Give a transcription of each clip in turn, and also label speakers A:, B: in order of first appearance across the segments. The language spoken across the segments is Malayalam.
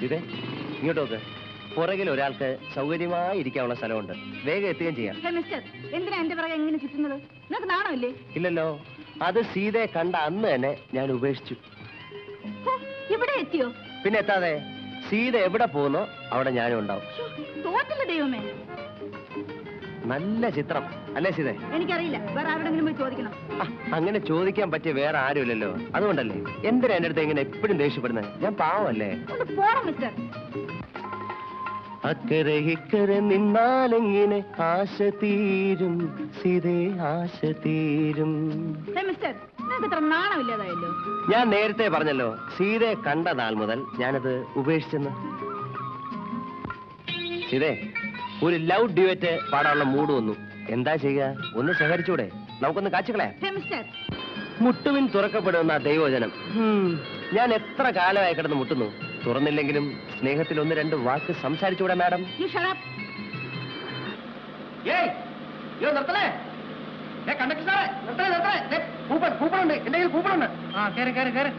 A: സീതേ, ഇങ്ങോട്ടോക്ക്. പുറകിൽ ഒരാൾക്ക് സൗകര്യമായി ഇരിക്കാനുള്ള സ്ഥലമുണ്ട്. വേഗം എത്തുകയും ചെയ്യാം.
B: എന്തിനാ എന്റെ പുറകെ എങ്ങനെ ചുറ്റുന്നത്? നിങ്ങൾക്ക് നാണമില്ലേ?
A: ഇല്ലല്ലോ. അത് സീതയെ കണ്ട അന്ന് തന്നെ ഞാൻ ഉപേക്ഷിച്ചു.
B: ഇവിടെ എത്തിയോ?
A: പിന്നെ എത്താതെ. സീത എവിടെ പോകുന്നോ അവിടെ ഞാനും ഉണ്ടാവും.
B: തോറ്റില്ല ദൈവമേ.
A: നല്ല ചിത്രം അല്ലേ സീതേ?
B: എനിക്കറിയില്ല, വേറെ ആരോടെങ്കിലും പോയി ചോദിക്കണം.
A: അങ്ങനെ ചോദിക്കാൻ പറ്റിയ വേറെ ആരുമില്ലല്ലോ. അതുകൊണ്ടല്ലേ എന്തിനാ എന്റെ അടുത്ത് ഇങ്ങനെ എപ്പോഴും ദേഷ്യപ്പെടുന്നത്? ഞാൻ പാവമല്ലേ?
B: പോണം മിസ്റ്റർ.
A: അക്കരെ ഇക്കരെ നിന്നാലെങ്ങനെ ആശ തീരും സീതേ, ആശ തീരും.
B: മിസ്റ്റർ, നിങ്ങൾക്ക് ഇത്ര നാണമില്ലാതായല്ലോ.
A: ഞാൻ നേരത്തെ പറഞ്ഞല്ലോ, സീതയെ കണ്ട നാൾ മുതൽ ഞാനത് ഉപേക്ഷിച്ചെന്ന്. സീതേ, ഒരു ലവ് ഡ്യുവറ്റ് പാടാനുള്ള മൂഡ് വന്നു. എന്താ ചെയ്യുക? ഒന്ന് ശേഖരിച്ചൂടെ? നമുക്കൊന്ന് കാച്ചുകളയാം. മുട്ടുവിൻ തുറക്കപ്പെടുന്ന ദൈവജനം. ഞാൻ എത്ര കാലമായി കിടന്ന് മുട്ടുന്നു. തുറന്നില്ലെങ്കിലും സ്നേഹത്തിൽ ഒന്ന് രണ്ട് വാക്ക് സംസാരിച്ചൂടെ മാഡം? കൂപ്പണുണ്ട്, എന്റെ കയ്യിൽ കൂപ്പണുണ്ട്. കേറി കേറി കേറി.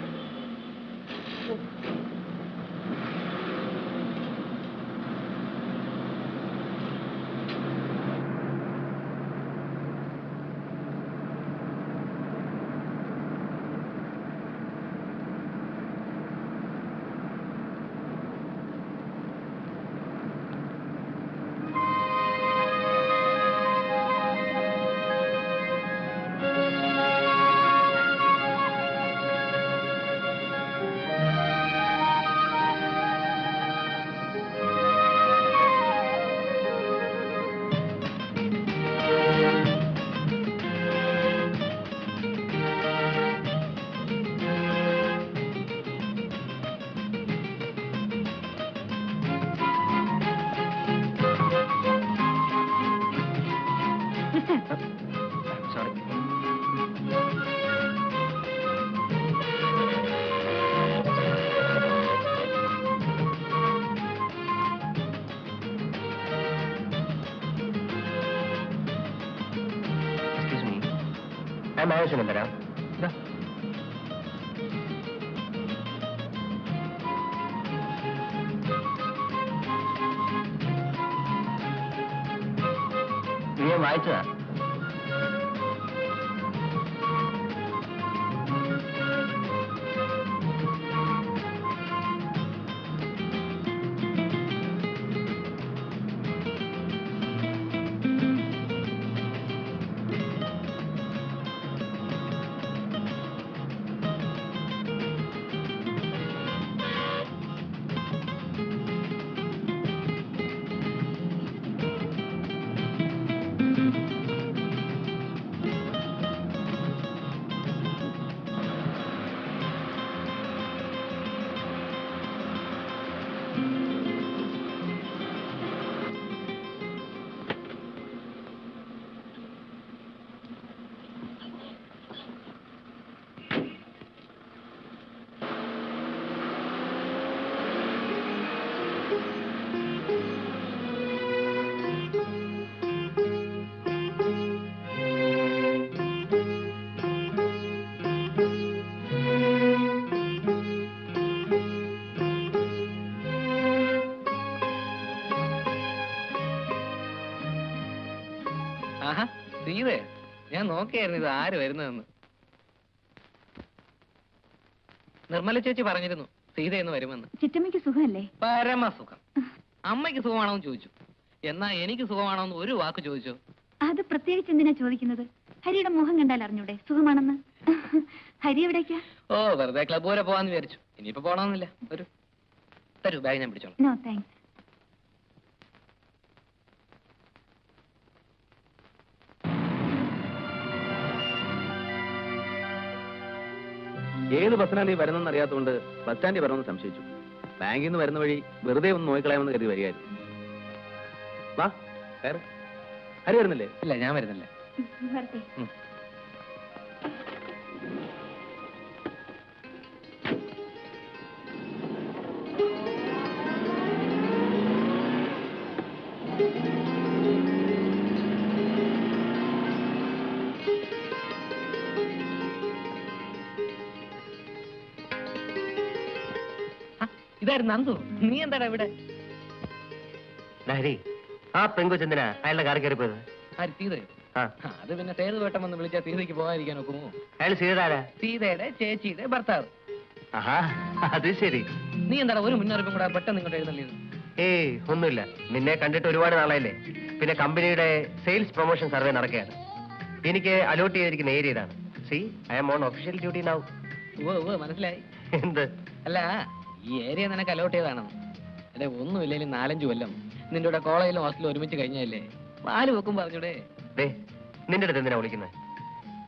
A: ആവശ്യം തരാം. നീ വായിച്ചതാ?
C: സീതേ, ഞാൻ നോക്കിയായിരുന്നു ഇത് ആര് വരുന്നതെന്ന്. നിർമ്മല ചേച്ചി പറഞ്ഞിരുന്നു സീത എന്ന് വരുമെന്ന്.
B: ചിറ്റമ്മയ്ക്ക് സുഖമല്ലേ?
C: പരമസുഖം. അമ്മയ്ക്ക് സുഖമാണോന്ന് ചോദിച്ചു. എന്നാ എനിക്ക് സുഖമാണോ എന്ന് ഒരു വാക്ക് ചോദിച്ചോ?
B: അത് പ്രത്യേകിച്ച് എന്തിനാ ചോദിക്കുന്നത്? ഹരിയുടെ മുഖം കണ്ടാൽ അറിഞ്ഞൂടെ സുഖമാണെന്ന്? ഹരി എവിടേക്കാ?
C: ഓ വെറുതെ ക്ലബ് വരെ പോവാന്ന് വിചാരിച്ചു. ഇനിയിപ്പോ പോണമെന്നില്ല. ഒരു തരൂ, ബാഗ് ഞാൻ പിടിച്ചോളാം.
B: No thanks.
D: ഏത് ബസ്സിനാണ് നീ വരുന്നെന്ന് അറിയാത്തതുകൊണ്ട് ബസ് സ്റ്റാൻഡിൽ വരണമെന്ന് സംശയിച്ചു. ബാങ്കിൽ നിന്ന് വരുന്ന വഴി വെറുതെ ഒന്ന് നോക്കിക്കളയാമെന്ന് കരുതി വരികയായിരുന്നു. വാ കയറ്. ഹരി വരുന്നില്ലേ?
C: ഇല്ല, ഞാൻ വരുന്നില്ല.
B: വരട്ടെ.
C: ഇതായിരുന്നു നന്ദു. നീ എന്താടാ ഇവിടെ?
A: ഹരി, ആ പെങ്കൊച്ചെന്തിനാ അയാളുടെ കാർ കയറിപ്പോയത്?
C: ആര്, സീതയോ?
A: ആ,
C: അത് പിന്നെ സേതുവേട്ടം വന്ന് വിളിച്ചാൽ സീതയ്ക്ക് പോകാതിരിക്കാൻ ഒക്കുമോ?
A: അയാൾ സീതാരാ?
C: സീതയുടെ ചേച്ചിയുടെ ഭർത്താവ്.
A: ആഹാ, അത് ശരി.
C: നീ എന്താടാ ഒരു മുന്നറിയിപ്പും കൂടെ പെട്ടെന്ന് ഇങ്ങോട്ട് എഴുന്നള്ളിയത്?
A: ഏയ് ഒന്നുമില്ല, നിന്നെ കണ്ടിട്ട് ഒരുപാട് നാളായില്ലേ. പിന്നെ കമ്പനിയുടെ സെയിൽസ് പ്രൊമോഷൻ സർവേ നടക്കുകയാണ്. എനിക്ക് അലോട്ട് ചെയ്തിരിക്കുന്ന ഏരിയ ഇതാണ്. See, I am on official duty now.
C: ഓ മനസ്സിലായി.
A: എന്ത്?
C: അല്ല, ഈ ഏരിയ നിനക്ക് അലോട്ട് ചെയ്താണെന്ന്. അല്ലെ, ഒന്നുമില്ലെങ്കിലും 4-5 കൊല്ലം നിന്റെ കൂടെ കോളേജിലും ഹോസ്റ്റലിലും ഒരുമിച്ച് കഴിഞ്ഞല്ലേ? പാല് വെക്കും പറഞ്ഞൂടെ?
A: ദേ, നിന്റെ അടുത്ത് എന്തിനാ വിളിക്കുന്നത്?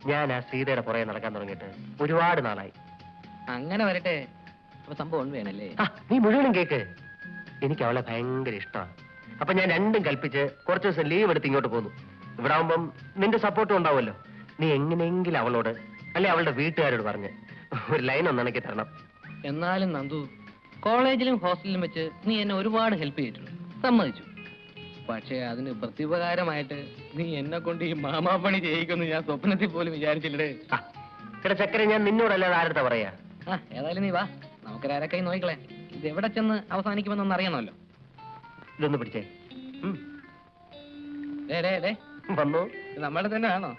A: ഞാൻ ആ സീതയുടെ പുറകെ നടക്കാൻ തുടങ്ങിയിട്ട് ഒരുപാട് നാളായി.
C: അങ്ങനെ വരട്ടെ. അപ്പൊ സംഭവം വേണല്ലേ?
A: നീ മുഴുവനും കേക്ക്. എനിക്ക് അവളെ ഭയങ്കര ഇഷ്ടമാണ്. അപ്പൊ ഞാൻ രണ്ടും കൽപ്പിച്ച് കുറച്ച് ദിവസം ലീവ് എടുത്ത് ഇങ്ങോട്ട് പോന്നു. ഇവിടെ ആവുമ്പം നിന്റെ സപ്പോർട്ടും ഉണ്ടാവുമല്ലോ. നീ എങ്ങനെയെങ്കിലും അവളോട് അല്ലെ അവളുടെ വീട്ടുകാരോട് പറഞ്ഞ് ഒരു ലൈൻ ഒന്നിണക്കി തരണം.
C: എന്നാലും നന്ദു, കോളേജിലും ഹോസ്റ്റലിലും വെച്ച് നീ എന്നെ ഒരുപാട് ഹെൽപ്പ് ചെയ്തിട്ടുണ്ട്, സമ്മതിച്ചു. പക്ഷേ അതിന് പ്രത്യുപകാരമായിട്ട് നീ എന്നെ കൊണ്ട് ഈ മാമാപ്പണി ചെയ്യിക്കുമെന്ന് ഞാൻ സ്വപ്നത്തിൽ പോലും വിചാരിച്ചില്ലേ.
A: ഇവിടെ ചക്കര, ഞാൻ നിന്നോടല്ലാതെ ആരുടെ പറയാ?
C: ഏതായാലും നീ വാ, നമുക്കൊരാരൊക്കെ നോക്കിക്കളെ. ഇത് എവിടെ ചെന്ന് അവസാനിക്കുമെന്നൊന്ന് അറിയണമല്ലോ.
A: ഇതൊന്ന് പിടിച്ചേ.
C: വന്നു. നമ്മളെ തന്നെ ആണോ?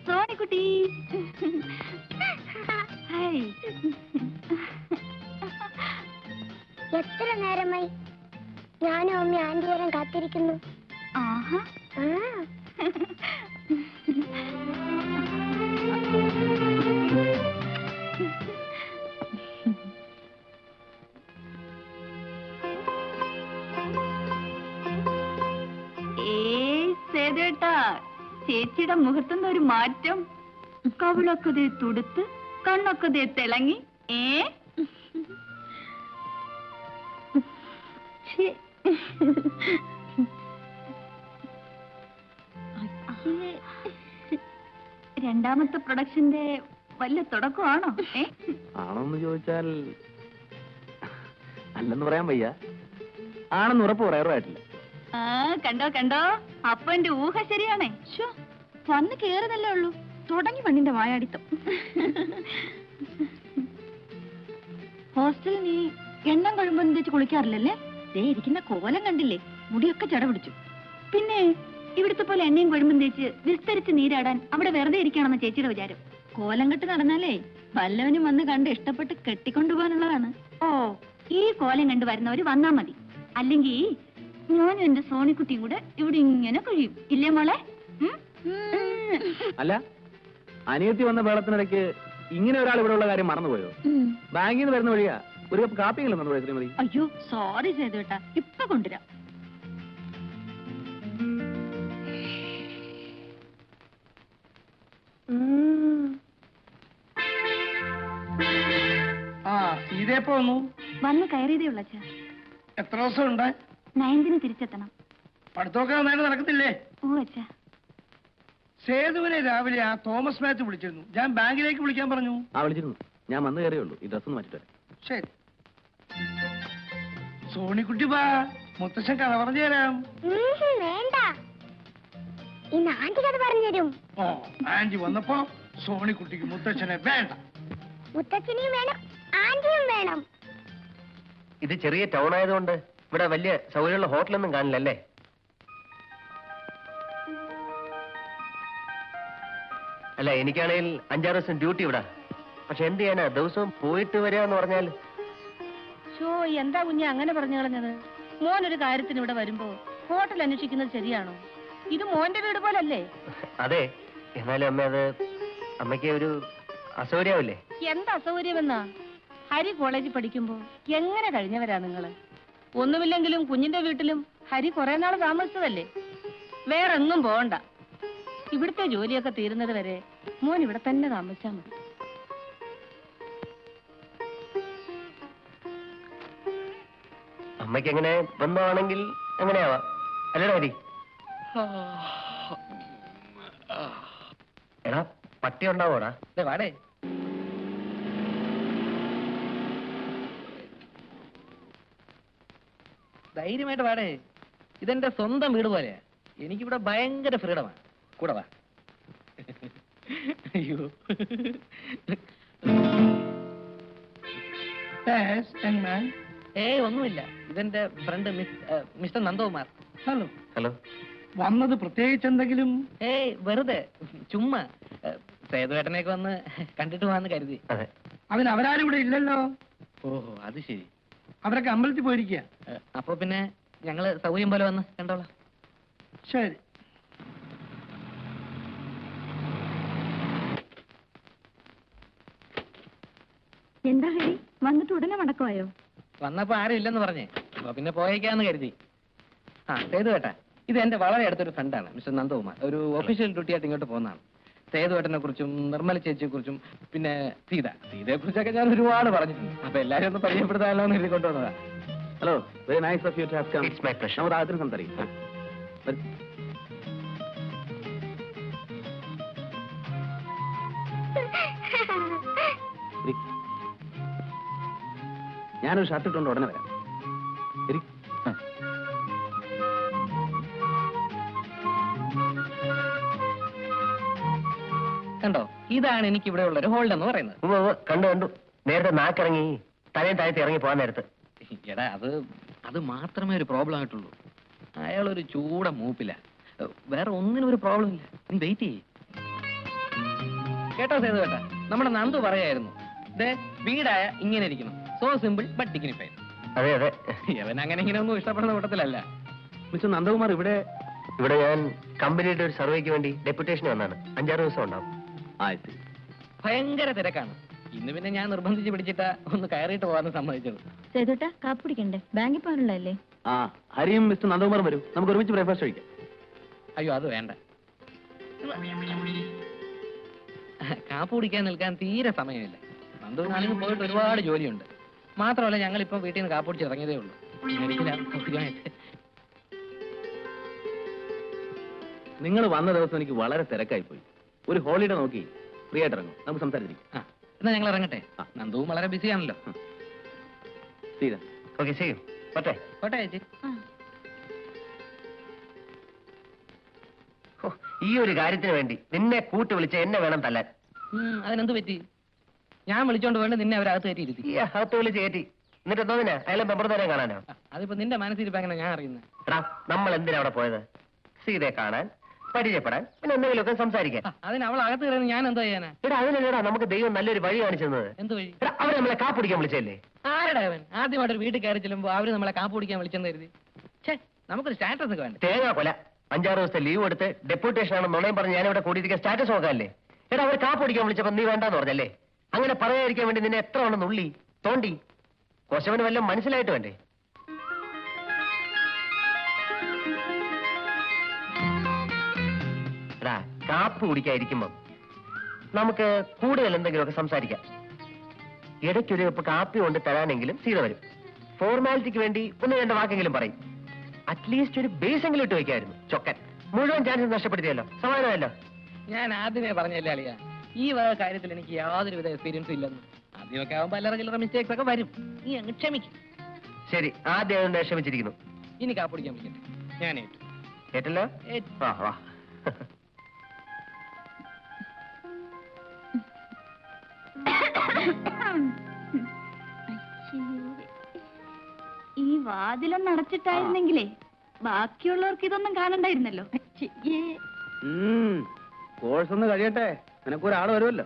B: സോണിക്കുട്ടി,
E: എത്ര നേരമായി ഞാനും അമ്മ ആന്റി വരാൻ കാത്തിരിക്കുന്നു.
B: ആഹാ, സേതേട്ടാ, ചേച്ചിയുടെ മുഖത്തുനിന്ന് ഒരു മാറ്റം. കവിളൊക്കെ ദേ തുടുത്ത്, കണ്ണൊക്കെ ദേ തിളങ്ങി. രണ്ടാമത്തെ പ്രൊഡക്ഷന്റെ വല്ല തുടക്കമാണോ?
D: ആണോന്ന് ചോദിച്ചാൽ അല്ലെന്ന് പറയാൻ വയ്യ. ആണെന്ന് ഉറപ്പ് പറയാറായിട്ടില്ല.
B: കണ്ടോ കണ്ടോ, അപ്പൊ എന്റെ ഊഹ ശരിയാണേ. വന്ന് കേറുന്നല്ലേ ഉള്ളൂ, തുടങ്ങി പെണ്ണിന്റെ വായാടിത്തം. ഹോസ്റ്റലിൽ നീ എണ്ണം കഴിയുമ്പോ തേച്ച് കുളിക്കാറില്ലല്ലേ? ദേ ഇരിക്കുന്ന കോലം കണ്ടില്ലേ, മുടിയൊക്കെ ചട പിടിച്ചു. പിന്നെ ഇവിടുത്തെ പോലെ എണ്ണയും കൊഴുമ്പും തേച്ച് വിസ്തരിച്ച് നീരാടാൻ അവിടെ വെറുതെ ഇരിക്കണമെന്ന് ചേച്ചിയുടെ വിചാരം. കോലം കെട്ട് നടന്നാലേ വല്ലവനും വന്ന് കണ്ട് ഇഷ്ടപ്പെട്ട് കെട്ടിക്കൊണ്ടുപോകാനുള്ളതാണ്. ഓ, ഈ കോലം കണ്ടു വരുന്നവര് വന്നാ മതി. അല്ലെങ്കിൽ ഞാനും എന്റെ സോണിക്കുട്ടിയും കൂടെ ഇവിടെ ഇങ്ങനെ കഴിയും, ഇല്ലേ മോളെ?
D: അല്ല, അനിയത്തി വന്ന വേളത്തിനിടയ്ക്ക് ഇങ്ങനെ ഒരാൾ ഇവിടെ ഉള്ള കാര്യം മറന്നുപോയോ? ബാങ്കിൽ നിന്ന് വരുന്ന വഴിയാ ഒരു കപ്പ് കാപ്പിയെങ്കിലും തന്നു ശ്രീമതി.
B: അയ്യോ സോറി സേതുവേട്ടാ, ഇപ്പൊ കൊണ്ടുവരാം. വന്ന് കയറിയതേ ഉള്ള അച്ഛാ.
F: എത്ര ദിവസം ഉണ്ട്?
B: 9th തിരിച്ചെത്തണം.
F: പഠിത്തമൊക്കെ നന്നായിട്ട് നടക്കത്തില്ലേ?
B: ഓ അച്ഛാ.
F: സേതുവിനെ രാവിലെ ആ തോമസ് മാത്യു വിളിച്ചിരുന്നു. ഞാൻ ബാങ്കിലേക്ക് വിളിക്കാൻ പറഞ്ഞു.
D: വിളിച്ചിരുന്നു. ഞാൻ വന്നു കയറിയുള്ളൂ. ഈ ഡ്രസ് ഒന്ന് മാറ്റിട്ട് വരാം.
F: ശരി. സോണിക്കുട്ടി വാ, മുത്തശ്ശൻ കഥ പറഞ്ഞു തരാം.
E: വേണ്ട, ഇന്ന് ആന്റി കഥ പറഞ്ഞുതരും.
F: ഓ, ആന്റി വന്നപ്പോ സോണിക്കുട്ടിക്ക് മുത്തച്ഛനെ വേണ്ട.
E: മുത്തച്ഛനെയും വേണം, ആന്റിയും വേണം.
A: ഇത് ചെറിയ ടൗൺ ആയതുകൊണ്ട് ഇവിടെ വലിയ സൗകര്യമുള്ള ഹോട്ടലൊന്നും കാണില്ലല്ലേ? അല്ല, എനിക്കാണെങ്കിൽ 5-6 ദിവസം ഡ്യൂട്ടി ഇവിടെ. പക്ഷെ എന്ത് ചെയ്യാനാ, ദിവസവും പോയിട്ട് വരിക എന്ന് പറഞ്ഞാൽ.
B: എന്താ കുഞ്ഞെ അങ്ങനെ പറഞ്ഞു കളഞ്ഞത്? മോൻ ഒരു കാര്യത്തിന് ഇവിടെ വരുമ്പോ ഹോട്ടൽ അന്വേഷിക്കുന്നത് ശരിയാണോ? ഇത് മോന്റെ വീട് പോലല്ലേ?
A: അതെ, എന്നാലും അമ്മ, അത് അമ്മയ്ക്ക് ഒരു അസൗകര്യാവില്ലേ?
B: എന്താ അസൗകര്യമെന്നാ? ഹരി കോളേജിൽ പഠിക്കുമ്പോ എങ്ങനെ കഴിഞ്ഞവരാ നിങ്ങള്? ഒന്നുമില്ലെങ്കിലും കുഞ്ഞിന്റെ വീട്ടിലും ഹരി കുറെ നാൾ താമസിച്ചതല്ലേ. വേറെ എങ്ങും പോകണ്ട. ഇവിടുത്തെ ജോലിയൊക്കെ തീരുന്നത് വരെ മോൻ ഇവിടെ തന്നെ താമസിച്ചാ മതി.
A: അമ്മയ്ക്ക് എങ്ങനെ ബന്ധമാണെങ്കിൽ എങ്ങനെയാവാ, അല്ലേടാ ഹരി? എടാ, പട്ടി ഉണ്ടാവോടാ?
C: വാടേ, ധൈര്യമായിട്ട് വാടേ. ഇതെന്റെ സ്വന്തം വീട് പോലെയാ. എനിക്കിവിടെ ഭയങ്കര ഫ്രീഡമാണ്. കൂടെ വാ. അയ്യോ, ഒന്നുമില്ല. ഇതെന്റെ front mister Nandakumar.
F: Hello.
A: Hello.
F: വന്നത് പ്രത്യേകിച്ച് എന്തെങ്കിലും?
C: വെറുതെ ചുമ്മാ സേതുവേട്ടനെയൊക്കെ വന്ന് കണ്ടിട്ട് പോവാന്ന് കരുതി.
A: അതെ.
F: അതിന് അവരാരും ഇവിടെ ഇല്ലല്ലോ.
C: ഓഹോ, അത് ശരി.
F: അവരൊക്കെ അമ്പലത്തിൽ പോയിരിക്കുക.
C: അപ്പൊ പിന്നെ ഞങ്ങള് സൗകര്യം പോലെ വന്ന് കണ്ടോളാം.
F: ശരി.
B: എന്താ ഹരി, വന്നിട്ട് ഉടനെ മടക്കമായോ?
C: വന്നപ്പോ ആരും ഇല്ലെന്ന് പറഞ്ഞേ. അപ്പൊ പിന്നെ പോയേക്കാന്ന് കരുതി. സേതുവേട്ട, ഇത് എന്റെ വളരെ അടുത്തൊരു ഫ്രണ്ടാണ്, മിസ്റ്റർ നന്ദകുമാർ. ഒരു ഒഫീഷ്യൽ ഡ്യൂട്ടി ആയിട്ട് ഇങ്ങോട്ട് പോകുന്നതാണ്. സേതുവേട്ടനെ കുറിച്ചും നിർമ്മല ചേച്ചിയെ കുറിച്ചും പിന്നെ സീതയെ കുറിച്ചൊക്കെ ഞാൻ ഒരുപാട് പറഞ്ഞിട്ടുണ്ട്. അപ്പൊ എല്ലാരും ഒന്ന് പരിചയപ്പെടുത്താമല്ലോ എന്ന് എഴുതി കൊണ്ടുവന്നതാ.
D: Hello, very nice of you to have come.
A: It's my pleasure.
D: നമുക്ക് ആദ്യം സംസാരിക്കാം. ഞാനൊരു ഷർട്ട് ഇട്ടുകൊണ്ട് ഉടനെ വരാം. ശരി.
C: കണ്ടോ, ഇതാണ് എനിക്ക് ഇവിടെ ഉള്ള ഒരു ഹോൾഡ് എന്ന് പറയുന്നത്.
A: കണ്ടു. നേരത്തെ നാക്കിറങ്ങി തലയും താഴത്ത് ഇറങ്ങി പോകാൻ നേരത്ത്.
C: എടാ, അത് മാത്രമേ ഒരു പ്രോബ്ലം ആയിട്ടുള്ളൂ. അയാളൊരു ചൂട മൂപ്പില്ല. വേറെ ഒന്നിനും ഒരു പ്രോബ്ലം ഇല്ല. നീ വെയിറ്റ് ചെയ്യ്. കേട്ടോ സേതുവേട്ടാ, നമ്മുടെ നന്ദു പറയായിരുന്നു, വീടായ ഇങ്ങനെ ഇരിക്കണം, സോ സിമ്പിൾ ബട്ട് ഡിഗ്നിഫൈഡ്.
A: അതെ അതെ,
C: അവൻ അങ്ങനെ ഇങ്ങനെ ഒന്നും ഇഷ്ടപ്പെടുന്ന കൂട്ടത്തിലല്ല.
D: മിസ്റ്റർ നന്ദകുമാർ, ഇവിടെ
A: ഞാൻ കമ്പനിയുടെ ഒരു സർവേക്ക് വേണ്ടി ഡെപ്യൂട്ടേഷൻ വന്നാണ്. 5-6 ദിവസം ഉണ്ടാവും.
C: ഭയങ്കര തിരക്കാണ്. ഇന്ന് പിന്നെ ഞാൻ നിർബന്ധിച്ച് പിടിച്ചിട്ടാ ഒന്ന് കയറിയിട്ട് പോകാന്ന് സമ്മതിച്ചത്.
B: സേതുട്ടാ, കാപ്പി കുടിക്കണ്ടേ? ബാങ്കിൽ പോകാനുള്ളതല്ലേ?
D: ഹരിയും മിസ്റ്റർ നന്ദകുമാറും വരും, നമുക്ക് ഒരുമിച്ച് ബ്രേക്ക്ഫാസ്റ്റ് കഴിക്കാം.
C: അയ്യോ, അത് വേണ്ട. കാപ്പി കുടിക്കാൻ നിൽക്കാൻ തീരെ സമയമില്ല. നന്ദുവിനാണെങ്കിൽ പോയിട്ട് ഒരുപാട് ജോലിയുണ്ട്. മാത്രമല്ല, ഞങ്ങളിപ്പോ വീട്ടിൽ നിന്ന് കാപ്പി കുടിച്ച് ഇറങ്ങിയതേ ഉള്ളൂ. സൗകര്യമായിട്ട്.
D: നിങ്ങൾ വന്ന ദിവസം എനിക്ക് വളരെ തിരക്കായി പോയി. ഒരു ഹോളിഡേ നോക്കി ഫ്രീ ആയിട്ട് ഇറങ്ങും, നമുക്ക് സംസാരിച്ചിരിക്കും.
C: എന്നാ ഞങ്ങൾ ഇറങ്ങട്ടെ. നന്ദുവും വളരെ ബിസിയാണല്ലോ.
A: ഓക്കെ, ചെയ്യും. പറ്റേ
C: കോട്ടെ ചേച്ചി.
A: ഈ ഒരു കാര്യത്തിന് വേണ്ടി നിന്നെ കൂട്ട് വിളിച്ച എന്നെ വേണം തല്ലാൻ.
C: അതിനെന്ത് പറ്റി? ഞാൻ വിളിച്ചോണ്ട് വേണ്ട നിന്നെ അവരകത്ത് കയറ്റി ഇരുത്തി.
A: ഈ അകത്ത് വിളിച്ച് കയറ്റി എന്നിട്ട് എന്തോന്നിനാ അയാളെ മെമ്പർന്നേരം കാണാനോ?
C: അതിപ്പോ നിന്റെ മനസ്സിരിപ്പോ എങ്ങനെ ഞാൻ അറിയുന്നത്?
A: എടാ, നമ്മൾ എന്തിനാ അവിടെ പോയത്? സീതയെ കാണാൻ, പരിചയപ്പെടാൻ, പിന്നെ എന്തെങ്കിലുമൊക്കെ സംസാരിക്കാൻ.
C: അതിന് അവൾ അകത്ത് കയറുന്നത് ഞാൻ എന്തോ ചെയ്യാനാ?
A: എടാ, അതിനല്ലേടാ നമുക്ക് ദൈവം നല്ലൊരു വഴി കാണിച്ചു തന്നത്.
C: എന്ത് വഴി?
A: എടാ, അവരെ നമ്മളെ കാപ്പിടിക്കാൻ വിളിച്ചല്ലേ?
C: ആരുടെ അവൻ? ആദ്യമായിട്ട് വീട്ടിൽ കയറി ചെല്ലുമ്പോ അവര് നമ്മളെ കാപ്പ് കുടിക്കാൻ വിളിച്ചെന്ന് കരുതി. നമുക്കൊരു സ്റ്റാറ്റസ് ഒക്കെ വേണ്ട.
A: തേങ്ങാ കൊല 5-6 ദിവസത്തെ ലീവ് എടുത്ത് ഡെപ്യൂട്ടേഷൻ ആണ് നുണയും പറഞ്ഞ് ഞാനിവിടെ കൂടിയിരിക്കാൻ സ്റ്റാറ്റസ് നോക്കാല്ലേ? എടാ, അവർ കാപ്പ് കുടിക്കാൻ വിളിച്ചപ്പോ നീ വേണ്ടാന്ന് പറഞ്ഞല്ലേ? അങ്ങനെ പറയാതിരിക്കാൻ വേണ്ടി നിന്നെ എത്ര വേണം നുള്ളി തോണ്ടി? കൊശവന് വല്ലതും മനസ്സിലായിട്ട് വേണ്ടേ? എടാ, കാപ്പ് കുടിക്കാതിരിക്കുമ്പോ നമുക്ക് കൂടുതൽ എന്തെങ്കിലുമൊക്കെ സംസാരിക്കാം. ഇടയ്ക്കൊരു കപ്പ് കാപ്പി കൊണ്ട് തരാനെങ്കിലും സീത വരും. ഫോർമാലിറ്റിക്ക് വേണ്ടി 1-2 വാക്കെങ്കിലും പറയും. അറ്റ്ലീസ്റ്റ് ഒരു ബേസ് എങ്കിലും ഇട്ട് വയ്ക്കായിരുന്നു. ചൊക്കൻ മുഴുവൻ ചാൻസ് നഷ്ടപ്പെടുത്തിയല്ലോ, സമാധാനമല്ലോ.
C: ഞാൻ ആദ്യമേ പറഞ്ഞല്ലേ അളിയ, ഈ വക കാര്യത്തിൽ എനിക്ക് യാതൊരുവിധ എക്സ്പീരിയൻസും ഇല്ലെന്ന്. ആദ്യമൊക്കെ ആവുമ്പോ അല്ലറ ചില്ലറ മിസ്റ്റേക്സ് ഒക്കെ വരും. നീ അങ്ങ് ക്ഷമിക്കും.
A: ശരി, ആദ്യം അതുകൊണ്ട് ക്ഷമിച്ചിരിക്കുന്നു.
C: ഇനി കാപ്പിടിക്കാൻ വിളിക്കട്ടെ, ഞാൻ ഏറ്റു.
A: കേട്ടല്ലോ? വാ വാ.
B: ഈ വാതിലൊന്ന് അടച്ചിട്ടായിരുന്നെങ്കിലേ ബാക്കിയുള്ളവർക്ക് ഇതൊന്നും കാണണ്ടായിരുന്നല്ലോ.
D: കോഴ്സ് ഒന്ന് കഴിയട്ടെ, നിനക്കൊരാൾ വരുമല്ലോ.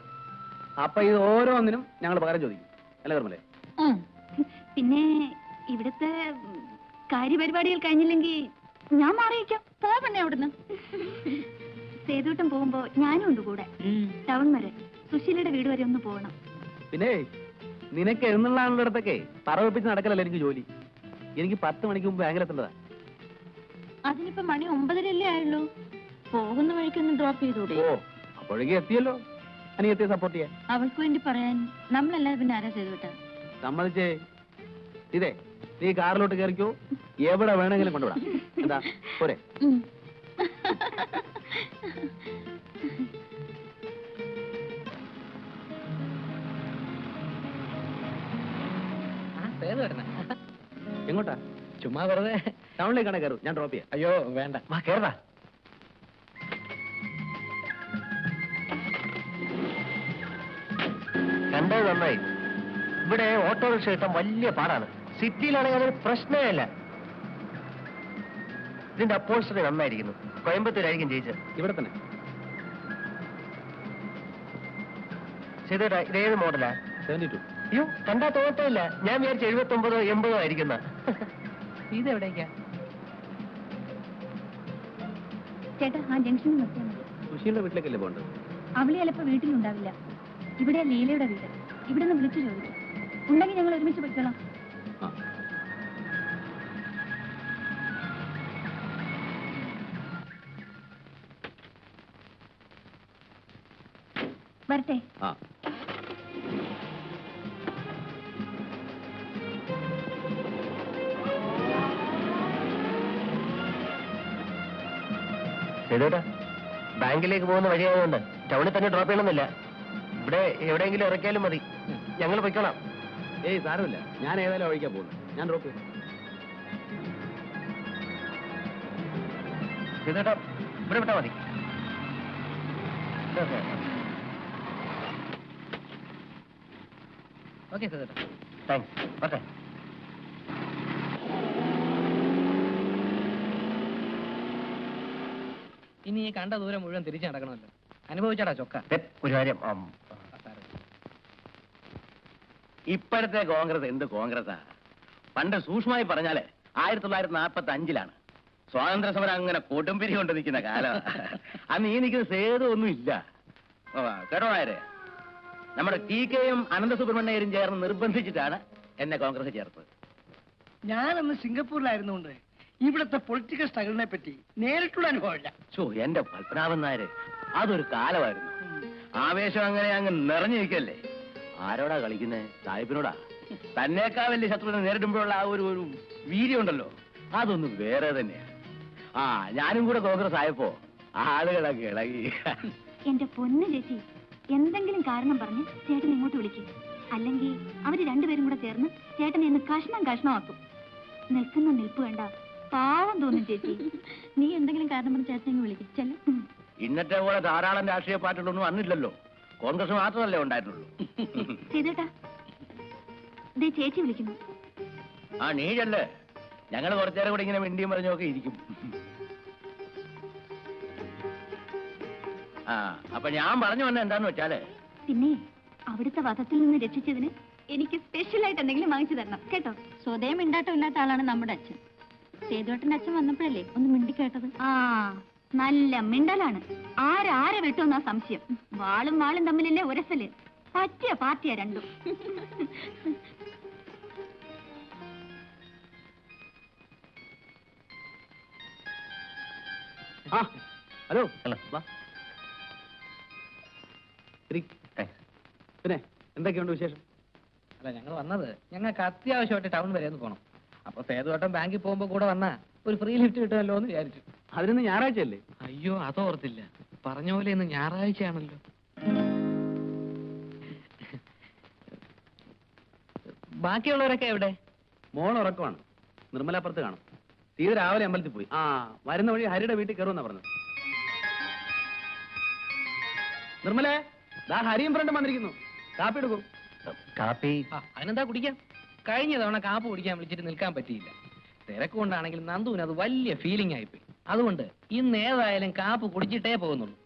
D: അപ്പൊ ഇത് ഓരോന്നിനും ഞങ്ങൾ പകരം ചോദിക്കും, അല്ല കർമ്മലേ?
B: പിന്നെ ഇവിടുത്തെ കാര്യപരിപാടികൾ കഴിഞ്ഞില്ലെങ്കിൽ ഞാൻ മാറിയിക്കാം. പോവണേ അവിടുന്ന്. സേതുവട്ടം പോകുമ്പോ ഞാനും ഉണ്ട് കൂടെ. ടൗൺ വരെ, സുശീലയുടെ വീട് വരെ ഒന്ന് പോകണം.
D: പിന്നെ നിനക്ക് എന്നുള്ളടത്തൊക്കെ പറവപ്പിച്ച് നടക്കലല്ല എനിക്ക് ജോലി. എനിക്ക് 10 മണിക്ക് മുമ്പ് ബാങ്കിലെത്തേണ്ടതാ.
B: അതിനിപ്പോ മണി 9:30 ആയുള്ളൂ. പോകുന്ന വഴിക്കൊന്ന് ഡ്രോപ്പ് ചെയ്തൂടെ?
D: ഓ, അപ്പോഴേക്കും എത്തിയല്ലോ. അനിയത്തിയെ സപ്പോർട്ട് ചെയ്യാൻ
B: അവൾക്ക് വേണ്ടി പറയാൻ നമ്മളല്ലാതെ പിന്നെ ആരാ സേതുവട്ട?
D: സമ്മതിച്ചേ. ഇതേ, നീ കാറിലോട്ട് കയറിക്കോ, എവിടെ വേണമെങ്കിലും കൊണ്ടുവിടാം. എന്താ പോരെ? എങ്ങോട്ടാ?
C: ചുമ്മാ വെറുതെ
D: ടൗണിലേക്കാണ് കയറും, ഞാൻ ഡ്രോപ്പ് ചെയ്യാം.
C: അയ്യോ വേണ്ട,
A: വാ കേറടാ. കണ്ടത് നന്നായി. ഇവിടെ ഓട്ടോറിക്ഷ കിട്ടാൻ വലിയ പാടാണ്. സിറ്റിയിലാണെങ്കിൽ അതൊരു പ്രശ്നമേ അല്ല. ഇതിന്റെ അപ്പോൾസ്റ്ററി നന്നായിരിക്കുന്നു. കോയമ്പത്തൂരായിരിക്കും ജയിച്ചത്.
D: ഇവിടെ തന്നെ.
A: ശരിടാ, ഇതേത് മോഡലാ?
D: 72.
A: അയ്യോ, കണ്ടാ തോന്നത്തില്ല. ഞാൻ വിചാരിച്ചു 79 80 ആയിരിക്കുന്ന.
C: ഇതെവിടേക്കാ?
B: ചേട്ടാ, ആ ജംഗ്ഷനിൽ നിർത്തിയാൽ മതി.
D: സുശീലിന്റെ വീട്ടിലേക്കല്ലേ പോകേണ്ടത്?
B: അവള് ചിലപ്പോ വീട്ടിലുണ്ടാവില്ല. ഇവിടെ ലീലയുടെ വീട്. ഇവിടെ നിന്ന് വിളിച്ചു ചോദിച്ചു. ഉണ്ടെങ്കിൽ ഞങ്ങൾ ഒരുമിച്ച് പോയിക്കോളാം.
D: ആ.
B: വരട്ടെ.
D: ആ.
A: ശരിയേട്ടാ, ബാങ്കിലേക്ക് പോകുന്ന വഴിയായതുകൊണ്ട് ടൗണിൽ തന്നെ ഡ്രോപ്പ് ചെയ്യണമെന്നില്ല. ഇവിടെ എവിടെയെങ്കിലും ഇറക്കിയാലും മതി. ഞങ്ങൾ പൊയ്ക്കോളാം.
D: ഏയ് സാരമില്ല, ഞാൻ ഏതായാലും ഒഴിക്കാൻ പോകുന്നു. ഞാൻ ഡ്രോപ്പ് ചെയ്യാം.
A: ശരിയേട്ടാ, ഇവിടെ വിട്ടാ മതി.
C: ഓക്കെ സേതുട്ടാ,
A: താങ്ക്സ്. ഓക്കെ.
C: ഇനി ഈ കണ്ട ദൂരം മുഴുവൻ തിരിച്ചു നടക്കണമല്ലോ. അനുഭവിച്ചാടാ ചൊക്ക.
A: ഒരു കാര്യം,
G: ഇപ്പോഴത്തെ കോൺഗ്രസ് എന്ത് കോൺഗ്രസാ? പണ്ട് സൂക്ഷ്മമായി പറഞ്ഞാല് 1945-ലാണ് സ്വാതന്ത്ര്യ സമരം അങ്ങനെ കൊടുമ്പിരി കൊണ്ട് നിൽക്കുന്ന കാലം. അന്ന് ഈ നിൽക്കുന്ന സേതു ഒന്നും ഇല്ല. കേട്ടോ നായരെ, നമ്മുടെ TK-യും അനന്തസുബ്രഹ്മണ്യരും ചേർന്ന് നിർബന്ധിച്ചിട്ടാണ് എന്നെ കോൺഗ്രസ് ചേർത്തത്.
F: ഞാനന്ന് സിംഗപ്പൂരിലായിരുന്നുകൊണ്ട് ഇവിടുത്തെ പൊളിറ്റിക്കൽ സ്ട്രഗിളിനെ പറ്റി നേരിട്ടുള്ള അനുഭവമില്ല.
G: എന്റെ പത്മനാഭൻ നായര്, അതൊരു കാലമായിരുന്നു. ആവേശം അങ്ങനെ അങ്ങ് നിറഞ്ഞു നിൽക്കല്ലേ. ആരോടാ കളിക്കുന്നേ? സാഹിബിനോടാ. തന്നേക്കാ വലിയ ശത്രുവിനെ നേരിടുമ്പോഴുള്ള ആ ഒരു വീര്യം ഉണ്ടല്ലോ, അതൊന്നും വേറെ തന്നെയാ. ഞാനും കൂടെ കോൺഗ്രസ് ആയപ്പോ ആളുകളൊക്കെ ഇളകി.
B: എന്റെ പൊന്ന് ചേച്ചി, എന്തെങ്കിലും കാരണം പറഞ്ഞ് ചേട്ടൻ ഇങ്ങോട്ട് വിളിക്കും. അല്ലെങ്കിൽ അവര് രണ്ടുപേരും കൂടെ ചേർന്ന് ചേട്ടനെ ഇന്ന് കഷ്ണമാക്കും. നിൽക്കുന്ന നിൽപ്പ് കണ്ട പാവം തോന്നും ചേച്ചി. നീ എന്തെങ്കിലും കാരണം പറഞ്ഞ് ചേട്ടനെ വിളിക്കും. ചെല്ലും.
G: ഇന്നത്തെ പോലെ ധാരാളം രാഷ്ട്രീയ പാർട്ടികളൊന്നും അന്നില്ലല്ലോ. കോൺഗ്രസ് മാത്രമല്ലേ ഉണ്ടായിരുന്നുള്ളൂ.
B: ചെയ്തേട്ടാ, ചേച്ചി വിളിക്കുന്നു.
G: നീയല്ലേ? ഞങ്ങൾ കുറച്ചേരം കൂടെ ഇങ്ങനെ മിണ്ടിയും പറഞ്ഞൊക്കെ ഇരിക്കും. അപ്പൊ ഞാൻ പറഞ്ഞു വന്ന എന്താന്ന് വെച്ചാല്,
B: പിന്നെ അവിടുത്തെ വധത്തിൽ നിന്ന് രക്ഷിച്ചതിന് എനിക്ക് സ്പെഷ്യലായിട്ട് എന്തെങ്കിലും വാങ്ങിച്ചു തരണം കേട്ടോ. സ്വതയം മിണ്ടാട്ടം ഇല്ലാത്ത ആളാണ് നമ്മുടെ അച്ഛൻ. സേതുവേട്ടന്റെ അച്ഛൻ വന്നപ്പോഴല്ലേ ഒന്ന് മിണ്ടി കേട്ടത്. നല്ല മിണ്ടലാണ്. ആരെ വെട്ടുമെന്നാ സംശയം. വാളും തമ്മിലല്ലേ ഉരസല്. പറ്റിയ പാർട്ടിയാ രണ്ടും.
D: ഹലോ. പിന്നെ എന്തൊക്കെയുണ്ട് വിശേഷം?
C: അല്ല, ഞങ്ങൾ വന്നത് ഞങ്ങൾക്ക് അത്യാവശ്യമായിട്ട് ടൗൺ വരെ ഒന്ന് പോകണം. അപ്പൊ സേതുവേട്ടൻ ബാങ്കിൽ പോകുമ്പോ കൂടെ വന്നാ ഒരു ഫ്രീ ലിഫ്റ്റ് കിട്ടുമല്ലോ എന്ന് വിചാരിച്ചു.
D: അതിനൊന്ന് ഞായറാഴ്ചയല്ലേ?
C: അയ്യോ, അതോർത്തില്ല. പറഞ്ഞ പോലെ ഇന്ന് ഞായറാഴ്ചയാണല്ലോ. ബാക്കിയുള്ളവരൊക്കെ എവിടെ?
D: മോൾ ഉറക്കമാണ്. നിർമ്മലാപ്പുറത്ത് കാണും. തീരെ രാവിലെ അമ്പലത്തിൽ പോയി. വരുന്ന വഴി ഹരിയുടെ വീട്ടിൽ കയറുമെന്നാ പറഞ്ഞത്. നിർമ്മലേ, ദാ ഹരിയും ഫ്രണ്ടും വന്നിരിക്കുന്നു. കാപ്പി എടുക്കും.
A: കാപ്പി
C: അതിനെന്താ കുടിക്കാം? കഴിഞ്ഞ തവണ കാപ്പ് കുടിക്കാൻ വിളിച്ചിട്ട് നിൽക്കാൻ പറ്റിയില്ല. തിരക്കുകൊണ്ടാണെങ്കിൽ നന്ദുവിന് അത് വലിയ ഫീലിംഗ് ആയിപ്പോയി. അതുകൊണ്ട് ഇന്ന് ഏതായാലും കാപ്പ് കുടിച്ചിട്ടേ പോകുന്നുള്ളൂ.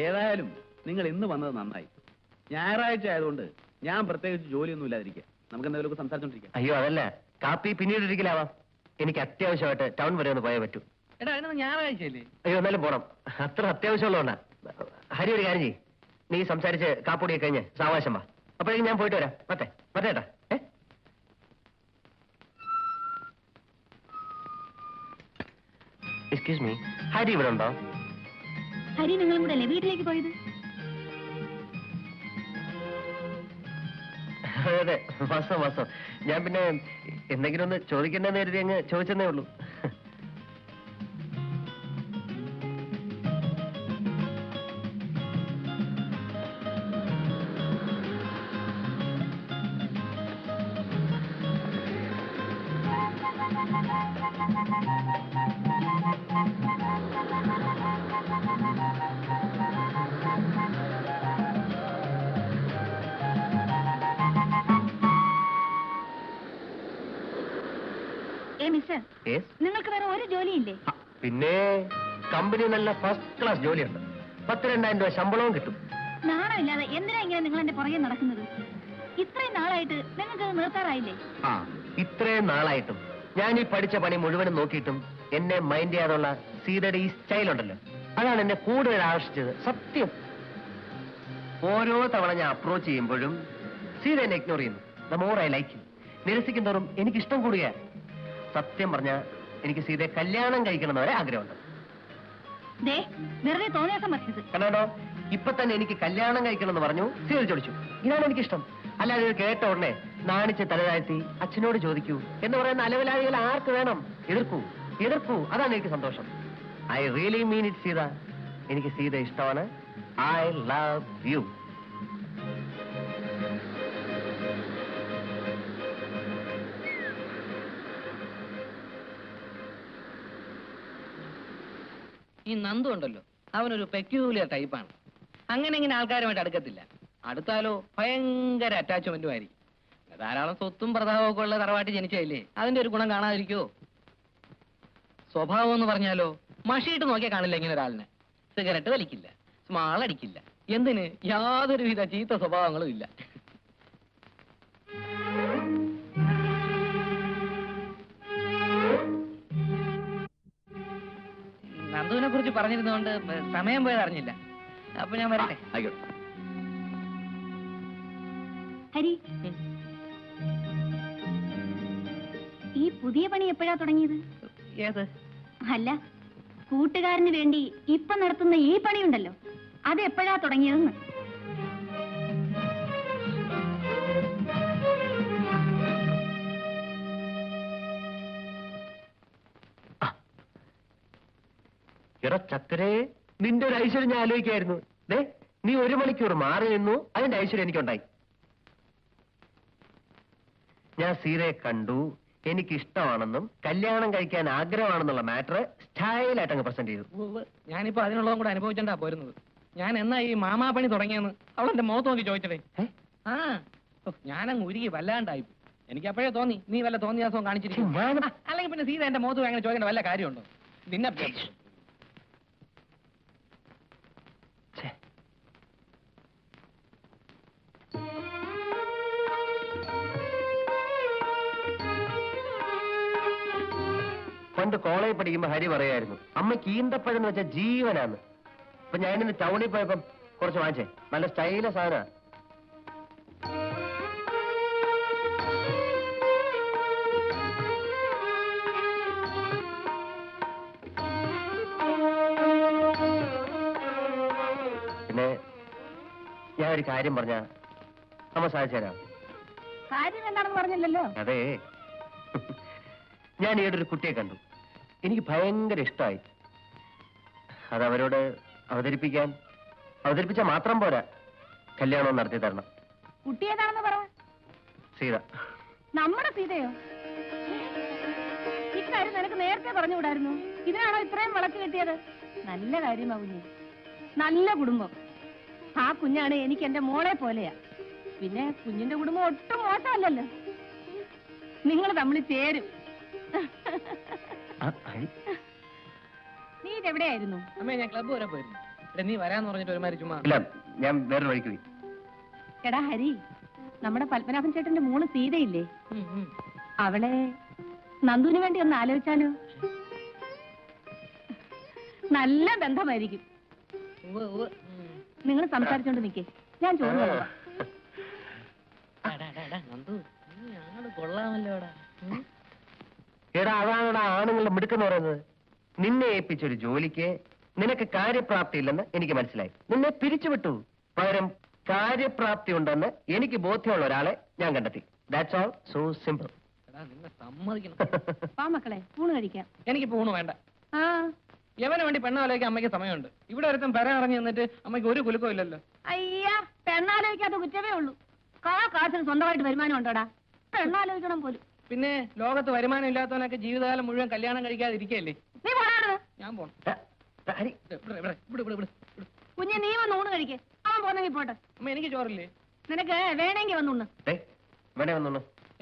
D: ഏതായാലും നിങ്ങൾ ഇന്ന് വന്നത് നന്നായി. ഞായറാഴ്ച ആയതുകൊണ്ട് ഞാൻ പ്രത്യേകിച്ച് ജോലിയൊന്നും ഇല്ലാതിരിക്കുക. നമുക്ക് എന്തെങ്കിലുമൊക്കെ സംസാരിച്ചോണ്ടിരിക്കാം.
A: അയ്യോ അതല്ല, കാപ്പി പിന്നീട് ഒരിക്കലാവാം. എനിക്ക് അത്യാവശ്യമായിട്ട് ടൗൺ വരെ ഒന്ന് പോയേ പറ്റൂ.
C: എടാ അതിനൊന്ന് ഞായറാഴ്ചയല്ലേ?
A: അയ്യോ എന്നാലും പോണം. അത്ര അത്യാവശ്യമുള്ളതുകൊണ്ടാ. ഹരി ഒരു കാര്യം ചെയ്യ്, നീ സംസാരിച്ച് കാപ്പുടിയൊക്കെ കഴിഞ്ഞ് സാവകാശം വാ. അപ്പോഴേക്കും ഞാൻ പോയിട്ട് വരാം. മറ്റേട്ടാ എക്സ്ക്യൂസ് മീ, ഹരി ഇവിടെ ഉണ്ടോ?
B: ഹരി നിങ്ങളും കൂടെ അല്ലേ വീട്ടിലേക്ക് പോയത്?
A: അതെ, വാസ്തവം. ഞാൻ പിന്നെ എന്തെങ്കിലും ഒന്ന് ചോദിക്കണ്ടെന്ന് കരുതി അങ്ങ് ചോദിച്ചെന്നേ ഉള്ളൂ.
B: നിങ്ങൾക്ക് വേറെ ഒരു ജോലിയില്ലേ?
A: പിന്നെ കമ്പനി നല്ല ഫസ്റ്റ് ക്ലാസ് ജോലിയുണ്ട്. 10,000-2,000 രൂപ ശമ്പളവും കിട്ടും.
B: നാണമില്ലാതെ എന്തിനാ ഇങ്ങനെ നിങ്ങൾ എന്റെ പുറകെ നടക്കുന്നത്? ഇത്രയും നാളായിട്ട് നിങ്ങൾക്ക് നിർത്താറായില്ലേ?
A: ഇത്രയും നാളായിട്ടും ഞാൻ ഈ പഠിച്ച പണി മുഴുവനും നോക്കിയിട്ടും എന്നെ മൈൻഡ് ചെയ്യാതുള്ള സീതയുടെ ഈ സ്റ്റൈൽ ഉണ്ടല്ലോ, അതാണ് എന്നെ കൂടുതൽ ആകർഷിച്ചത്. സത്യം, ഓരോ തവണ ഞാൻ അപ്രോച്ച് ചെയ്യുമ്പോഴും സീത എന്നെ ഇഗ്നോർ ചെയ്യുന്നു. The more I like you. നിരസിക്കും തോറും എനിക്ക് ഇഷ്ടം കൂടുക. സത്യം പറഞ്ഞ എനിക്ക് സീതയെ കല്യാണം കഴിക്കണം വരെ ആഗ്രഹമുണ്ട്.
B: വെറുതെ തോന്നിയാസം പറഞ്ഞത്
A: കണ്ടോ, ഇപ്പൊ തന്നെ എനിക്ക് കല്യാണം കഴിക്കണം എന്ന് പറഞ്ഞു സീത ചോദിച്ചു. ഇതാണ് എനിക്കിഷ്ടം. അല്ലാതെ ഇത് കേട്ട ഉടനെ നാണിച്ച് തലതാഴ്ത്തി അച്ഛനോട് ചോദിക്കൂ എന്ന് പറയുന്ന അലവലാദികൾ ആർക്ക് വേണം? എതിർക്കൂ. അതാണ് എനിക്ക് സന്തോഷം. I really mean it Sita. എനിക്ക് സീത ഇഷ്ടമാണ്. I love you.
C: ഈ നന്ദു ഉണ്ടല്ലോ, അവനൊരു പെക്യൂലിയർ ടൈപ്പാണ്. അങ്ങനെ ഇങ്ങനെ ആൾക്കാരുമായിട്ട് അടുക്കത്തില്ല. അടുത്താലോ ഭയങ്കര അറ്റാച്ച്മെന്റും ആയിരിക്കും. ധാരാളം സ്വത്തും പ്രതാപവും ഒക്കെ ഉള്ള തറവാട്ടി ജനിച്ചതല്ലേ, അതിന്റെ ഒരു ഗുണം കാണാതിരിക്കുവോ? സ്വഭാവം എന്ന് പറഞ്ഞാലോ, മഷിയിട്ട് നോക്കിയാൽ കാണില്ല ഇങ്ങനെ ഒരാളിനെ. സിഗരറ്റ് വലിക്കില്ല, സ്മാൾ അടിക്കില്ല, എന്തിന് യാതൊരുവിധ ചീത്ത സ്വഭാവങ്ങളും ഇല്ല. നന്ദുവിനെ കുറിച്ച് പറഞ്ഞിരുന്നോണ്ട് സമയം പോയത് അറിഞ്ഞില്ല. അപ്പൊ ഞാൻ വരട്ടെ.
B: ഹരി, ഈ പുതിയ പണി എപ്പോഴാ തുടങ്ങിയത്?
C: ഏത്?
B: അല്ല, കൂട്ടുകാരന് വേണ്ടി ഇപ്പൊ നടത്തുന്ന ഈ പണിയുണ്ടല്ലോ, അത് എപ്പോഴാ തുടങ്ങിയതെന്ന്.
A: ചക്കരേ, നിന്റെ ഒരു ഐശ്വര്യം ഞാൻ ആലോചിക്കായിരുന്നു. നീ 1 മണിക്കൂർ മാറി നിന്നു, അതിന്റെ ഐശ്വര്യം എനിക്കുണ്ടായി. ഞാൻ സീതയെ കണ്ടു, എനിക്ക് ഇഷ്ടമാണെന്നും കല്യാണം കഴിക്കാൻ ആഗ്രഹമാണെന്നുള്ള മാറ്റർ സ്റ്റൈലായിട്ട് അങ്ങ് പ്രസന്റ് ചെയ്തു.
C: ഞാനിപ്പോ അതിനുള്ളതും കൂടെ അനുഭവിച്ചാ പോരുന്നത്. ഞാൻ എന്നാ ഈ മാമാപ്പണി തുടങ്ങിയെന്ന് അവളെന്റെ മുഖത്ത് നോക്കി ചോദിച്ചതേ. ഞാനങ്ങ് ഉരുകി വല്ലാണ്ടായി. എനിക്ക് അപ്പോഴേ തോന്നി നീ വല്ല തോന്നിയാസവും കാണിച്ചിരിക്കും. അല്ലെങ്കിൽ പിന്നെ സീത എന്റെ മുഖത്ത് അങ്ങനെ ചോദിക്കേണ്ട വല്ല കാര്യമുണ്ടോ? നിന്നെ
A: പണ്ട് കോളേജിൽ പഠിക്കുമ്പോ ഹരി പറയായിരുന്നു, അമ്മയ്ക്ക് ഈന്തപ്പഴം എന്ന് വെച്ചാൽ ജീവനാന്ന്. അപ്പൊ ഞാനിന്ന് ടൗണിൽ പോയപ്പം കുറച്ച് വാങ്ങിച്ചേ. നല്ല സ്റ്റൈല സാധന. പിന്നെ ഞാൻ ഒരു കാര്യം പറഞ്ഞ അമ്മ സാധിച്ചു തരാം.
B: കാര്യം എന്താണെന്ന് പറഞ്ഞില്ലല്ലോ.
A: അതെ, ഞാൻ ഈയിടെ ഒരു കുട്ടിയെ കണ്ടു. എനിക്ക് ഭയങ്കര ഇഷ്ടമായി. അതവരോട് അവതരിപ്പിച്ചാൽ മാത്രം പോരാ, കല്യാണം നടത്തി തരണം.
B: കുട്ടി ഏതാണെന്ന് പറ.
A: സീത.
B: നമ്മുടെ സീതയോ? ഇക്കാര്യം നിനക്ക് നേരത്തെ പറഞ്ഞുകൂടായിരുന്നു? ഇതിനാണോ ഇത്രയും വളച്ചു കിട്ടിയത്? നല്ല കാര്യമാ കുഞ്ഞ്, നല്ല കുടുംബം. ആ കുഞ്ഞാണ് എനിക്ക് എന്റെ മോളെ പോലെയാ. പിന്നെ കുഞ്ഞിന്റെ കുടുംബം ഒട്ടും മോശമല്ലല്ലോ. നിങ്ങൾ തമ്മിൽ ചേരും. നീ ഇതെവിടെയായിരുന്നു?
C: അമ്മേ, ഞാൻ ക്ലബ്ബ് വരെ പോയിരുന്നു. നീ വരാന്ന് പറഞ്ഞിട്ട് ഒരുമാതിരി ചുമ്മാ.
A: ഇല്ല, ഞാൻ വേറെ വഴിക്ക് പോയി.
B: എടാ ഹരി, നമ്മുടെ പത്മനാഭൻ ചേട്ടന്റെ മോള് സീതയില്ലേ, അവളെ നന്ദുവിന് വേണ്ടി ഒന്ന് ആലോചിച്ചാലോ? നല്ല ബന്ധമായിരിക്കും. നിങ്ങൾ സംസാരിച്ചോണ്ട് നിക്കേ, ഞാൻ ചോറ് കൊള്ളാം.
C: നന്ദു, കൊള്ളാമല്ലോടാ.
A: എടാ, അതാണ് ആണുങ്ങളുടെ മിടുക്കെന്ന് പറയുന്നത്. നിന്നെ ഏൽപ്പിച്ചൊരു ജോലിക്ക് നിനക്ക് കാര്യപ്രാപ്തി ഇല്ലെന്ന് എനിക്ക് മനസ്സിലായി. നിന്നെ പിരിച്ചുവിട്ടു. പകരം കാര്യപ്രാപ്തി ഉണ്ടെന്ന് എനിക്ക് ബോധ്യമുള്ള ഒരാളെ ഞാൻ കണ്ടെത്തി. That's all. So simple.
C: നിന്നെ സമ്മതിക്കണം.
B: വാ മക്കളെ, ഊണ് കഴിക്കാം.
C: എനിക്ക് പൂണ് വേണ്ട.
B: ആ,
C: യവന് വേണ്ടി പെണ്ണാലോചിക്കാൻ അമ്മയ്ക്ക് സമയമുണ്ട്. ഇവിടെ ഒരുത്തം പെര ഇറങ്ങി നിന്നിട്ട് അമ്മയ്ക്ക് ഒരു കുലുക്കവും ഇല്ലല്ലോ.
B: അയ്യാ, പെണ്ണാലോചിക്കാത്ത കുറ്റമേ ഉള്ളൂ. കാശിന് സ്വന്തമായിട്ട് വരുമാനം ഉണ്ടോടാ? പെണ്ണാലോചിക്കണം പോലും.
C: പിന്നെ ലോകത്ത് വരുമാനം ഇല്ലാത്തവനൊക്കെ ജീവിതകാലം മുഴുവൻ കല്യാണം കഴിക്കാതെ ഇരിക്കല്ലേ?
B: നീ പോണാണ്.
C: ഞാൻ പോണം.
B: കുഞ്ഞെ, നീ വന്ന് ഊണ് കഴിക്കേ. അവൻ പോന്നെങ്കിൽ പോട്ടെ.
C: അമ്മ, എനിക്ക് ചോറില്ലേ?
B: നിനക്ക് വേണമെങ്കിൽ വന്നുണ്ണു.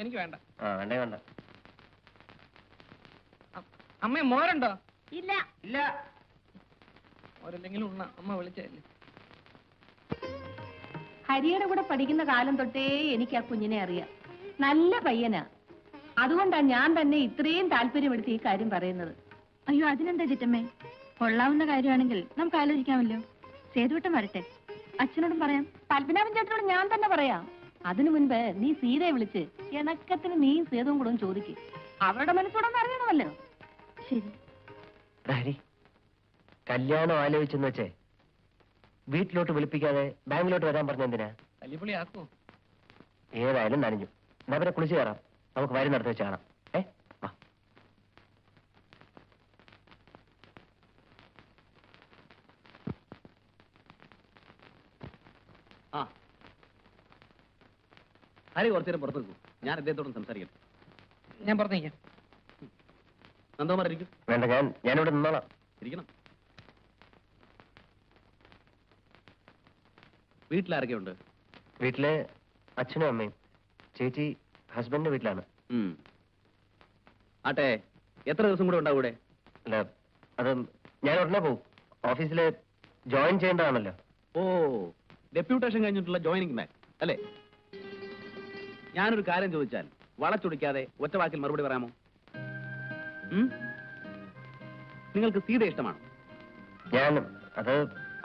C: എനിക്ക് വേണ്ട.
A: വേണ്ടേ വേണ്ട.
C: അമ്മ, മോരുണ്ടോ?
B: ഇല്ല
A: ഇല്ല.
C: മോരല്ലെങ്കിലും ഉണ്ണ. അമ്മ വിളിച്ചല്ലേ.
B: ഹരിയുടെ കൂടെ പഠിക്കുന്ന കാലം തൊട്ടേ എനിക്ക് ആ കുഞ്ഞിനെ അറിയാം. നല്ല പയ്യനാ. അതുകൊണ്ടാണ് ഞാൻ തന്നെ ഇത്രയും താല്പര്യമെടുത്ത് ഈ കാര്യം പറയുന്നത്. അയ്യോ, അതിനെന്താ ചിറ്റമ്മേ, കൊള്ളാവുന്ന കാര്യമാണെങ്കിൽ നമുക്ക് ആലോചിക്കാമല്ലോ. സേതുവട്ടം വരട്ടെ, അച്ഛനോടും പറയാം. പത്മനാഭൻ ചേട്ടനോട് ഞാൻ തന്നെ പറയാം. അതിനു മുൻപ് നീ സീതയെ വിളിച്ച് ഇണക്കത്തിന് നീയും സേതുവും കൂടെ ചോദിക്കും. അവരുടെ മനസ്സോടൊന്നും അറിയണമല്ലോ.
A: ശരി. കല്യാണം ആലോചിച്ചെന്ന് വെച്ചേ വീട്ടിലോട്ട് വിളിപ്പിക്കാതെ ബാങ്കിലോട്ട് വരാൻ പറഞ്ഞെന്തിനാ?
C: തല്ലിപ്പൊളി ആക്കോ?
A: ഏതായാലും നനഞ്ഞു. എന്നാ പിന്നെ കുളിച്ച് കയറാം. നമുക്ക് വരി നടത്തി വെച്ച് കാണാം. വാ.
D: ആ, ഹരി കുറച്ചു നേരം പുറത്തു നിൽക്കും. ഞാൻ അദ്ദേഹത്തോടും സംസാരിക്കണം.
C: ഞാൻ പുറത്ത് നിൽക്കാം.
D: നന്ദകുമാർ ഇരിക്കും.
A: വേണ്ട, ഞാനിവിടെ നിന്നോളാം.
D: ഇരിക്കണം. വീട്ടിലാരൊക്കെ ഉണ്ട്?
A: വീട്ടില് അച്ഛനും അമ്മയും. ചേച്ചി ഹസ്ബൻഡിന്റെ വീട്ടിലാണ്.
D: ആട്ടെ, എത്ര ദിവസം കൂടെ ഉണ്ടാവും ഇവിടെ?
A: അല്ല, അത് ഞാൻ ഉടനെ പോവും. ഓഫീസില് ജോയിൻ ചെയ്യേണ്ടതാണല്ലോ.
D: ഓ, ഡെപ്യൂട്ടേഷൻ കഴിഞ്ഞിട്ടുള്ള ജോയിനിങ് ബാക്ക് അല്ലേ? ഞാനൊരു കാര്യം ചോദിച്ചാൽ വളച്ചൊടിക്കാതെ ഒറ്റ വാക്കിൽ മറുപടി പറയാമോ? നിങ്ങൾക്ക് സീത ഇഷ്ടമാണോ?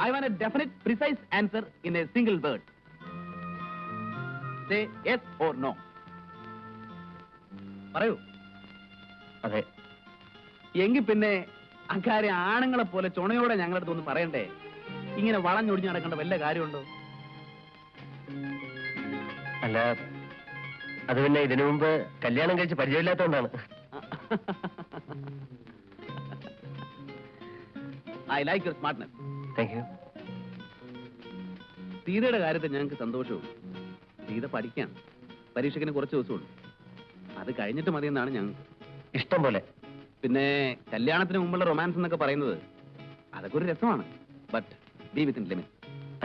D: I want a definite, precise answer in a single word. Say yes or no. പറയൂ.
A: അതെ.
D: എങ്കിൽ പിന്നെ അക്കാര്യം ആണുങ്ങളെ പോലെ ചുണയോടെ ഞങ്ങളുടെ അടുത്ത് ഒന്ന് പറയണ്ടേ? ഇങ്ങനെ വളഞ്ഞൊടിഞ്ഞ് നടക്കേണ്ട വല്ല കാര്യമുണ്ടോ?
A: അല്ല, അത് പിന്നെ ഇതിനു മുമ്പ് കല്യാണം കഴിച്ച് പരിചയമില്ലാത്തതുകൊണ്ടാണ്.
D: I like your smartness.
A: Thank you.
D: സീതയുടെ കാര്യത്തിൽ ഞങ്ങൾക്ക് സന്തോഷവും. സീത പഠിക്കാൻ പരീക്ഷയ്ക്കിന് കുറച്ച് ദിവസമുള്ളൂ. അത് കഴിഞ്ഞിട്ട് മതിയെന്നാണ് ഞങ്ങൾക്ക്
A: ഇഷ്ടം പോലെ.
D: പിന്നെ കല്യാണത്തിന് മുമ്പുള്ള റൊമാൻസ് എന്നൊക്കെ പറയുന്നത് അതൊക്കെ ഒരു രസമാണ്. But B within limit.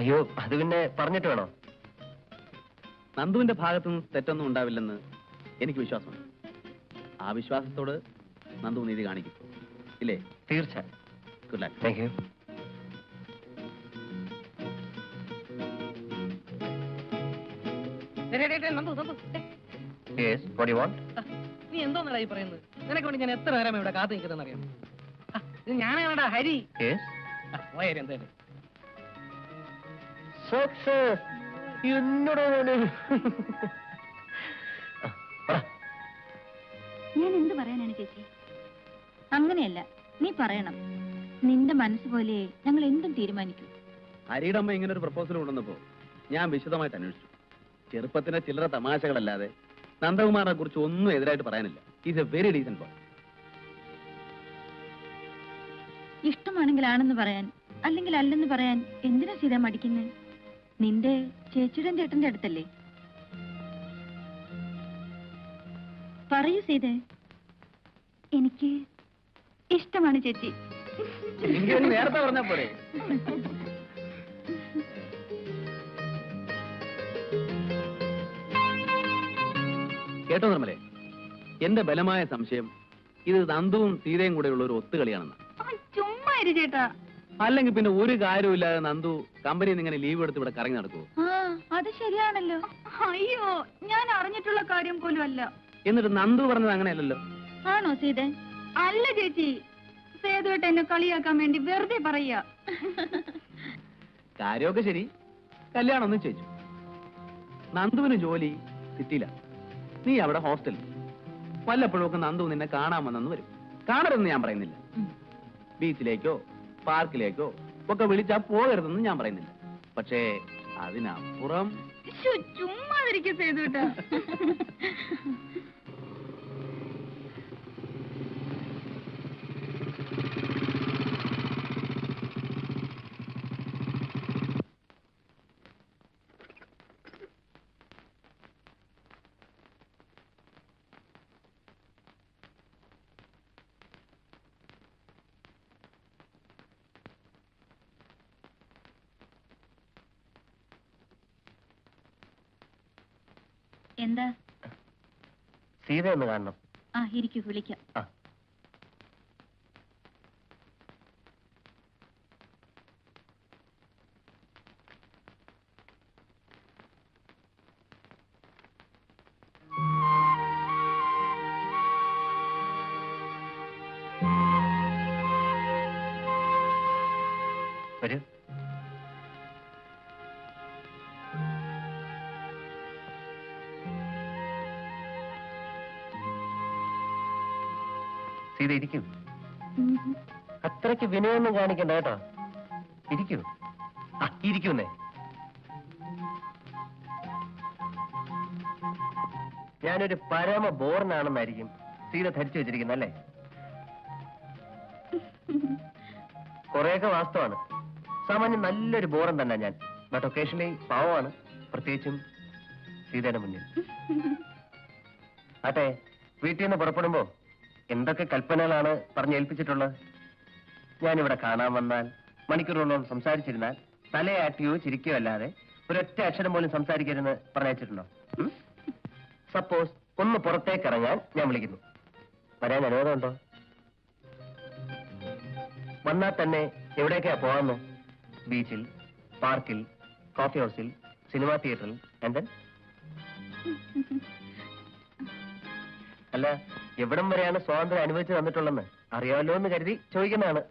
A: അയ്യോ, അത് പിന്നെ പറഞ്ഞിട്ട് വേണോ?
D: നന്ദുവിന്റെ ഭാഗത്തുനിന്ന് തെറ്റൊന്നും ഉണ്ടാവില്ലെന്ന് എനിക്ക് വിശ്വാസമുണ്ട്. ആ വിശ്വാസത്തോട് നന്ദു നീതി കാണിക്കും, ഇല്ലേ?
A: തീർച്ചയായും.
D: Good luck.
A: Thank you. Yes, what do you want?
C: നീ എന്തോന്നാ ഈ പറയുന്നത്? നിനക്ക് വേണ്ടി ഞാൻ എത്ര നേരം ഇവിടെ കാത്തു നിൽക്കുന്നതെന്ന് അറിയാം. ഇത് ഞാനാണടാ ഹരി.
A: Yes.
C: പോയാലും എന്തായാലും
A: Success. എന്നോട്
B: ഞാൻ എന്ത് പറയാനാണ് ചേച്ചി? അങ്ങനെയല്ല, നീ പറയണം. നിന്റെ മനസ്സ് പോലെ ഞങ്ങൾ എന്തും തീരുമാനിക്കും.
D: ഹരിയുടെ അമ്മ ഇങ്ങനെ ഒരു പ്രപ്പോസൽ കൊണ്ടുവന്നപ്പോ ഞാൻ വിശദമായിട്ട് അന്വേഷിച്ചു. ചെറുപ്പത്തിന്റെ ചില്ലറ തമാശകളല്ലാതെ നന്ദകുമാറിനെ കുറിച്ച് ഒന്നും എതിരായിട്ട് പറയാനില്ല. Is A very decent boy.
B: ഇഷ്ടമാണെങ്കിൽ ആണെന്ന് പറയാൻ, അല്ലെങ്കിൽ അല്ലെന്ന് പറയാൻ എന്തിനാ സീത മടിക്കുന്നേ? നിന്റെ ചേച്ചിയുടെ ചേട്ടന്റെ അടുത്തല്ലേ? പറയൂ സീതേ. എനിക്ക് ഇഷ്ടമാണ് ചേച്ചി.
D: നേരത്തെ പറഞ്ഞാ പോരെ. കേട്ടോ നിർമ്മലേ, എന്റെ ബലമായ സംശയം ഇത് നന്ദുവും സീതയും കൂടെയുള്ള ഒരു ഒത്തുകളിയാണെന്ന്.
B: ചുമ്മാ ഇരു ചേട്ടാ.
D: അല്ലെങ്കിൽ പിന്നെ ഒരു കാര്യമില്ലാതെ നന്ദു കമ്പനിയിൽ നിന്ന് ഇങ്ങനെ ലീവ് എടുത്ത് ഇവിടെ കറങ്ങി നടക്കുമോ?
B: അത് ശരിയാണല്ലോ. അയ്യോ, ഞാൻ അറിഞ്ഞിട്ടുള്ള കാര്യം പോലും അല്ല.
D: എന്നിട്ട് നന്ദു പറഞ്ഞത് അങ്ങനെയല്ലല്ലോ.
B: ആണോ സീതേ? അല്ല ചേച്ചി, സേതുവേട്ട എന്നെ കളിയാക്കാൻ വേണ്ടി വെറുതെ പറയാ.
D: കാര്യമൊക്കെ ശരി, കല്യാണം ഒന്നും ചോദിച്ചു. നന്ദുവിന് ജോലി സിറ്റിയില, നീ അവിടെ ഹോസ്റ്റലിൽ. വല്ലപ്പോഴും ഒക്കെ നന്ദു നിന്നെ കാണാമെന്നു വരും. കാണരുതെന്ന് ഞാൻ പറയുന്നില്ല. ബീച്ചിലേക്കോ പാർക്കിലേക്കോ ഒക്കെ വിളിച്ചാ പോകരുതെന്ന് ഞാൻ പറയുന്നില്ല. പക്ഷേ അതിനപ്പുറം
B: ചുമ്മാതിരിക്കും സേതുവേട്ട. എന്താ?
A: സീത ഒന്ന് കാണണം.
B: ഇരിക്കൂ, വിളിക്കാം.
A: വരൂ. സീത ഇരിക്കൂ. അത്രയ്ക്ക് വിനയൊന്നും കാണിക്കണ്ട കേട്ടോ. ഇരിക്കൂ. ഇരിക്കുന്നേ. ഞാനൊരു പരമ ബോറിനാണെന്നായിരിക്കും സീത ധരിച്ചു വെച്ചിരിക്കുന്നല്ലേ? കുറെയൊക്കെ വാസ്തവാണ്. സാമാന്യം നല്ലൊരു ബോറൻ തന്നെ ഞാൻ. ബട്ട് ഒക്കേഷണലി പാവമാണ്, പ്രത്യേകിച്ചും സീതയുടെ മുന്നിൽ. ആട്ടെ, വീട്ടിൽ നിന്ന് പുറപ്പെടുമ്പോ എന്തൊക്കെ കൽപ്പനകളാണ് പറഞ്ഞേൽപ്പിച്ചിട്ടുള്ളത്? ഞാനിവിടെ കാണാൻ വന്നാൽ മണിക്കൂറുകളോളം സംസാരിച്ചിരുന്നാൽ തലയാട്ടിയോ ചിരിക്കോ അല്ലാതെ ഒരൊറ്റ അക്ഷരം പോലും സംസാരിക്കരുതെന്ന് പറഞ്ഞയച്ചിട്ടുണ്ടോ? സപ്പോസ് ഒന്ന് പുറത്തേക്ക് ഇറങ്ങാൻ ഞാൻ വിളിക്കുന്നു, വരാൻ അനുവാദമുണ്ടോ? വന്നാൽ തന്നെ എവിടേക്കാ പോകാമെന്ന്? ബീച്ചിൽ, പാർക്കിൽ, കോഫി ഹൗസിൽ, സിനിമാ തിയേറ്ററിൽ, and അല്ല, എവിടം വരെയാണ് സ്വാതന്ത്ര്യം അനുഭവിച്ചു തന്നിട്ടുള്ളതെന്ന് അറിയാമല്ലോ എന്ന് കരുതി ചോദിക്കുന്നതാണ്.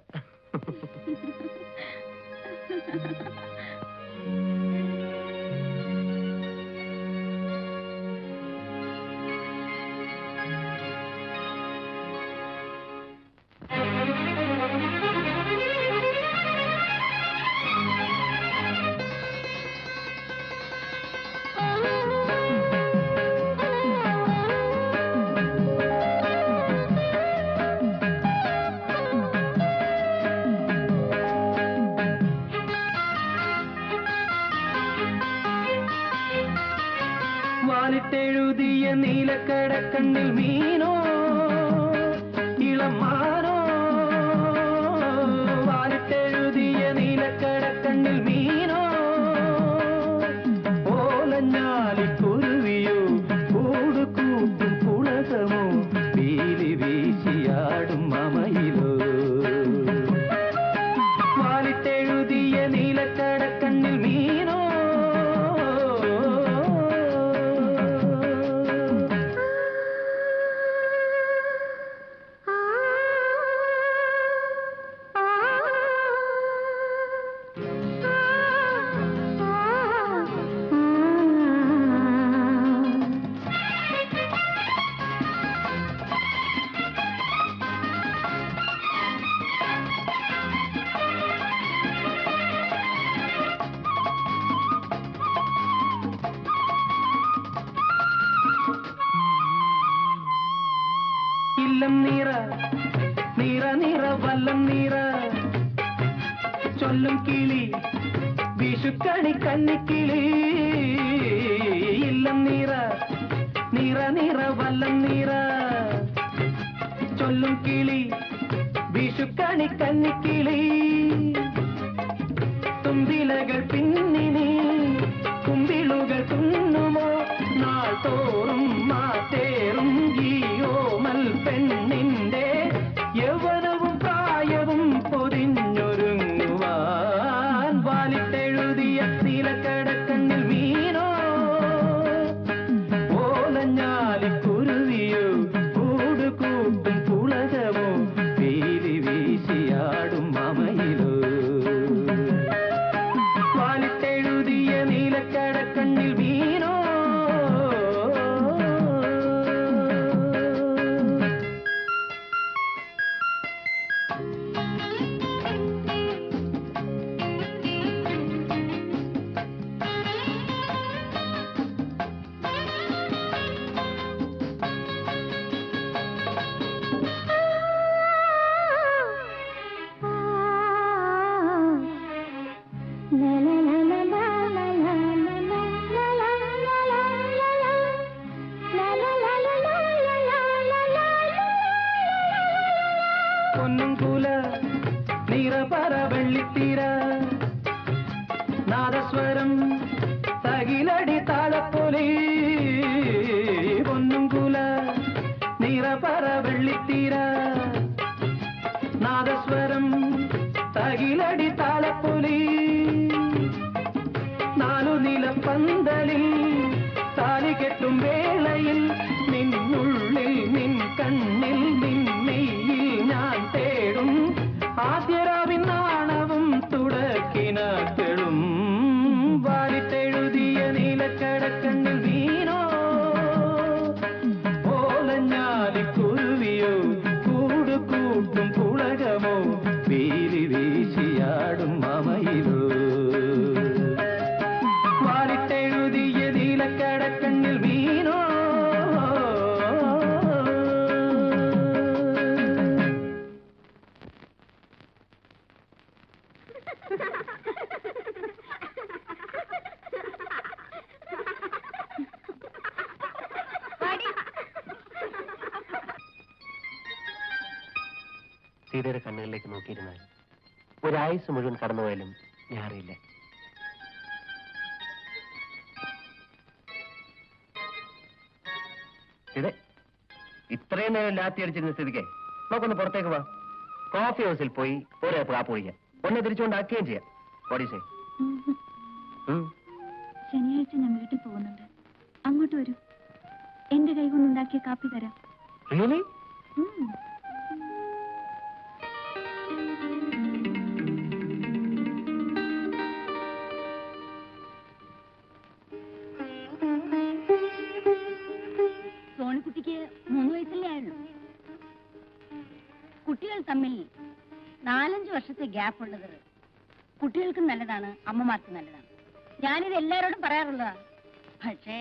H: വാലിട്ടെഴുതിയ നീലക്കടക്കണ്ണിൽ മീനോ ഇളമാനോ, വാലിട്ടെഴുതിയ നീലക്കടക്കണ്ണിൽ മീനോ, ഓലഞ്ഞാലിക്കുരുവിയോ കൂടുകൂട്ടും പുളകമോ, പീലി വീശിയാടും മമയിലോ. വാലിട്ടെഴുതിയ നീലക്കടക്കണ്ണിൽ മീനോ, ഇല്ലം നീറ നീറ നീറ വല്ലം നീറ ചൊല്ലും കിളി വിഷുക്കണി കന്നിക്കിളി ഇല്ലം നിറ നിറ നിറ വല്ലം നിറ ചൊല്ലും കിളി വിഷുക്കണി കന്നിക്കിളി തുമ്പിലകൾ പിന്നിനി കുമ്പിളുകൾ തുന്നുമോ നാൾ തോറും മാറ്റേറും ഗീയോമൽ പെണ്ണിന്റെ യൗവനവും പ്രായവും പൊതിഞ്ഞൊരുങ്ങുവാൻ വാലിട്ടെഴുതിയ നീലക്കടക്കണ്ണിൽ മീനോ ഓലഞ്ഞാലിക്കുരുവിയോ കൂട് കൂട്ടും പുളകമോ വീലി വീശിയാടും മമയിലോ വാലിട്ടെഴുതിയ നീലക്കടക്കണ്ണിൽ മീനോ പൊന്നുംകുല നിറപറ വെള്ളിത്തീര നാദസ്വരം തകിലടി താളപ്പൊലി പൊന്നുംകുല നിറപറ വെള്ളിത്തീര നാദസ്വരം തകിലടി താളപ്പൊലി നാലു നിലപ്പന്തലിൽ താലി കെട്ടും വേളയിൽ നിന്നുള്ളിൽ നിൻ കണ്ണിൽ നിന്നെയിൽ ഞാൻ തേടും ആദ്യരാവിൻ നാണവും തുടക്കിനാക്കളും വാലിട്ടെഴുതിയ നീലക്കടക്കണ്ണിൽ മീനോ ഓലഞ്ഞാലിക്കുരുവിയോ കൂട് കൂട്ടും പുളകമോ വീലി വീശിയാടും മമയിലോ വാലിട്ടെഴുതിയ നീലക്കടക്കണ്ണിൽ മീനോ
A: സീതയുടെ കണ്ണുകളിലേക്ക് നോക്കിയിരുന്നാൽ ഒരായുസ് മുഴുവൻ കടന്നുപോയാലും ഞാൻ അറിയില്ല. ഇതേ ഇത്രയും നേരം ലാത്തി അടിച്ചിരുന്ന സ്ഥിതിക്ക് നമുക്കൊന്ന് പുറത്തേക്ക് വാ. കോഫി ഹൗസിൽ പോയി ഒരു കപ്പ് കാപ്പ് കുടിക്കാം. ഒന്നെ തിരിച്ചുകൊണ്ടാക്കുകയും ചെയ്യാം. ഓടിസേ
B: ശനിയാഴ്ച ഞാൻ വീട്ടിൽ പോകുന്നുണ്ട്. അങ്ങോട്ട് വരൂ. എന്റെ കൈ കൊണ്ടുണ്ടാക്കിയ കാപ്പി തരാം.
A: റിയലി?
B: സോണിക്കുട്ടിക്ക് 3 വയസ്സല്ലേ ആയുള്ളൂ. കുട്ടികൾ തമ്മിൽ 4-5 വർഷത്തെ ഗ്യാപ്പ് ഉള്ളത് കുട്ടികൾക്കും നല്ലതാണ്, അമ്മമാർക്കും നല്ലതാണ്. ഞാനിത് എല്ലാവരോടും പറയാറുള്ളതാ. പക്ഷേ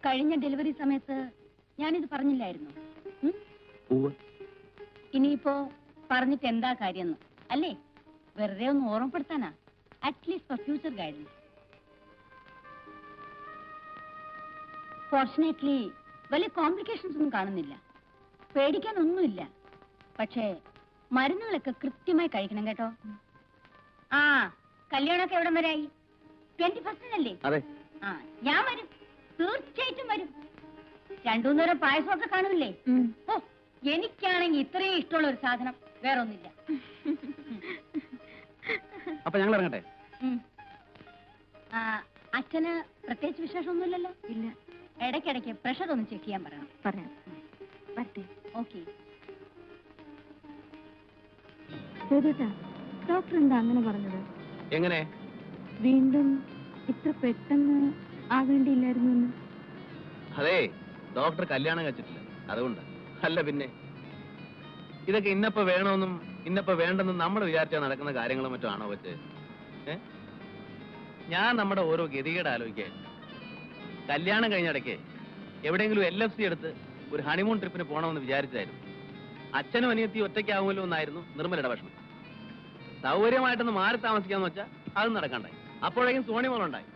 B: കഴിഞ്ഞ ഡെലിവറി സമയത്ത് ഞാനിത് പറഞ്ഞില്ലായിരുന്നു. ഇനിയിപ്പോ പറഞ്ഞിട്ട് എന്താ കാര്യം അല്ലേ? വെറുതെ ഒന്ന് ഓർമ്മപ്പെടുത്താനാ. At least for future guidance. Fortunately വലിയ കോംപ്ലിക്കേഷൻസ് ഒന്നും കാണുന്നില്ല. പേടിക്കാനൊന്നുമില്ല. പക്ഷേ മരുന്നുകളൊക്കെ കൃത്യമായി കഴിക്കണം കേട്ടോ. ആ കല്യാണമൊക്കെ എവിടം വരെ ആയി? 21st
A: അതെ.
B: ആ ഞാൻ വരും, തീർച്ചയായിട്ടും വരും. 2-3 നേരം പായസമൊക്കെ കാണുമില്ലേ? ഓ എനിക്കാണെങ്കിൽ ഇത്രയും ഇഷ്ടമുള്ള ഒരു സാധനം വേറെ ഒന്നില്ല.
D: അപ്പൊ ഞങ്ങൾ ഇറങ്ങട്ടെ.
B: അച്ഛന് പ്രത്യേകിച്ച് വിശേഷമൊന്നുമില്ലല്ലോ? ഇല്ല. ഇടയ്ക്കിടയ്ക്ക് പ്രഷർ ഒന്ന് ചെക്ക് ചെയ്യാൻ പറയണം. പറയാം. വരട്ടെ. ഓക്കെ. ഡോക്ടർ എന്താ അങ്ങനെ പറഞ്ഞത്?
D: എങ്ങനെ?
B: വീണ്ടും ഇത്ര പെട്ടെന്ന് ആവേണ്ടിയില്ലായിരുന്നു.
D: അതെ, ഡോക്ടർ കല്യാണം കഴിച്ചിട്ടില്ല, അതുകൊണ്ട്. അല്ല പിന്നെ ഇതൊക്കെ ഇന്നപ്പോ വേണമെന്നും ഇന്നപ്പോ വേണ്ടെന്നും നമ്മൾ വിചാരിച്ചാൽ നടക്കുന്ന കാര്യങ്ങളും മറ്റും ആണോ വെച്ച്? ഞാൻ നമ്മുടെ ഓരോ ഗതികേട് ആലോചിക്കാൻ. കല്യാണം കഴിഞ്ഞിടയ്ക്ക് എവിടെയെങ്കിലും LFC എടുത്ത് ഒരു ഹണിമൂൺ ട്രിപ്പിന് പോകണമെന്ന് വിചാരിച്ചായിരുന്നു. അച്ഛനും അനിയത്തി ഒറ്റയ്ക്കാവുമല്ലോ എന്നായിരുന്നു നിർമ്മലയുടെ വിഷമം. സൗകര്യമായിട്ടൊന്ന് മാറി താമസിക്കാന്ന് വെച്ചാൽ അത് നടക്കണ്ടായി. അപ്പോഴേക്കും സോണി മോളുണ്ടായി.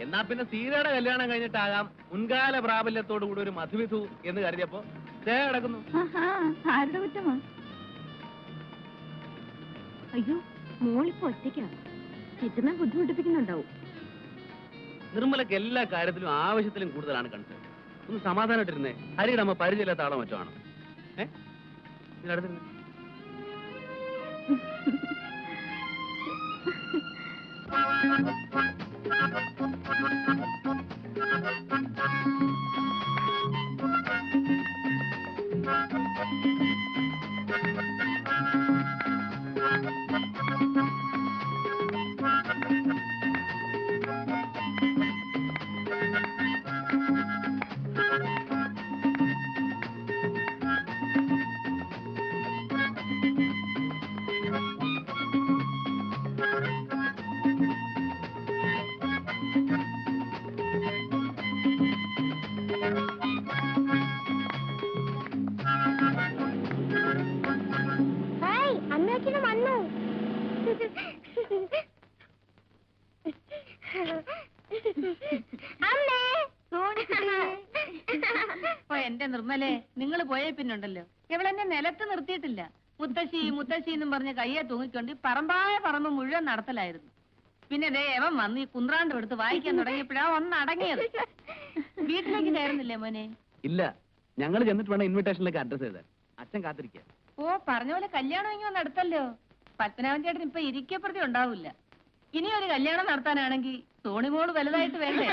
D: എന്നാ പിന്നെ സീതയുടെ കല്യാണം കഴിഞ്ഞിട്ടാകാം മുൻകാല പ്രാബല്യത്തോടു കൂടി ഒരു മധുവിധു എന്ന് കരുതിയപ്പോ ദേ കിടക്കുന്നു.
B: ആരുടെ കുറ്റമാ? അയ്യോ, മോളിപ്പോ ഒറ്റയ്ക്കാ. ചിറ്റമ്മ ബുദ്ധിമുട്ടിപ്പിക്കുന്നുണ്ടാവും.
D: നിർമ്മലക്ക് എല്ലാ കാര്യത്തിലും ആവശ്യത്തിലും കൂടുതലാണ് കണ്ടത്. ഒന്ന് സമാധാനമായിട്ടിരുന്നേ. ഹരിയുടെ അമ്മ പരിചയമില്ലാത്ത ആളോ മറ്റോ ആണ്. ഇതിനടുത്തിരുന്നേ.
B: എന്റെ നിർമ്മലേ, നിങ്ങൾ പോയേ പിന്നുണ്ടല്ലോ ഇവളെന്നെ നിലത്ത് നിർത്തിയിട്ടില്ല. മുത്തശ്ശി മുത്തശ്ശി എന്നും പറഞ്ഞ് കയ്യെ തൂങ്ങിക്കൊണ്ട് ഈ പറമ്പായ പറമ്പ് മുഴുവൻ നടത്തലായിരുന്നു. പിന്നെ ദേ എവൻ വന്ന് ഈ കുന്ത്രാണ്ട് എടുത്ത് വായിക്കാൻ തുടങ്ങിയപ്പോഴാ ഒന്നടങ്ങിയത്. വീട്ടിലേക്ക് കയറുന്നില്ലേ മോനെ?
D: ഇല്ല, ഞങ്ങൾ ചെന്നിട്ട് വേണം ഇൻവിറ്റേഷനിലേക്ക് അഡ്രസ് ചെയ്താൽ. അച്ഛൻ കാത്തിരിക്കുക.
B: ഓ, പറഞ്ഞ പോലെ കല്യാണം ഇങ്ങനെ വന്ന് നടത്തല്ലോ. പത്മനാഭൻ ചേട്ടൻ ഇപ്പൊ ഇരിക്കപ്രതി ഉണ്ടാവില്ല. ഇനി ഒരു കല്യാണം നടത്താനാണെങ്കിൽ സോണിമോള് വലുതായിട്ട് വേണ്ടേ?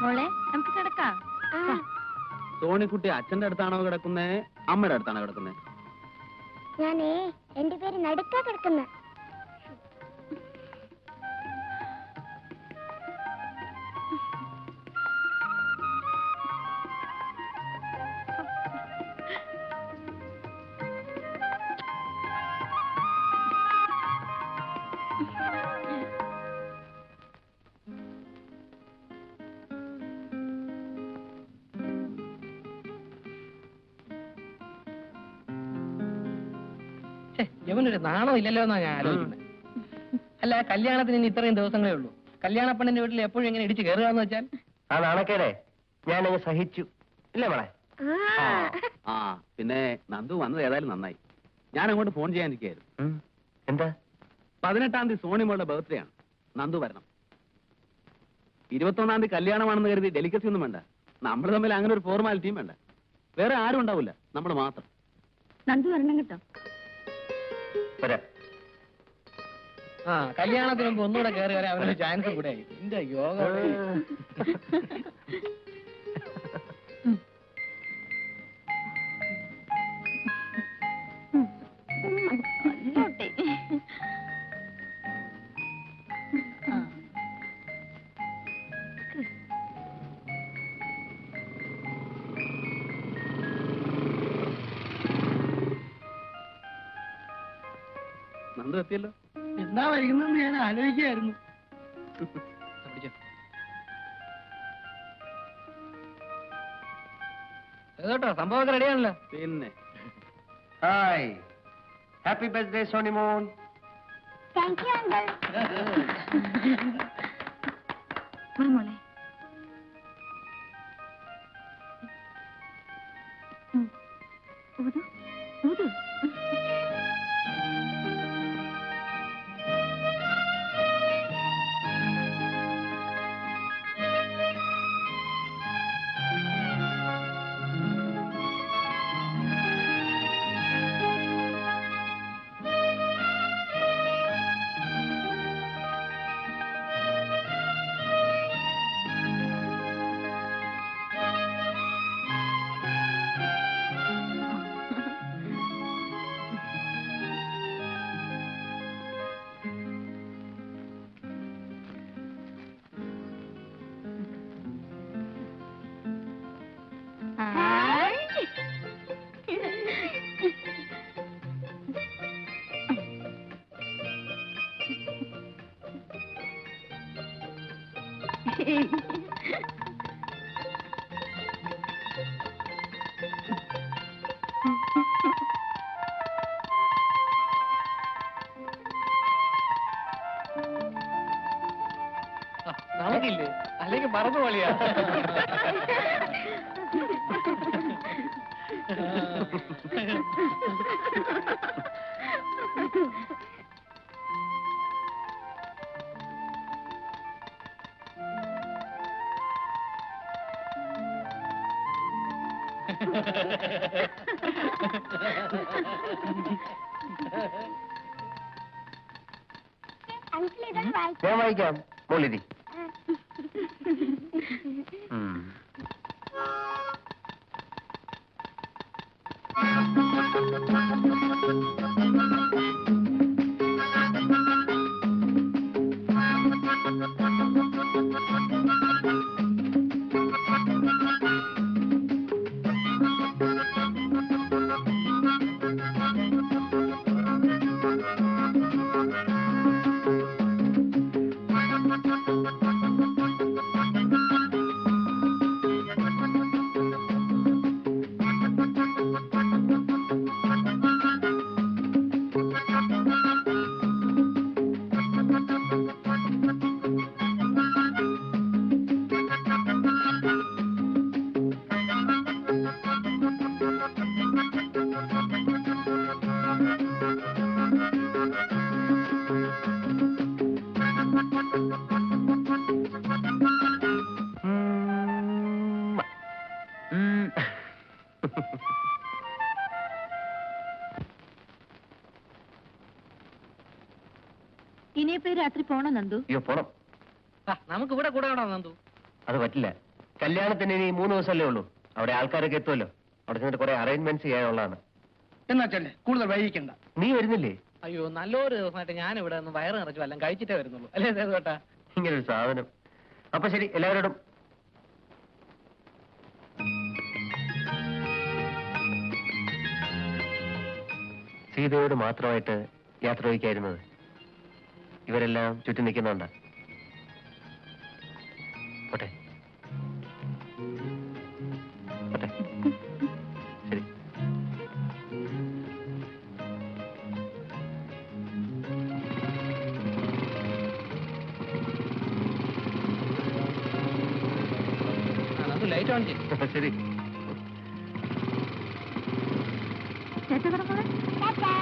B: മോളെ, നമുക്ക് കിടക്കാം.
D: സോണിക്കുട്ടി അച്ഛന്റെ അടുത്താണോ കിടക്കുന്നേ, അമ്മയുടെ അടുത്താണോ കിടക്കുന്നേ?
E: ഞാനേ രണ്ടുപേരും നടുക്കാ കിടക്കുന്ന.
C: യവനൊരു നാണോ ഇല്ലല്ലോ എന്നാ ഞാൻ ആലോചിക്കുന്നത്. അല്ല, കല്യാണത്തിന് ഇനി ഇത്രയും ദിവസങ്ങളേ ഉള്ളൂ. കല്യാണ പെണ്ണിന്റെ വീട്ടിൽ എപ്പോഴും ഇങ്ങനെ ഇടിച്ച് കയറുകയെന്ന് വെച്ചാൽ
A: ആ നാണക്കേടേ ഞാനങ്ങ് സഹിച്ചു. ഇല്ലേ മോളെ?
D: ആ പിന്നെ നന്ദു വന്നത് ഏതായാലും നന്നായി. ഞാൻ അങ്ങോട്ട് ഫോൺ ചെയ്യാനിരിക്കുകയായിരുന്നു.
A: എന്താ?
D: 18-ാം തീയതി സോണിമോളുടെ ബർത്ത്ഡേ ആണ്. നന്ദു വരണം. 21-ാം തീയതി കല്യാണമാണെന്ന് കരുതി ഡെലിക്കസി ഒന്നും വേണ്ട. നമ്മൾ തമ്മിൽ അങ്ങനെ ഒരു ഫോർമാലിറ്റിയും വേണ്ട. വേറെ ആരും ഉണ്ടാവില്ല, നമ്മൾ മാത്രം.
B: നന്ദു വരണം കേട്ടോ.
C: ആ, കല്യാണത്തിന് മുമ്പ് ഒന്നുകൂടെ കയറി വരാൻ അവനൊരു ചാൻസ് കൂടെ ആയി. എന്റെ യോഗ.
D: നന്ദു എത്തിയല്ലോ.
F: എന്താ വൈകുന്നെന്ന് ഞാൻ ആലോചിക്കായിരുന്നു.
C: കേട്ടോ, സംഭവമൊക്കെ റെഡിയാണല്ലോ.
D: പിന്നെ
A: ഹായ്, ഹാപ്പി ബർത്ത്ഡേ സോണിമോൾ.
E: Thank you uncle.
B: മോളെ, ഊതു ഊതു.
C: നമുക്കില്ലേ അല്ലെങ്കിൽ മറന്നു പോളിയാ.
E: അങ്കിൾ ഇതൊന്ന് വായിച്ചു.
A: ഞാൻ വായിക്കാം, മോളിരി.
B: ഇനിയിപ്പോ രാത്രി പോണോ നന്ദു?
A: അയ്യോ, പോണം.
C: നമുക്ക് ഇവിടെ കൂടെ വേണോ നന്ദു?
A: അത് പറ്റില്ല. കല്യാണത്തിന് ഇനി 3 ദിവസമല്ലേ ഉള്ളൂ. അവിടെ ആൾക്കാരൊക്കെ എത്തുമല്ലോ. അവിടെ ചെന്നിട്ട് കുറെ അറേഞ്ച്മെന്റ്സ് ചെയ്യാനുള്ളതാണ്.
F: എന്നാ ചെല്ലേ, കൂടുതൽ വൈകിക്കണ്ട.
A: നീ വരുന്നില്ലേ?
C: അയ്യോ, നല്ലൊരു ദിവസമായിട്ട് ഞാൻ ഇവിടെ ഒന്ന് വയറ് നിറച്ചു എല്ലാം കഴിച്ചിട്ടേ വരുന്നുള്ളൂ. അല്ലേ സേതുവേട്ടാ?
A: ഇങ്ങനൊരു സാധനം. അപ്പൊ ശരി, എല്ലാവരോടും സീതയോട് മാത്രമായിട്ട് യാത്ര ചോദിക്കായിരുന്നത്. ഇവരെല്ലാം ചുറ്റി നിൽക്കുന്നുണ്ട്. പോട്ടെ പോട്ടെ. ശരി.
C: നന്ദു ലൈറ്റ് ഓൺ ചെയ്യും.
A: ശരി.
E: ടാറ്റാ.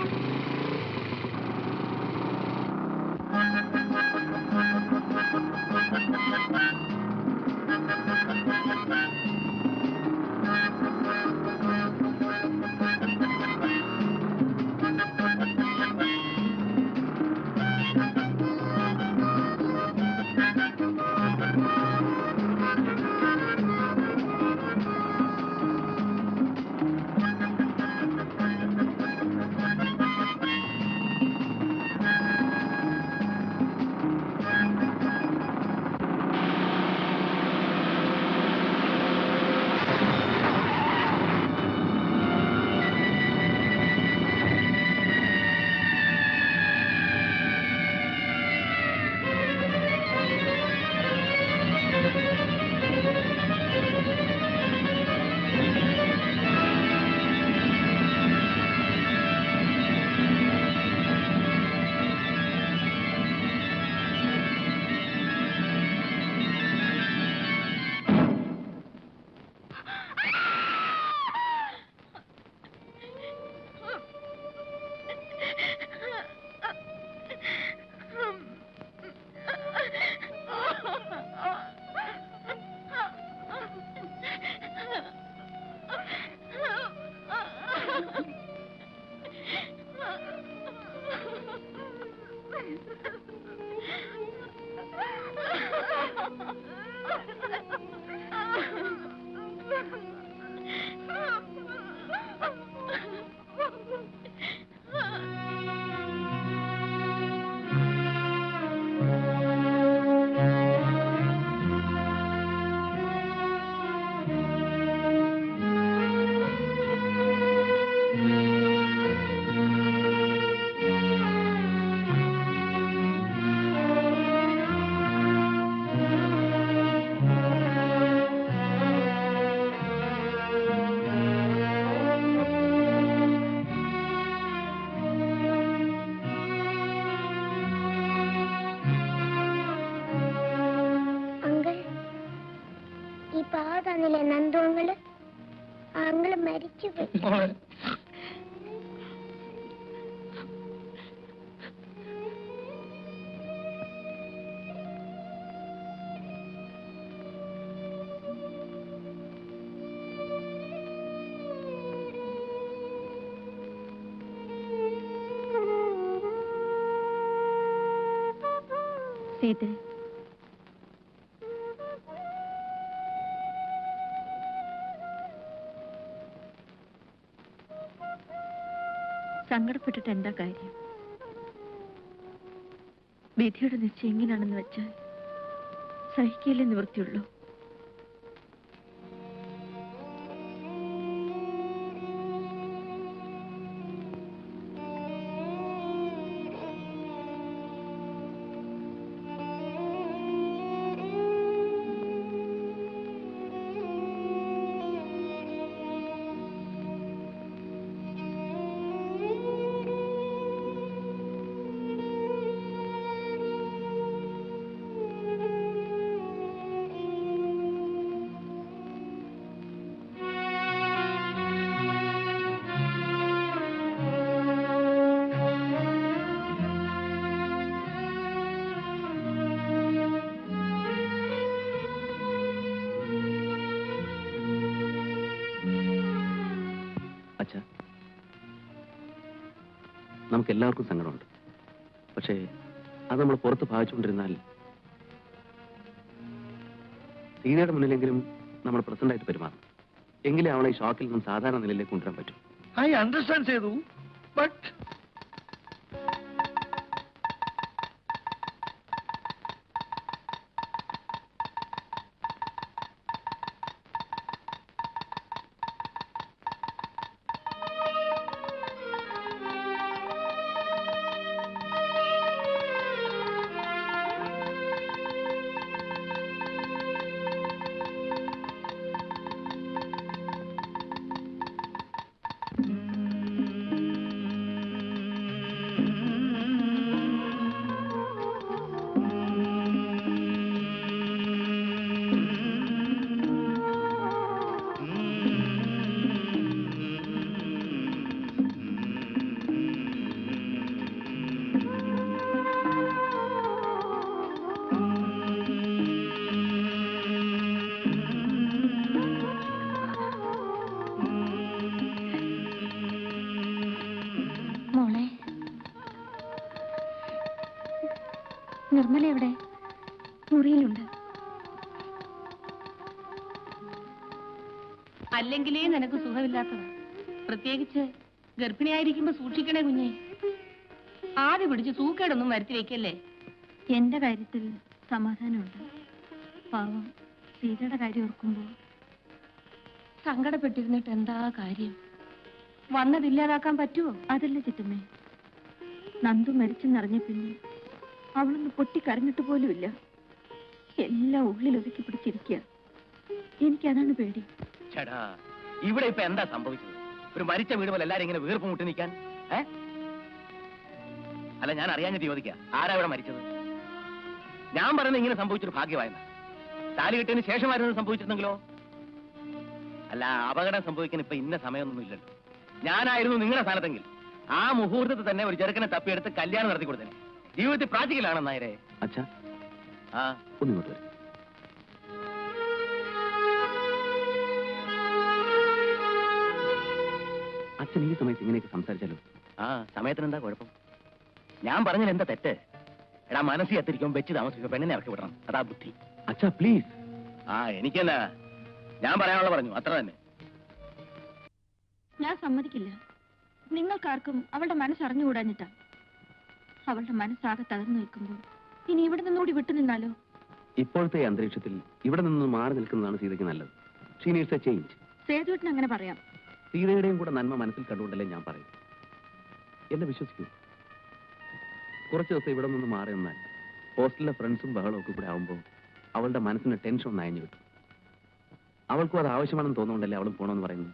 E: മരിച്ചുപോയി.
C: മോളെ
B: സീത, സങ്കടപ്പെട്ടിട്ട് എന്താ കാര്യം? വിധിയുടെ നിശ്ചയം എങ്ങനെയാണെന്ന് വെച്ചാൽ സഹിക്കലേ നിവൃത്തിയുള്ളൂ.
D: നമുക്ക് എല്ലാവർക്കും സങ്കടമുണ്ട്. പക്ഷേ അത് നമ്മൾ പുറത്ത് ഭാവിച്ചുകൊണ്ടിരുന്നാൽ സീതയുടെ മുന്നിലെങ്കിലും നമ്മൾ പ്രസന്റ് ആയിട്ട് പെരുമാറണം. എങ്കിലേ അവളെ ഈ ഷോക്കിൽ നിന്നും സാധാരണ നിലയിലേക്ക് കൊണ്ടുവരാൻ പറ്റും.
F: ഐ അണ്ടർസ്റ്റാൻഡ് ചെയ്തു. ബട്ട്
B: നിർമ്മല എവിടെ? മുറിയിലുണ്ട്.
I: അല്ലെങ്കിലേ നിനക്ക് സുഖമില്ലാത്തതാ. പ്രത്യേകിച്ച് ഗർഭിണിയായിരിക്കുമ്പോ സൂക്ഷിക്കണേ കുഞ്ഞെ. ആദ്യ പിടിച്ച് സൂക്കേടൊന്നും വരുത്തി വെക്കല്ലേ.
B: എന്റെ കാര്യത്തിൽ സമാധാനമുണ്ട്. പാവം സീതയുടെ കാര്യം ഓർക്കുമ്പോൾ
I: സങ്കടപ്പെട്ടിരുന്നിട്ട് എന്താ കാര്യം? വന്നതില്ലാതാക്കാൻ പറ്റുമോ?
B: അതല്ല ചിറ്റമ്മേ, നന്ദു മരിച്ചെന്നറിഞ്ഞ പിന്നെ അവളൊന്ന് പൊട്ടിക്കരഞ്ഞിട്ട് പോലുമില്ല. എല്ലാം ഉള്ളിൽ ഒതുക്കി പിടിച്ചിരിക്കുക. എനിക്കതാണ് പേടി.
G: ചേട്ടാ, ഇവിടെ ഇപ്പൊ എന്താ സംഭവിച്ചത്? ഒരു മരിച്ച വീട് പോലെ എല്ലാരും ഇങ്ങനെ വീർപ്പ് മുട്ടി നിൽക്കാൻ? അല്ല, ഞാൻ അറിയാഞ്ഞിട്ട് ചോദിക്ക, ആരാ ഇവിടെ മരിച്ചത്? ഞാൻ പറയുന്നത് ഇങ്ങനെ സംഭവിച്ചൊരു ഭാഗ്യമായെന്ന. താലി കെട്ടിയതിന് ശേഷമായിരുന്നു സംഭവിച്ചിരുന്നെങ്കിലോ? അല്ല, അപകടം സംഭവിക്കാൻ ഇപ്പൊ ഇന്ന സമയമൊന്നും ഇല്ലല്ലോ. ഞാനായിരുന്നു നിങ്ങളുടെ സ്ഥാനത്തെങ്കിൽ ആ മുഹൂർത്തത്തിൽ തന്നെ ഒരു ചെറുക്കനെ തപ്പിയെടുത്ത് കല്യാണം നടത്തി കൊടുത്തേ. ജീവിതത്തിൽ പ്രാക്ടിക്കലാണ് നായരെ.
D: അച്ഛാ,
G: ആ
D: ഒന്നിങ്ങോട്ട് വരും. അച്ഛൻ ഈ സമയത്ത് ഇങ്ങനെയൊക്കെ സംസാരിച്ചാലോ?
G: ആ സമയത്തിന് എന്താ കുഴപ്പം? ഞാൻ പറഞ്ഞാൽ എന്താ തെറ്റ്? എടാ, മനസ്സിൽ എത്തിരിക്കും വെച്ച് താമസിക്കും, പെണ്ണിനെ ഇറക്കി വിടണം. അതാ ബുദ്ധി.
D: അച്ഛാ പ്ലീസ്.
G: ആ എനിക്കെന്നാ, ഞാൻ പറയാനുള്ള പറഞ്ഞു, അത്ര തന്നെ.
B: ഞാൻ സമ്മതിക്കില്ല. നിങ്ങൾക്കാർക്കും അവളുടെ മനസ്സറിഞ്ഞുകൂടാഞ്ഞിട്ടാ. അവളുടെ മനസ്സാകെ തകർന്നു നിൽക്കുമ്പോൾ ഇനി ഇവിടെ നിന്നുകൂടി വിട്ടു നിന്നാലോ?
D: ഇപ്പോഴത്തെ അന്തരീക്ഷത്തിൽ ഇവിടെ നിന്ന് മാറി നിൽക്കുന്നതാണ് സീതയ്ക്ക് നല്ലത്. She needs a change.
B: സേതുവേട്ടൻ അങ്ങനെ പറയാം.
D: സീതയുടെയും കൂടെ നന്മ മനസ്സിൽ കണ്ടുകൊണ്ടല്ലേ ഞാൻ പറയും. എന്നെ വിശ്വസിക്കൂ. കുറച്ച് ദിവസം ഇവിടെ നിന്ന് മാറി നിന്നാൽ ഹോസ്റ്റലിലെ ഫ്രണ്ട്സും ബഹളവും ഒക്കെ കൂടെ ആവുമ്പോൾ അവളുടെ മനസ്സിന് ടെൻഷൻ ഒന്ന് അയഞ്ഞു കിട്ടും. അവൾക്കും അത് ആവശ്യമാണെന്ന് തോന്നുന്നുണ്ടല്ലേ അവളും പോണമെന്ന് പറയുന്നു.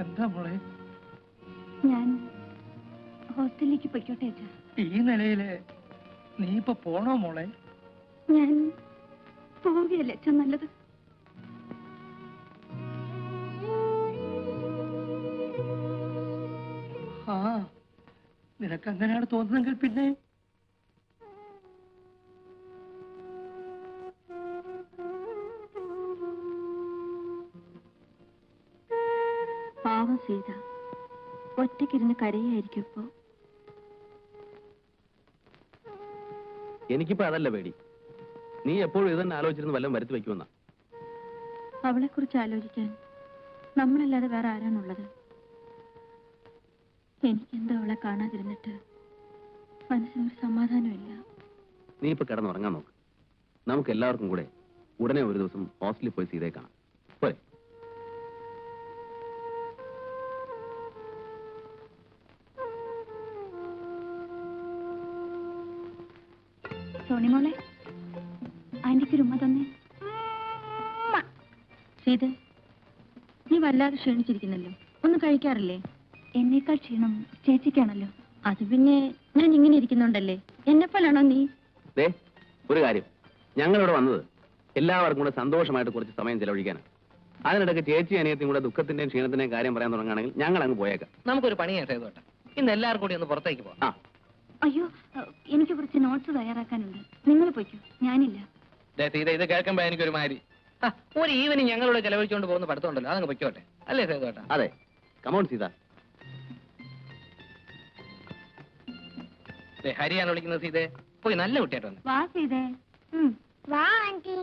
F: എന്താ മോളെ?
B: പൊയ്ക്കോട്ടെ അച്ഛാ.
F: ഈ നിലയില് നീ ഇപ്പൊ പോണോ മോളെ?
B: ഞാൻ പോവുകയല്ലേ അച്ഛൻ നല്ലത്.
F: ആ നിനക്ക് അങ്ങനെയാണ് തോന്നുന്നെങ്കിൽ പിന്നെ
B: പാവം സീത ഒറ്റയ്ക്കിരുന്ന് കരയായിരിക്കും ഇപ്പോ.
D: എനിക്കിപ്പോ അതല്ല പേടി. നീ എപ്പോഴും ഇതന്നെ ആലോചിച്ചിരുന്ന് വല്ലതും വരുത്തി വെക്കുമെന്നാ.
B: അവളെ കുറിച്ച് ആലോചിക്കാൻ നമ്മളല്ലാതെ വേറെ ആരാണുള്ളത്? എനിക്കെന്തോ അവളെ കാണാതിരുന്നിട്ട് മനസ്സിനൊരു സമാധാനമില്ല.
D: നീ ഇപ്പൊ കിടന്നുറങ്ങാൻ നോക്ക്. നമുക്ക് എല്ലാവർക്കും കൂടെ ഉടനെ ഒരു ദിവസം ഹോസ്റ്റലിൽ പോയി സീതയെ കാണാം. പോരെ?
B: സോണിമോളെ, ആന്റിക്ക് ഒരു ഉമ്മ തന്നെ. സീത, നീ വല്ലാതെ ക്ഷീണിച്ചിരിക്കുന്നല്ലോ. ഒന്നും കഴിക്കാറില്ലേ? എന്നേക്കാൾ ക്ഷീണം ചേച്ചിക്കാണല്ലോ. അത് പിന്നെ ഞാൻ ഇങ്ങനെ ഇരിക്കുന്നുണ്ടല്ലേ. എന്നെപ്പോലാണോ നീ?
D: ദേ ഒരു കാര്യം, ഞങ്ങളിവിടെ വന്നത് എല്ലാവർക്കും കൂടെ സന്തോഷമായിട്ട് കുറച്ച് സമയം ചെലവഴിക്കാനാണ്. അതിനിടയ്ക്ക് ചേച്ചി അനിയത്തിയും കൂടെ ദുഃഖത്തിന്റെയും ക്ഷീണത്തിന്റെയും കാര്യം പറയാൻ തുടങ്ങുകയാണെങ്കിൽ ഞങ്ങൾ അങ്ങ് പോയേക്കാം.
C: നമുക്കൊരു പണിയാ ചെയ്തോട്ടെ. ഇന്ന് എല്ലാവർക്കും കൂടി ഒന്ന് പുറത്തേക്ക് പോവാം.
D: ആ,
B: അയ്യോ, എനിക്ക് കുറച്ച് നോട്ട്സ് തയ്യാറാക്കാനുണ്ട്. നിങ്ങൾ പോയിക്കോ, ഞാനില്ല.
C: ഇത് കേൾക്കുമ്പോ എനിക്കൊരു മാതിരി. ഒരു ഈവനിങ് ഞങ്ങളോട് ചെലവഴിച്ചുകൊണ്ട് പോകുന്ന പഠിത്തമുണ്ടല്ലോ, അതങ്ങ് പൊയ്ക്കോട്ടെ. അല്ലേ സേതോട്ടാ?
D: അതെ. കമോൺ സീത.
C: ഹരിയാണ് വിളിക്കുന്നത്. സീതേ, പോയി നല്ല കുട്ടിയായിട്ട് വന്നു.
B: വാ സീതേ.
E: വാ ആന്റി.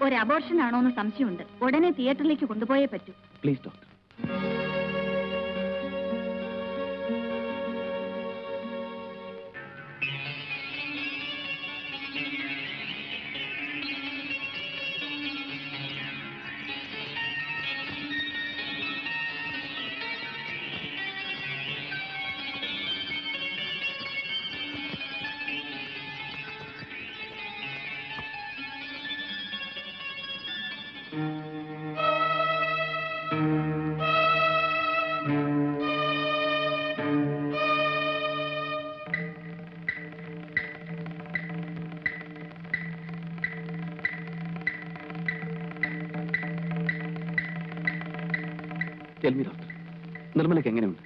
B: ഒരു അബോർഷൻ ആണോ എന്ന് സംശയമുണ്ട്. ഉടനെ തിയേറ്ററിലേക്ക് കൊണ്ടുപോയേ പറ്റൂ.
D: Please doctor. ടെൽമി ഡോക്ടർ, നിർമ്മലയ്ക്ക് എങ്ങനെയുണ്ട്?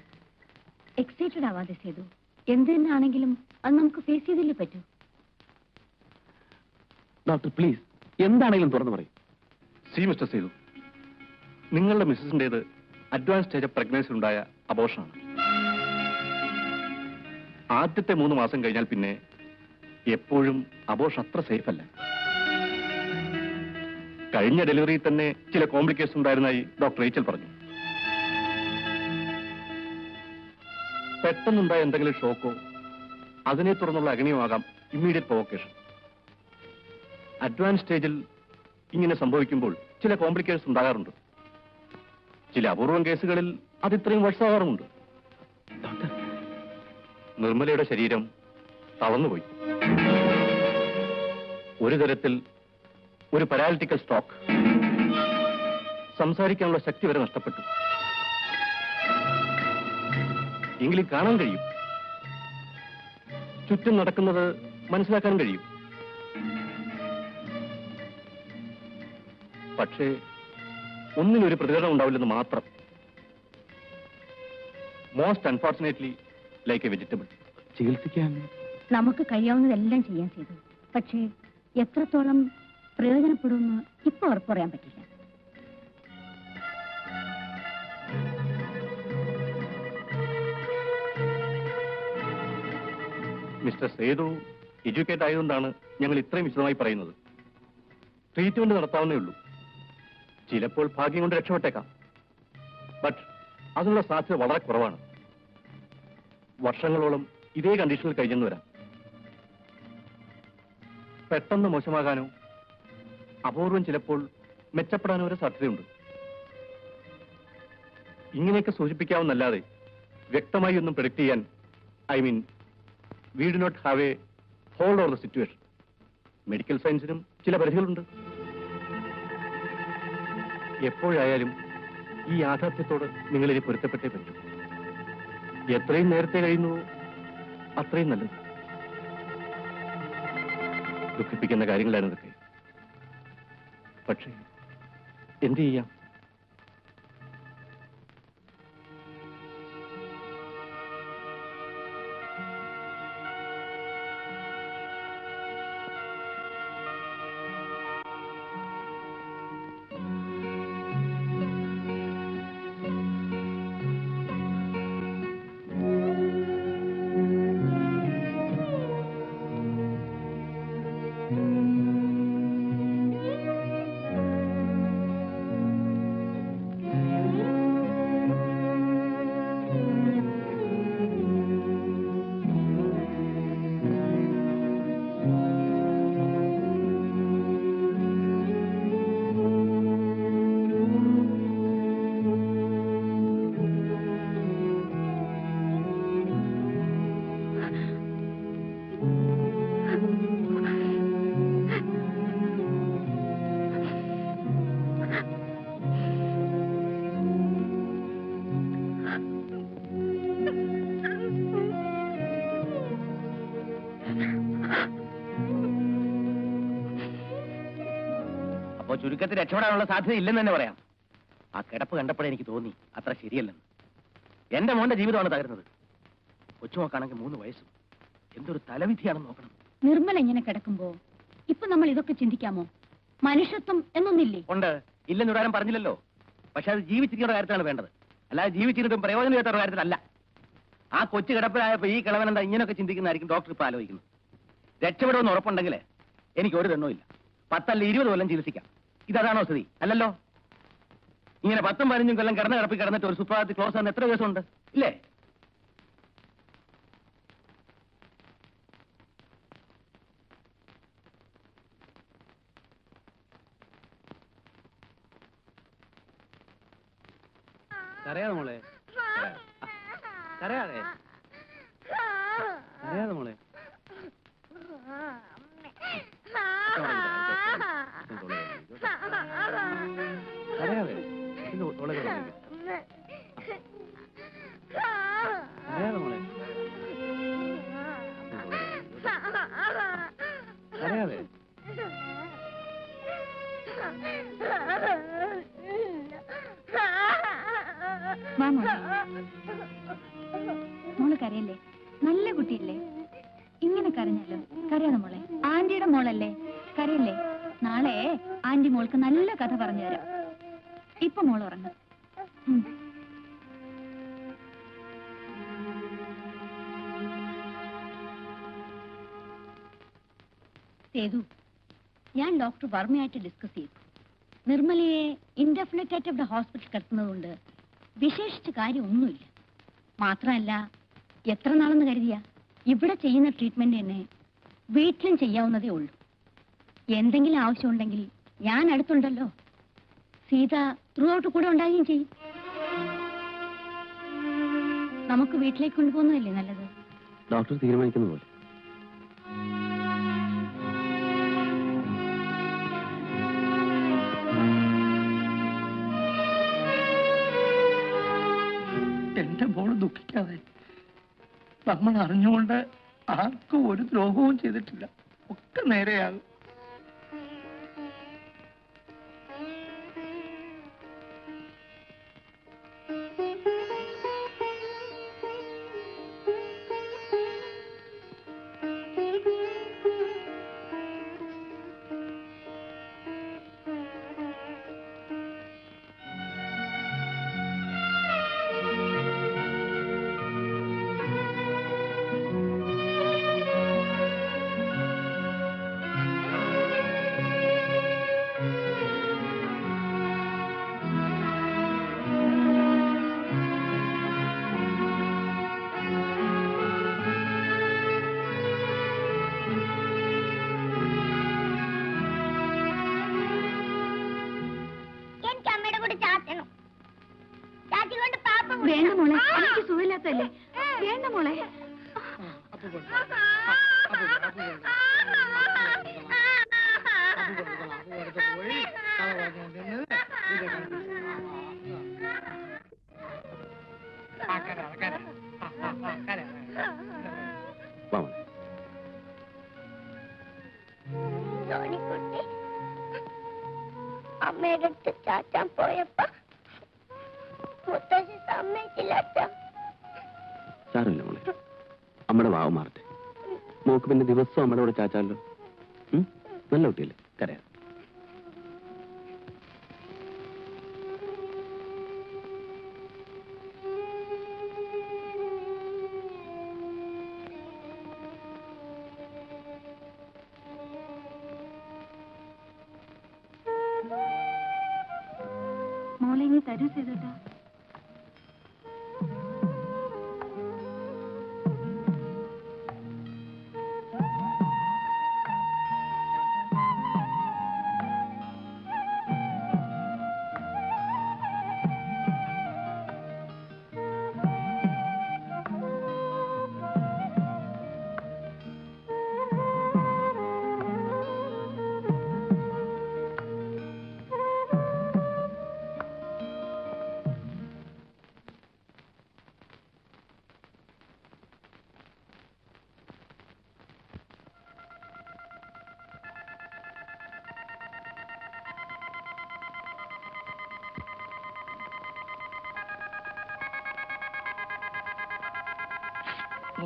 B: എക്സൈറ്റഡ് ആവാതെ ചെയ്തു. എന്ത് തന്നെ ആണെങ്കിലും അത് നമുക്ക് ഫേസ് ചെയ്തില്ലേ പറ്റൂ.
D: ഡോക്ടർ പ്ലീസ്, എന്താണെങ്കിലും തുറന്നു പറയും.
J: സി മിസ്റ്റർ സേതു, നിങ്ങളുടെ മിസ്സസിന്റേത് അഡ്വാൻസ് സ്റ്റേജ് ഓഫ് പ്രഗ്നൻസിലുണ്ടായ അബോർഷനാണ്. ആദ്യത്തെ 3 മാസം കഴിഞ്ഞാൽ പിന്നെ എപ്പോഴും അബോർഷൻ അത്ര സേഫ് അല്ല. കഴിഞ്ഞ ഡെലിവറിയിൽ തന്നെ ചില കോംപ്ലിക്കേഷൻ ഉണ്ടായിരുന്നതായി ഡോക്ടർ റേച്ചൽ പറഞ്ഞു. പെട്ടെന്നുണ്ടായ എന്തെങ്കിലും ഷോക്കോ അതിനെ തുടർന്നുള്ള അഗ്നിയുമാകാം ഇമ്മീഡിയറ്റ് പ്രൊവോക്കേഷൻ. അഡ്വാൻസ് സ്റ്റേജിൽ ഇങ്ങനെ സംഭവിക്കുമ്പോൾ ചില കോംപ്ലിക്കേഷൻസ് ഉണ്ടാകാറുണ്ട്. ചില അപൂർവം കേസുകളിൽ അത് ഇത്രയും വർഷമാകാറുമുണ്ട്. നിർമ്മലയുടെ ശരീരം തളർന്നുപോയി. ഒരു തരത്തിൽ ഒരു പാരാലിറ്റിക്കൽ സ്ട്രോക്ക്. സംസാരിക്കാനുള്ള ശക്തി വരെ നഷ്ടപ്പെട്ടു. എങ്കിലും കാണാൻ കഴിയും, ചുറ്റും നടക്കുന്നത് മനസ്സിലാക്കാൻ കഴിയും. പക്ഷേ ഒന്നിനൊരു പ്രതികരണം ഉണ്ടാവില്ലെന്ന് മാത്രം. Most unfortunately like A vegetable.
D: ചികിത്സിക്കാൻ
B: നമുക്ക് കഴിയാവുന്നതെല്ലാം ചെയ്യാൻ ചെയ്തു. പക്ഷേ എത്രത്തോളം പ്രയോജനപ്പെടുമെന്ന് ഇപ്പൊ ഉറപ്പ് പറയാൻ പറ്റില്ല.
J: മിസ്റ്റർ സേതു എഡ്യൂക്കേറ്റ് ആയതുകൊണ്ടാണ് ഞങ്ങൾ ഇത്രയും വിശദമായി പറയുന്നത്. ട്രീറ്റ്മെന്റ് നടത്താവുന്നേ ഉള്ളൂ. ചിലപ്പോൾ ഭാഗ്യം കൊണ്ട് രക്ഷപ്പെട്ടേക്കാം. ബട്ട് അതിനുള്ള സാധ്യത വളരെ കുറവാണ്. വർഷങ്ങളോളം ഇതേ കണ്ടീഷനിൽ കഴിഞ്ഞെന്ന് വരാം. പെട്ടെന്ന് മോശമാകാനോ അപൂർവം ചിലപ്പോൾ മെച്ചപ്പെടാനോ ഒരു സാധ്യതയുണ്ട്. ഇങ്ങനെയൊക്കെ സൂചിപ്പിക്കാവുന്നല്ലാതെ വ്യക്തമായി ഒന്നും പ്രെഡിക്റ്റ് ചെയ്യാൻ we do not have a hold over the situation. Medical സയൻസിനും ചില പരിധികളുണ്ട്. എപ്പോഴായാലും ഈ യാഥാർത്ഥ്യത്തോട് നിങ്ങളിനി പൊരുത്തപ്പെട്ടേ പറ്റൂ. എത്രയും നേരത്തെ കഴിയുന്നുവോ അത്രയും നല്ലത്. ദുഃഖിപ്പിക്കുന്ന കാര്യങ്ങളാണ് ഇതൊക്കെ. പക്ഷേ എന്ത് ചെയ്യാം?
G: അപ്പോ ചുരുക്കത്തിൽ രക്ഷപ്പെടാനുള്ള സാധ്യത ഇല്ലെന്ന് തന്നെ പറയാം. ആ കിടപ്പ് കണ്ടപ്പോഴേ എനിക്ക് തോന്നി അത്ര ശരിയല്ലെന്ന്. എന്റെ മോന്റെ ജീവിതമാണ് തകരുന്നത്. കൊച്ചുമോക്കാണെങ്കിൽ 3 വയസ്സും. എന്തൊരു തലവിധിയാണെന്ന് നോക്കണം.
B: നിർമ്മല ഇങ്ങനെ കിടക്കുമ്പോ ഇപ്പൊ നമ്മൾ ഇതൊക്കെ ചിന്തിക്കാമോ? മനുഷ്യത്വം എന്നൊന്നില്ലേ?
G: ഉണ്ട്, ഇല്ലെന്ന് ഇടാനും പറഞ്ഞില്ലല്ലോ. പക്ഷെ അത് ജീവിച്ചിരിക്കുന്ന കാര്യത്തിലാണ് വേണ്ടത്, അല്ലാതെ ജീവിച്ചിരുന്നിട്ടും പ്രയോജനമില്ലാത്ത കാര്യത്തിലല്ല. ആ കൊച്ചു കിടപ്പിലായപ്പോ ഈ കിളവൻ എന്താ ഇങ്ങനെയൊക്കെ ചിന്തിക്കുന്നതായിരിക്കും ഡോക്ടർ ഇപ്പൊ ആലോചിക്കുന്നത്. രക്ഷപ്പെടുമെന്ന് ഉറപ്പുണ്ടെങ്കിൽ എനിക്ക് ഒരു ദണ്ണവും ഇല്ല. 10 അല്ല 20 കൊല്ലം ചികിത്സിക്കാം. ഇതാണോ സ്ഥിതി? അല്ലല്ലോ. ഇങ്ങനെ 10ഉം 15ഉം കൊല്ലം കിടന്ന് കിടപ്പി കിടന്നിട്ട് ഒരു സുപ്രഭാതത്തിൽ ക്ലോസ് ആകുന്ന എത്ര കേസുണ്ട് ഇല്ലേ?
D: കരയാതെ മോളെ, കരയാതെ കരയാതെ മോളെ. കരയാതെ മോളെ, കരയാതെ മോളെ, കരയാതെ.
B: വാ മോളെ, മോള് കരയല്ലേ? നല്ല കുട്ടിയല്ലേ? ഇങ്ങനെ കരഞ്ഞാലോ? കരയാതെ മോളെ, ആന്റിയുടെ മോളല്ലേ, കരയല്ലേ? നാളെ ആന്റി മോൾക്ക് നല്ല കഥ പറഞ്ഞു തരാം. ഇപ്പൊ മോൾ ഉറങ്ങ. സേതു, ഞാൻ ഡോക്ടർ വർമ്മയായിട്ട് ഡിസ്കസ് ചെയ്തു. നിർമ്മലയെ ഇൻഡെഫിനിറ്റ് ആയിട്ട് ഇവിടെ ഹോസ്പിറ്റൽ കിടത്തുന്നതുകൊണ്ട് വിശേഷിച്ച് കാര്യമൊന്നുമില്ല. മാത്രമല്ല, എത്ര നാളെന്ന് കരുതിയ ഇവിടെ ചെയ്യുന്ന ട്രീറ്റ്മെന്റ് തന്നെ വീട്ടിലും ചെയ്യാവുന്നതേ ഉള്ളൂ. എന്തെങ്കിലും ആവശ്യമുണ്ടെങ്കിൽ ഞാൻ അടുത്തുണ്ടല്ലോ. സീത ത്രൂ ഔട്ട് കൂടെ ഉണ്ടാകുകയും ചെയ്യും. നമുക്ക് വീട്ടിലേക്ക് കൊണ്ടുപോകുന്നതല്ലേ നല്ലത്?
D: ഡോക്ടർ തീരുമാനിക്കുന്ന പോലെ.
F: എന്റെ മോള് ദുഃഖിക്കാതെ. നമ്മൾ അറിഞ്ഞുകൊണ്ട് ആർക്കും ഒരു ദ്രോഹവും ചെയ്തിട്ടില്ല. ഒക്കെ നേരെയാകും.
B: വേണ്ട മോളെ, എനിക്ക് സുഖമില്ലാത്തല്ലേ. വേണ്ട മോളെ.
E: അമ്മയുടെ അടുത്ത് ചാച്ചാൻ പോയപ്പോ മുത്തശ്ശി സമ്മതിച്ചില്ല.
D: സാരമില്ല മോളെ, അമ്മയുടെ വാവ് മാറട്ടെ. മോക്ക് പിന്നെ ദിവസവും അമ്മയുടെ കൂടെ ചാച്ചാലോ. നല്ല കുട്ടിയല്ലേ, കരയാ.
B: മോളെ ഇനി തരൂ ചെയ്തോട്ടാ.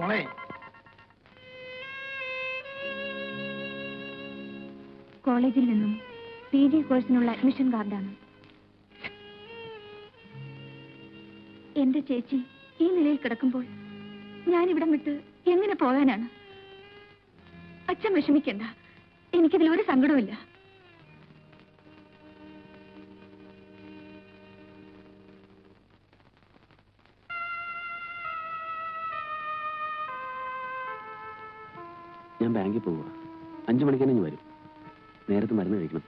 F: മോളെ,
B: കോളേജിൽ നിന്നും PG കോഴ്സിനുള്ള അഡ്മിഷൻ കാർഡാണ്. എന്റെ ചേച്ചി ഈ നിലയിൽ കിടക്കുമ്പോൾ ഞാൻ ഇവിടം വിട്ട് എങ്ങനെ പോകാനാണ്? അച്ഛൻ വിഷമിക്കണ്ട, എനിക്കിതിൽ ഒരു സങ്കടവുമില്ല.
D: ഞാൻ ബാങ്കിൽ പോവുക. 5 മണിക്ക് തന്നെ വരും. നേരത്തെ മരുന്ന് കഴിക്കണം.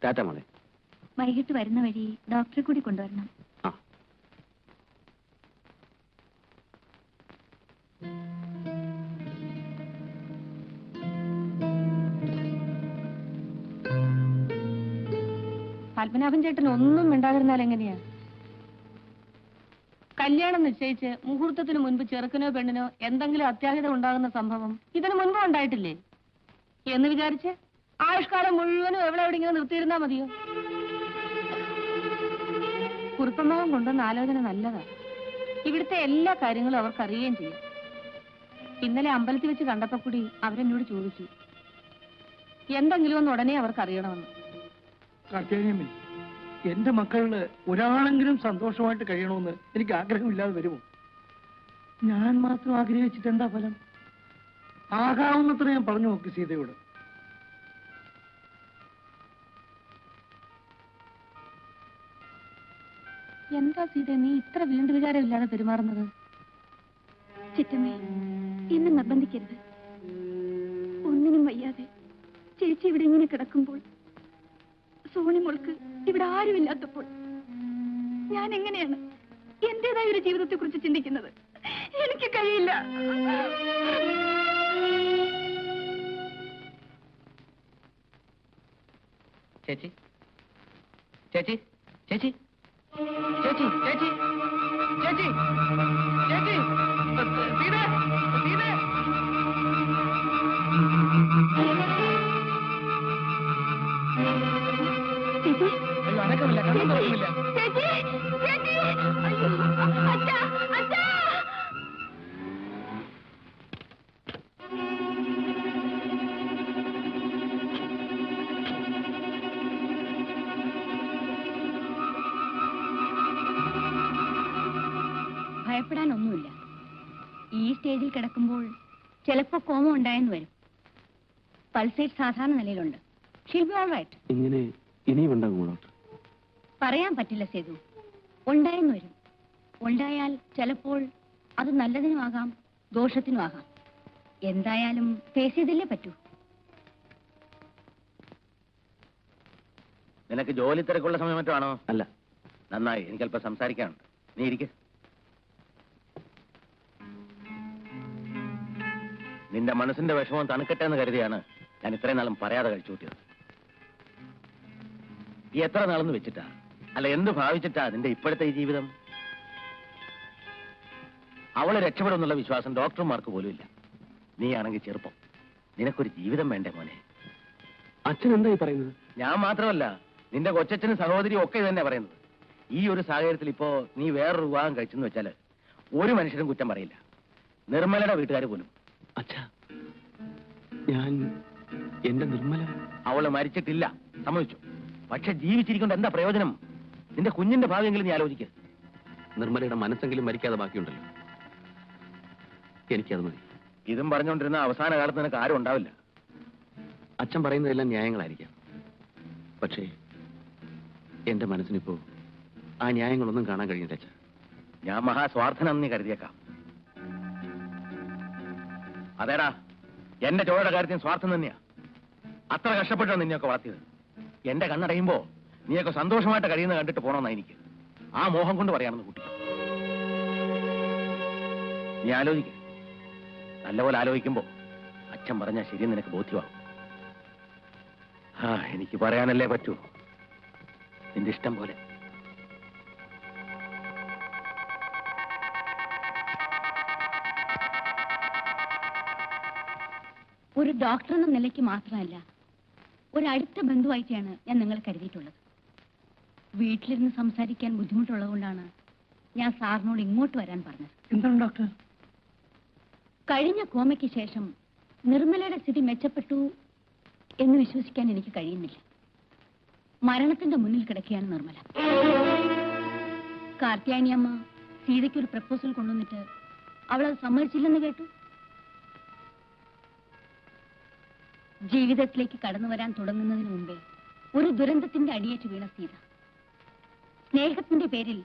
D: ടാറ്റ മോളെ.
B: വൈകിട്ട് വരുന്ന വഴി ഡോക്ടറെ കൂടി കൊണ്ടുവരണം.
D: ആ.
I: പത്മനാഭൻ ചേട്ടൻ ഒന്നും മിണ്ടാതിരുന്നാൽ എങ്ങനെയാ? കല്യാണം നിശ്ചയിച്ച് മുഹൂർത്തത്തിന് മുൻപ് ചെറുക്കനോ പെണ്ണിനോ എന്തെങ്കിലും അത്യാഹിതം ഉണ്ടാകുന്ന സംഭവം ഇതിനു മുൻപ് ഉണ്ടായിട്ടില്ലേ എന്ന് വിചാരിച്ച് ആയുഷ്കാലം മുഴുവനും എവിടെയെങ്കിലും നിർത്തിയിരുന്നാ മതിയോ? കുറുപ്പമാവൻ കൊണ്ടുവന്ന ആലോചന നല്ലതാ. ഇവിടുത്തെ എല്ലാ കാര്യങ്ങളും അവർക്ക് അറിയുകയും ചെയ്യും. ഇന്നലെ അമ്പലത്തിൽ വെച്ച് കണ്ടപ്പോ കൂടി അവരെന്നോട് ചോദിച്ചു എന്തെങ്കിലും ഒന്ന് ഉടനെ അവർക്ക് അറിയണമെന്ന്.
F: കാർത്തികേയൻ, എന്റെ മക്കളില് ഒരാളെങ്കിലും സന്തോഷമായിട്ട് കഴിയണമെന്ന് എനിക്ക് ആഗ്രഹമില്ലാതെ വരുമോ? ഞാൻ മാത്രം ആഗ്രഹിച്ചിട്ട് എന്താ ഫലം? ആകാവുന്നത്ര ഞാൻ പറഞ്ഞു നോക്കി സീതയോട്.
I: എന്താ സീത നീ ഇത്ര വീണ്ടും വിചാരമില്ലാതെ പെരുമാറുന്നത്?
B: ചിറ്റമ്മേ, എന്നെ നിർബന്ധിക്കരുത്. ഒന്നിനും വയ്യാതെ ചേച്ചി ഇവിടെ ഇങ്ങനെ കിടക്കുമ്പോൾ, സോണി മോൾക്ക് ഇവിടെ ആരുമില്ലാത്തപ്പോൾ ഞാൻ എങ്ങനെയാണ് എന്റേതായ ഒരു ജീവിതത്തെ കുറിച്ച് ചിന്തിക്കുന്നത്? എനിക്ക് കഴിയില്ല.
C: ചേച്ചി ചേച്ചി ചേച്ചി ചേച്ചി ചേച്ചി ചേച്ചി ചേച്ചി സീതേ സീതേ
B: ചേച്ചി,
C: അയ്യോ അനക്കമില്ല, കണ്ണും തുറക്കുന്നില്ല.
B: ചേച്ചി, ചേച്ചി, അയ്യോ, അച്ഛാ, അച്ഛാ. ഭയപ്പെടാനൊന്നുമില്ല. ഈ സ്റ്റേജിൽ കിടക്കുമ്പോൾ ചിലപ്പോ കോമ ഉണ്ടായെന്ന് വരും. പൾസേറ്റ് സാധാരണ നിലയിലുണ്ട്. She'll be all right.
D: ഇങ്ങനെ ഇനിയും ഉണ്ടാകുമോ ഡോക്ടർ?
B: പറയാൻ പറ്റില്ല സേതു. ഉണ്ടായെന്ന് വരും. ഉണ്ടായാൽ ചിലപ്പോൾ അത് നല്ലതിനുമാകാം, ദോഷത്തിനുമാകാം. എന്തായാലും ഫേസ് ചെയ്തല്ലേ പറ്റൂ.
G: നിനക്ക് ജോലി തിരക്കുള്ള സമയം മറ്റോ ആണോ?
D: അല്ല.
G: നന്നായി, എനിക്കല്പം സംസാരിക്കാനുണ്ട്. നീ ഇരിക്ക. നിന്റെ മനസ്സിന്റെ വിഷമം തണുക്കട്ടെ എന്ന് കരുതിയാണ് ഞാൻ ഇത്രയും നാളും പറയാതെ കഴിച്ചു കൂട്ടിയത്. ഈ എത്ര നാളെന്ന് വെച്ചിട്ടാ, അല്ല എന്ത് ഭാവിച്ചിട്ടാ നിന്റെ ഇപ്പോഴത്തെ ഈ ജീവിതം? അവളെ രക്ഷപ്പെടുമെന്നുള്ള വിശ്വാസം ഡോക്ടർമാർക്ക് പോലും ഇല്ല. നീ ആണെങ്കിൽ ചെറുപ്പം. നിനക്കൊരു ജീവിതം വേണ്ടേ മോനെ?
D: അച്ഛൻ എന്തായി പറയുന്നത്?
G: ഞാൻ മാത്രമല്ല, നിന്റെ കൊച്ചച്ഛനും സഹോദരിയും ഒക്കെ ഇത് തന്നെ പറയുന്നത്. ഈ ഒരു സാഹചര്യത്തിൽ ഇപ്പോ നീ വേറൊരു വിവാഹം കഴിച്ചെന്ന് വെച്ചാല് ഒരു മനുഷ്യരും കുറ്റം പറയില്ല, നിർമ്മലയുടെ വീട്ടുകാർ പോലും.
D: അച്ഛാ, ഞാൻ എന്റെ നിർമ്മല.
G: അവള് മരിച്ചിട്ടില്ല, സമ്മതിച്ചു. പക്ഷെ ജീവിച്ചിരിക്കൊണ്ട് എന്താ പ്രയോജനം? നിന്റെ കുഞ്ഞിന്റെ ഭാവിയെങ്കിലും നീ ആലോചിക്കുക.
D: നിർമ്മലയുടെ മനസ്സെങ്കിലും മരിക്കാതെ ബാക്കിയുണ്ടല്ലോ. എനിക്കത് മതി.
G: ഇതും പറഞ്ഞുകൊണ്ടിരുന്ന അവസാന കാലത്ത് നിനക്ക് ആരും ഉണ്ടാവില്ല.
D: അച്ഛൻ പറയുന്നതെല്ലാം ന്യായങ്ങളായിരിക്കാം. പക്ഷേ എന്റെ മനസ്സിനിപ്പോ ആ ന്യായങ്ങളൊന്നും കാണാൻ കഴിയില്ല അച്ഛാ.
G: ഞാൻ മഹാസ്വാർത്ഥനാണെന്ന് നീ കരുതിയേക്കാം. അതേടാ, എന്റെ ചോരയുടെ കാര്യത്തിന് സ്വാർത്ഥം തന്നെയാ. അത്ര കഷ്ടപ്പെട്ടാണ് നിന്നെയൊക്കെ വളർത്തിയത്. എന്റെ കണ്ണടയുമ്പോ നീയൊക്കെ സന്തോഷമായിട്ട് കഴിയുന്ന കണ്ടിട്ട് പോണമെന്നാ എനിക്ക്. ആ മോഹം കൊണ്ട് പറയാണെന്ന് കൂട്ടി. നീ ആലോചിക്ക. നല്ലപോലെ ആലോചിക്കുമ്പോ അച്ഛൻ പറഞ്ഞാൽ ശരിയെന്ന് നിനക്ക് ബോധ്യമാകും. എനിക്ക് പറയാനല്ലേ പറ്റൂ. നിന്റെ ഇഷ്ടം പോലെ.
B: ഒരു ഡോക്ടർ എന്ന നിലയ്ക്ക് മാത്രമല്ല, ഒരു അടുത്ത ബന്ധുവായിട്ടാണ് ഞാൻ നിങ്ങൾ കരുതിയിട്ടുള്ളത്. വീട്ടിലിരുന്ന് സംസാരിക്കാൻ ബുദ്ധിമുട്ടുള്ളതുകൊണ്ടാണ് ഞാൻ സാറിനോട് ഇങ്ങോട്ട് വരാൻ പറഞ്ഞത്.
F: എന്താണ് ഡോക്ടർ?
B: കഴിഞ്ഞ കോമയ്ക്ക് ശേഷം നിർമ്മലയുടെ സ്ഥിതി മെച്ചപ്പെട്ടു എന്ന് വിശ്വസിക്കാൻ എനിക്ക് കഴിയുന്നില്ല. മരണത്തിന്റെ മുന്നിൽ കിടക്കുകയാണ് നിർമ്മല. കാർത്തിയാനിയമ്മ സീതയ്ക്ക് ഒരു പ്രപ്പോസൽ കൊണ്ടുവന്നിട്ട് അവളത് സമ്മതിച്ചില്ലെന്ന് കേട്ടു. ജീവിതത്തിലേക്ക് കടന്നു വരാൻ തുടങ്ങുന്നതിന് മുമ്പേ ഒരു ദുരന്തത്തിന്റെ അടിയേറ്റ് വീണ സീത. സ്നേഹത്തിന്റെ പേരിൽ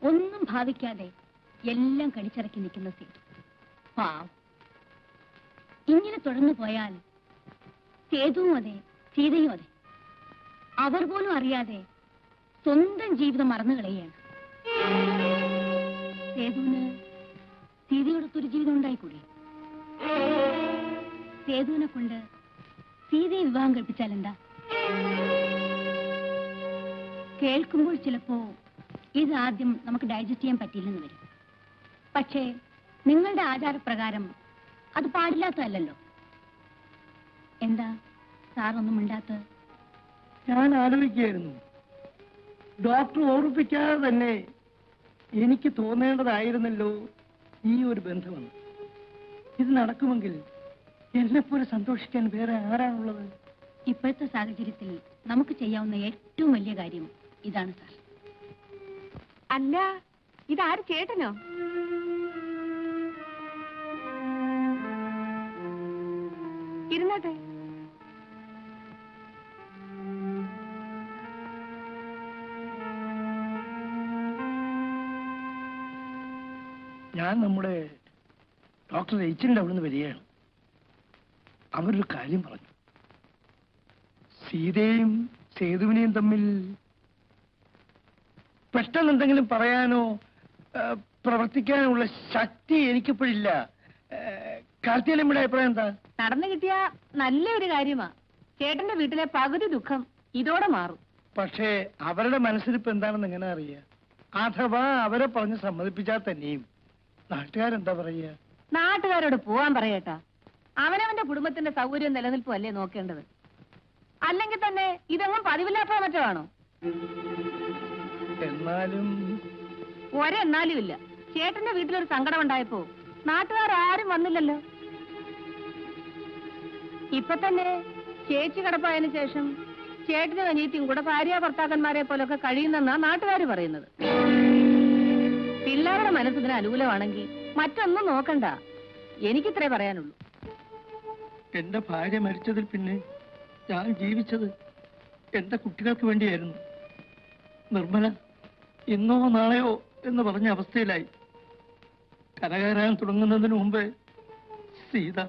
B: ഒന്നും ഭാവിക്കാതെ എല്ലാം കടിച്ചിറക്കി നിൽക്കുന്ന സീത. പാവം. ഇങ്ങനെ തുടർന്നു പോയാൽ സേതുവും അതെ, സീതയും അതെ. അവർ പോലും അറിയാതെ സ്വന്തം ജീവിതം മറന്നു കളയുകയാണ്. സേതുവിന് സീതയോടൊത്തൊരു ജീവിതം ഉണ്ടായിക്കൂടെ? സേതുവിനെ കൊണ്ട് സീതയെ വിവാഹം കഴിപ്പിച്ചാൽ എന്താ? കേൾക്കുമ്പോൾ ചിലപ്പോ ഇതാദ്യം നമുക്ക് ഡൈജസ്റ്റ് ചെയ്യാൻ പറ്റില്ലെന്ന് വരും. പക്ഷേ നിങ്ങളുടെ ആചാരപ്രകാരം അത് പാടില്ലാത്തതല്ലോ. എന്താ സാറൊന്നും മിണ്ടാത്ത?
F: ഞാൻ ആലോചിക്കുകയായിരുന്നു, ഡോക്ടർ ഓർമ്മിപ്പിക്കാതെ തന്നെ എനിക്ക് തോന്നേണ്ടതായിരുന്നല്ലോ ഈ ഒരു ബന്ധമെന്ന്. ഇത് നടക്കുമെങ്കിൽ എന്നെപ്പോലെ സന്തോഷിക്കാൻ വേറെ ആരാണുള്ളത്?
B: ഇപ്പോഴത്തെ സാഹചര്യത്തിൽ നമുക്ക് ചെയ്യാവുന്ന ഏറ്റവും വലിയ കാര്യം ഇതാണ് സാർ.
I: അല്ല, ഇതാര് ചേട്ടനോ? ഇരുന്നോട്ടെ.
F: ഞാൻ നമ്മുടെ ഡോക്ടർ എച്ചിന്റെ അവിടെ നിന്ന് വരികയാണ്. അവരൊരു കാര്യം പറഞ്ഞു. സീതയും സേതുവിനെയും തമ്മിൽ പെട്ടെന്ന് എന്തെങ്കിലും പറയാനോ പ്രവർത്തിക്കാനോ ഉള്ള ശക്തി എനിക്കിപ്പോഴില്ല. കാർത്തികലമ്മയുടെ അഭിപ്രായം എന്താ?
I: നടന്നു കിട്ടിയ നല്ലൊരു കാര്യമാ. ചേട്ടന്റെ വീട്ടിലെ പകുതി ദുഃഖം ഇതോടെ മാറും.
F: പക്ഷേ അവരുടെ മനസ്സിലിപ്പോ എന്താണെന്ന് എങ്ങനെ അറിയാ? അഥവാ അവരെ പറഞ്ഞ് സമ്മതിപ്പിച്ചാൽ തന്നെയും നാട്ടുകാരെന്താ പറയുക?
I: നാട്ടുകാരോട് പോവാൻ പറയട്ടാ. അവനവന്റെ കുടുംബത്തിന്റെ സൗകര്യം നിലനിൽപ്പും അല്ലേ നോക്കേണ്ടത്. അല്ലെങ്കിൽ തന്നെ ഇതെങ്ങും പതിവില്ലാത്ത മറ്റോ ആണോ?
F: എന്നാലും
I: ഒരെന്നാലും ഇല്ല. ചേട്ടന്റെ വീട്ടിലൊരു സങ്കടം ഉണ്ടായപ്പോ നാട്ടുകാരും വന്നില്ലല്ലോ. ഇപ്പൊ തന്നെ ചേച്ചി കിടപ്പായതിനു ശേഷം ചേട്ടനും അനിയത്തിയും കൂടെ ഭാര്യ ഭർത്താക്കന്മാരെ പോലൊക്കെ കഴിയുന്നെന്നാ നാട്ടുകാര് പറയുന്നത്. പിള്ളേരുടെ മനസ്സിന് അനുകൂലമാണെങ്കിൽ മറ്റൊന്നും നോക്കണ്ട. എനിക്കിത്രേ പറയാനുള്ളൂ.
F: എന്റെ ഭാര്യ മരിച്ചതിൽ പിന്നെ ഞാൻ ജീവിച്ചത് എന്റെ കുട്ടികൾക്ക് വേണ്ടിയായിരുന്നു. നിർമ്മല ഇന്നോ നാളെയോ എന്ന് പറഞ്ഞ അവസ്ഥയിലായി. കരകയറാൻ തുടങ്ങുന്നതിന് മുമ്പ് സീത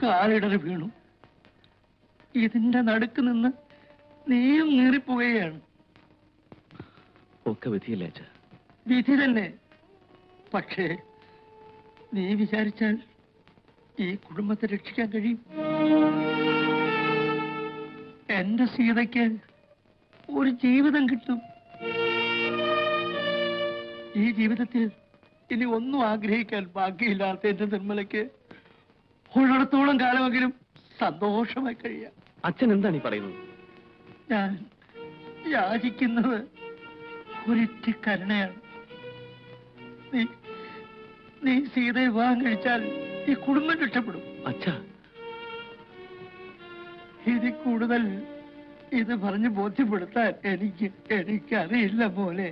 F: കാലിടറി വീണു. ഇതിന്റെ നടുക്ക് നിന്ന് നീയും നീറിപ്പോവുകയാണ്.
J: ഒക്കെ വിധിയല്ലേ അച്ഛാ?
F: വിധി തന്നെ. പക്ഷേ നീ വിചാരിച്ചാൽ ഈ കുടുംബത്തെ രക്ഷിക്കാൻ കഴിയും. എന്റെ സീതയ്ക്ക് ഒരു ജീവിതം കിട്ടും. ഈ ജീവിതത്തിൽ ഇനി ഒന്നും ആഗ്രഹിക്കാൻ ബാക്കിയില്ലാത്ത എന്റെ നിർമ്മലയ്ക്ക് ഉള്ളിടത്തോളം കാലമെങ്കിലും സന്തോഷമായി കഴിയാം.
J: അച്ഛൻ എന്താണ് ഈ പറയുന്നത്?
F: ഞാൻ യാചിക്കുന്നത് ഒരിറ്റ കരുണയാണ്. നീ സീതയെ വിവാഹം കഴിച്ചാൽ ഈ കുടുംബം രക്ഷപ്പെടും.
J: അച്ഛാ,
F: ഇതിൽ കൂടുതൽ ഇത് പറഞ്ഞ് ബോധ്യപ്പെടുത്താൻ എനിക്കറിയില്ല പോലെ.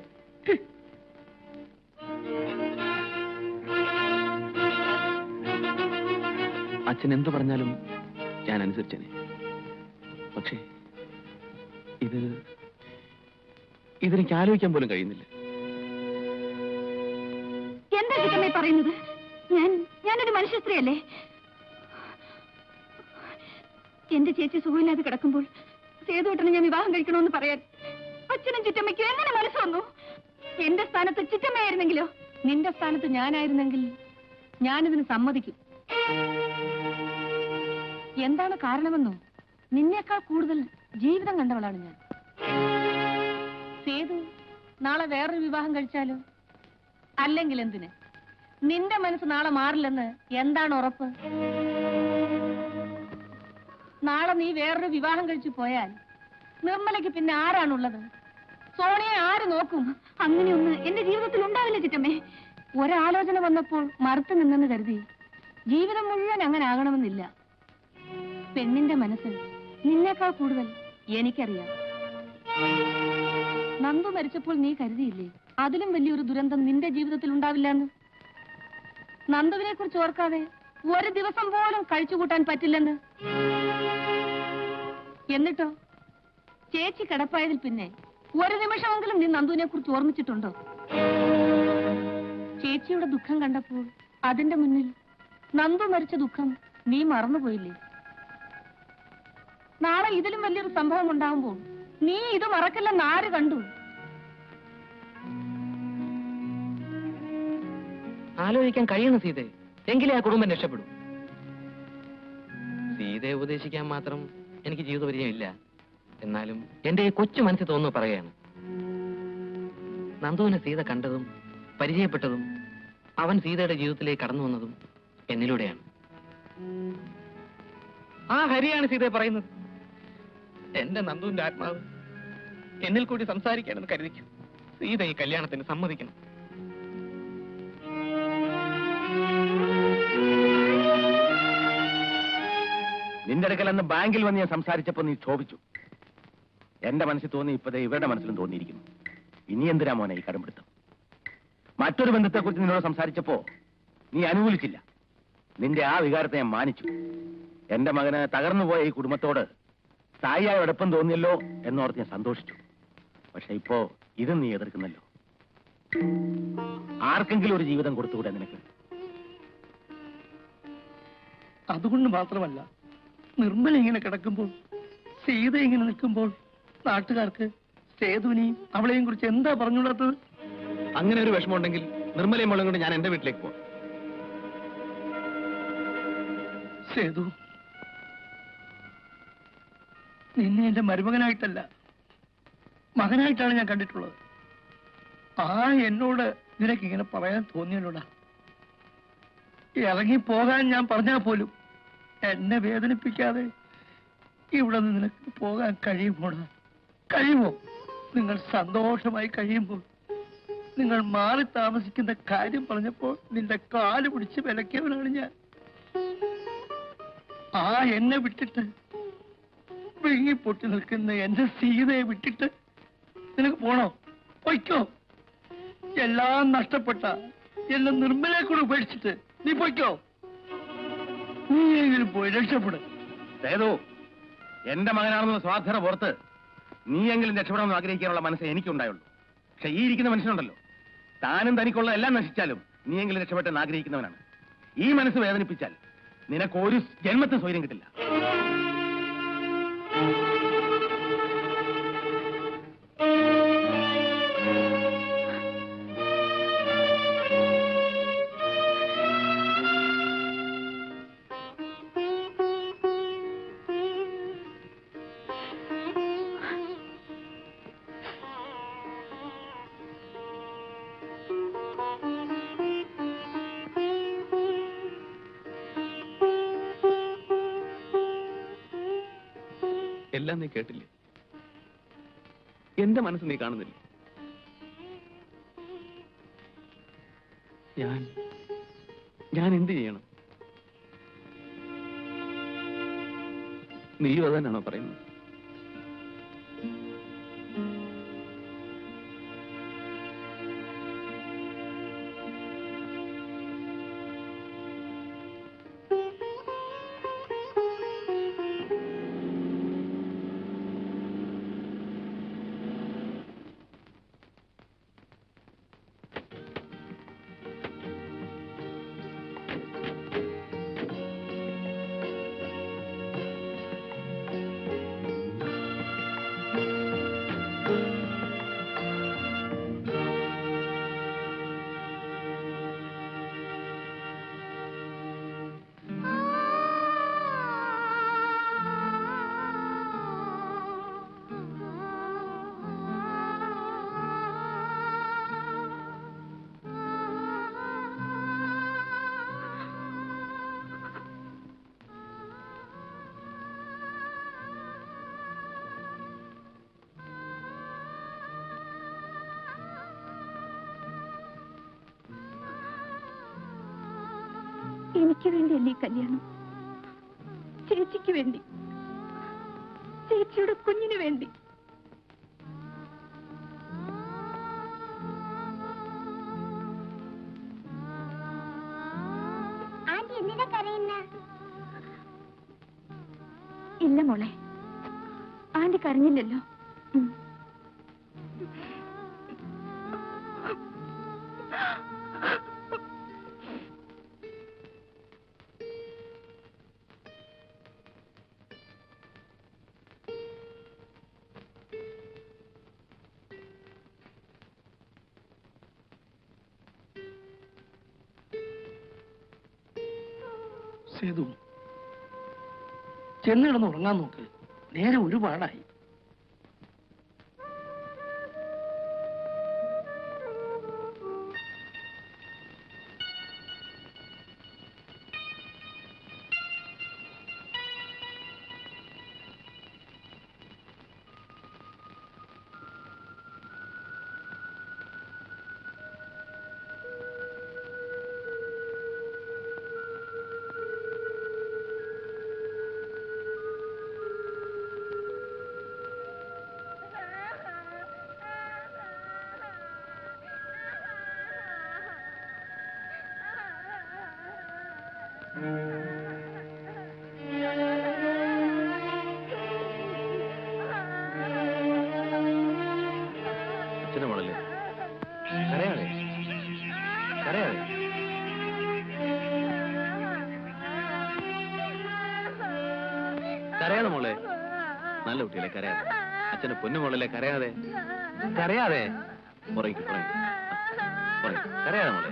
J: അച്ഛൻ എന്തു പറഞ്ഞാലും ഞാൻ അനുസരിച്ചേനെ. പക്ഷേ ഇതെനിക്ക് ആലോചിക്കാൻ പോലും കഴിയുന്നില്ല.
B: എന്താ ചിറ്റമ്മേ പറയുന്നത്? ഞാനൊരു മനുഷ്യ സ്ത്രീയല്ലേ? എന്റെ ചേച്ചി സുഖമില്ലാതെ കിടക്കുമ്പോൾ സേതുവേട്ടനെ ഞാൻ വിവാഹം കഴിക്കണമെന്ന് പറയാൻ അച്ഛനും ചിറ്റമ്മയ്ക്കും എങ്ങനെ മനസ്സ് വന്നു? എന്റെ സ്ഥാനത്ത് ചിറ്റമ്മയായിരുന്നെങ്കിലോ?
I: നിന്റെ സ്ഥാനത്ത് ഞാനായിരുന്നെങ്കിൽ ഞാനിതിന് സമ്മതിക്കും. എന്താണ് കാരണമെന്നോ? നിന്നേക്കാൾ കൂടുതൽ ജീവിതം കണ്ടവളാണ് ഞാൻ. സേതു നാളെ വേറൊരു വിവാഹം കഴിച്ചാലോ? അല്ലെങ്കിൽ എന്തിന്? നിന്റെ മനസ്സ് നാളെ മാറില്ലെന്ന് എന്താണ് ഉറപ്പ്? നാളെ നീ വേറൊരു വിവാഹം കഴിച്ചു പോയാൽ നിർമ്മലയ്ക്ക് പിന്നെ ആരാണുള്ളത്? സോണിയെ ആര് നോക്കും?
B: അങ്ങനെയൊന്ന് എന്റെ ജീവിതത്തിൽ ഉണ്ടാവില്ല ചിറ്റമ്മേ.
I: ഒരാലോചന വന്നപ്പോൾ മറുത്തു നിന്നെന്ന് കരുതി ജീവിതം മുഴുവൻ അങ്ങനെ ആകണമെന്നില്ല. പെണ്ണിന്റെ മനസ്സിൽ നിന്നേക്കാൾ കൂടുതൽ എനിക്കറിയാം. നന്ദു മരിച്ചപ്പോൾ നീ കരുതിയില്ലേ അതിലും വലിയൊരു ദുരന്തം നിന്റെ ജീവിതത്തിൽ ഉണ്ടാവില്ല എന്ന്? നന്ദുവിനെ കുറിച്ച് ഓർക്കാതെ ഒരു ദിവസം പോലും കഴിച്ചു കൂട്ടാൻ പറ്റില്ലെന്ന്. എന്നിട്ടോ ചേച്ചി കിടപ്പായതിൽ പിന്നെ ഒരു നിമിഷമെങ്കിലും നീ നന്ദുവിനെ കുറിച്ച് ഓർമ്മിച്ചിട്ടുണ്ടോ? ചേച്ചിയുടെ ദുഃഖം കണ്ടപ്പോൾ അതിന്റെ മുന്നിൽ നന്ദു മരിച്ച ദുഃഖം നീ മറന്നുപോയില്ലേ? നാളെ ഇതിലും വലിയൊരു സംഭവം ഉണ്ടാകുമ്പോൾ നീ ഇത് മറക്കില്ലെന്ന് ആര് കണ്ടു?
C: ആലോചിക്കാൻ കഴിയണം സീതയെ, എങ്കിലേ ആ കുടുംബം രക്ഷപ്പെടും. സീതയെ ഉപദേശിക്കാൻ മാത്രം എനിക്ക് ജീവിതപരിചയമില്ല. എന്നാലും എന്റെ ഈ കൊച്ചു മനസ്സിൽ തോന്നുന്നു പറയുകയാണ്. നന്ദുവിനെ സീത കണ്ടതും പരിചയപ്പെട്ടതും അവൻ സീതയുടെ ജീവിതത്തിലേക്ക് കടന്നു വന്നതും എന്നിലൂടെയാണ്. ആ ഹരിയാണ് സീതയെ പറയുന്നത്. എന്റെ നന്ദുവിന്റെ ആത്മാവ് എന്നിൽ കൂടി സംസാരിക്കാനെന്ന് കരുതിക്കും. സീത ഈ കല്യാണത്തിന് സമ്മതിക്കണം.
G: നിന്റെ അടുക്കൽ അന്ന് ബാങ്കിൽ വന്ന് ഞാൻ സംസാരിച്ചപ്പോ നീ ക്ഷോഭിച്ചു. എന്റെ മനസ്സിൽ തോന്നി, ഇപ്പതേ ഇവരുടെ മനസ്സിലും തോന്നിയിരിക്കുന്നു. ഇനി എന്തിനാ മോനെ ഈ കടമ്പിടുത്തം? മറ്റൊരു ബന്ധത്തെക്കുറിച്ച് നിന്നോട് സംസാരിച്ചപ്പോ നീ അനുകൂലിച്ചില്ല. നിന്റെ ആ വികാരത്തെ ഞാൻ മാനിച്ചു. എന്റെ മകന് തകർന്നുപോയ ഈ കുടുംബത്തോട് തായിയായ അടുപ്പം തോന്നിയല്ലോ എന്നോർത്ത് ഞാൻ സന്തോഷിച്ചു. പക്ഷെ ഇപ്പോ ഇതും നീ എതിർക്കുന്നല്ലോ. ആർക്കെങ്കിലും ഒരു ജീവിതം കൊടുത്തുകൂടെ നിനക്ക്?
F: അതുകൊണ്ട് മാത്രമല്ല, നിർമ്മല ഇങ്ങനെ കിടക്കുമ്പോൾ, സീത ഇങ്ങനെ നിൽക്കുമ്പോൾ നാട്ടുകാർക്ക് സേതുവിനെയും അവളെയും കുറിച്ച് എന്താ പറഞ്ഞുകൂടാത്തത്?
D: അങ്ങനെ ഒരു വിഷമമുണ്ടെങ്കിൽ നിർമ്മലയും മോളും കൊണ്ട് ഞാൻ എന്റെ വീട്ടിലേക്ക് പോവാം.
F: സേതു, നിന്നെ എന്റെ മരുമകനായിട്ടല്ല, മകനായിട്ടാണ് ഞാൻ കണ്ടിട്ടുള്ളത്. ആ എന്നോട് നിനക്കിങ്ങനെ പറയാൻ തോന്നിയല്ലോടാ. ഇറങ്ങിപ്പോകാൻ ഞാൻ പറഞ്ഞാൽ പോലും എന്നെ വേദനിപ്പിക്കാതെ ഇവിടെ നിന്ന് നിനക്ക് പോകാൻ കഴിയുമോടാ? കഴിയുമോ? നിങ്ങൾ സന്തോഷമായി കഴിയുമ്പോൾ നിങ്ങൾ മാറി താമസിക്കുന്ന കാര്യം പറഞ്ഞപ്പോൾ നിന്റെ കാല് പിടിച്ച് വിലക്കിയവനാണ് ഞാൻ. ആ എന്നെ വിട്ടിട്ട്, വിങ്ങിപ്പൊട്ടി നിൽക്കുന്ന എന്റെ സീതയെ വിട്ടിട്ട് നിനക്ക് പോണോ? പൊയ്ക്കോ. എല്ലാം നഷ്ടപ്പെട്ട എന്നെ നിർമ്മലെ കൂടെ ഉപേക്ഷിച്ചിട്ട് നീ പൊയ്ക്കോ. നീയെങ്കിലും പോയി രക്ഷപ്പെടും.
G: സേതു, എന്റെ മകനാണെന്നുള്ള സ്വാർത്ഥത പുറത്ത് നീയെങ്കിലും രക്ഷപ്പെടാമെന്ന് ആഗ്രഹിക്കാനുള്ള മനസ്സേ എനിക്കുണ്ടായുള്ളൂ. പക്ഷെ ഈ ഇരിക്കുന്ന മനുഷ്യനുണ്ടല്ലോ, താനും തനിക്കുള്ള എല്ലാം നശിച്ചാലും നീയെങ്കിലും രക്ഷപ്പെട്ടെന്ന് ആഗ്രഹിക്കുന്നവനാണ്. ഈ മനസ്സ് വേദനിപ്പിച്ചാൽ നിനക്ക് ഒരു ജന്മത്തിന് സ്വൈര്യം കിട്ടില്ല.
D: എല്ലാം നീ കേട്ടില്ലേ? എന്റെ മനസ്സ് നീ കാണുന്നില്ലേ? ഞാൻ എന്ത് ചെയ്യണം? നീയും അതന്നാണോ പറയുന്നത്?
B: എനിക്ക് വേണ്ടിയല്ലേ ഈ കല്യാണം? ചേച്ചിക്ക് വേണ്ടി, ചേച്ചിയുടെ കുഞ്ഞിന് വേണ്ടി.
E: ആന്റി എന്തിനാ കരയുന്നത്?
B: ഇല്ല മോളെ, ആന്റി കരഞ്ഞില്ലല്ലോ.
F: സേതു, ചെന്നിടന്ന് ഉറങ്ങാൻ നോക്ക്. നേരെ ഒരുപാടായി.
D: അച്ഛനെ മോളല്ലേ, കരയാതെ കരയാതെ. കരയാതെ മോളെ, നല്ല കുട്ടിയല്ലേ, കരയാതെ. അച്ഛനെ പൊന്നു മോളല്ലേ, കരയാതെ കരയാതെ. ഉറങ്ങി കരയാതെ മോളെ.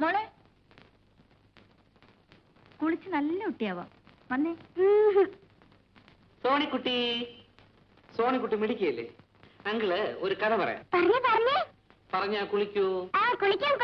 B: മോളെ, കുളിച്ച് നല്ല കുട്ടിയാവാം. വന്നേ.
C: സോണിക്കുട്ടി മിടിക്കല്ലേ? അങ്കിള് ഒരു കഥ പറയാം. പറഞ്ഞാ കുളിക്കൂ?
E: കുളിക്കാം.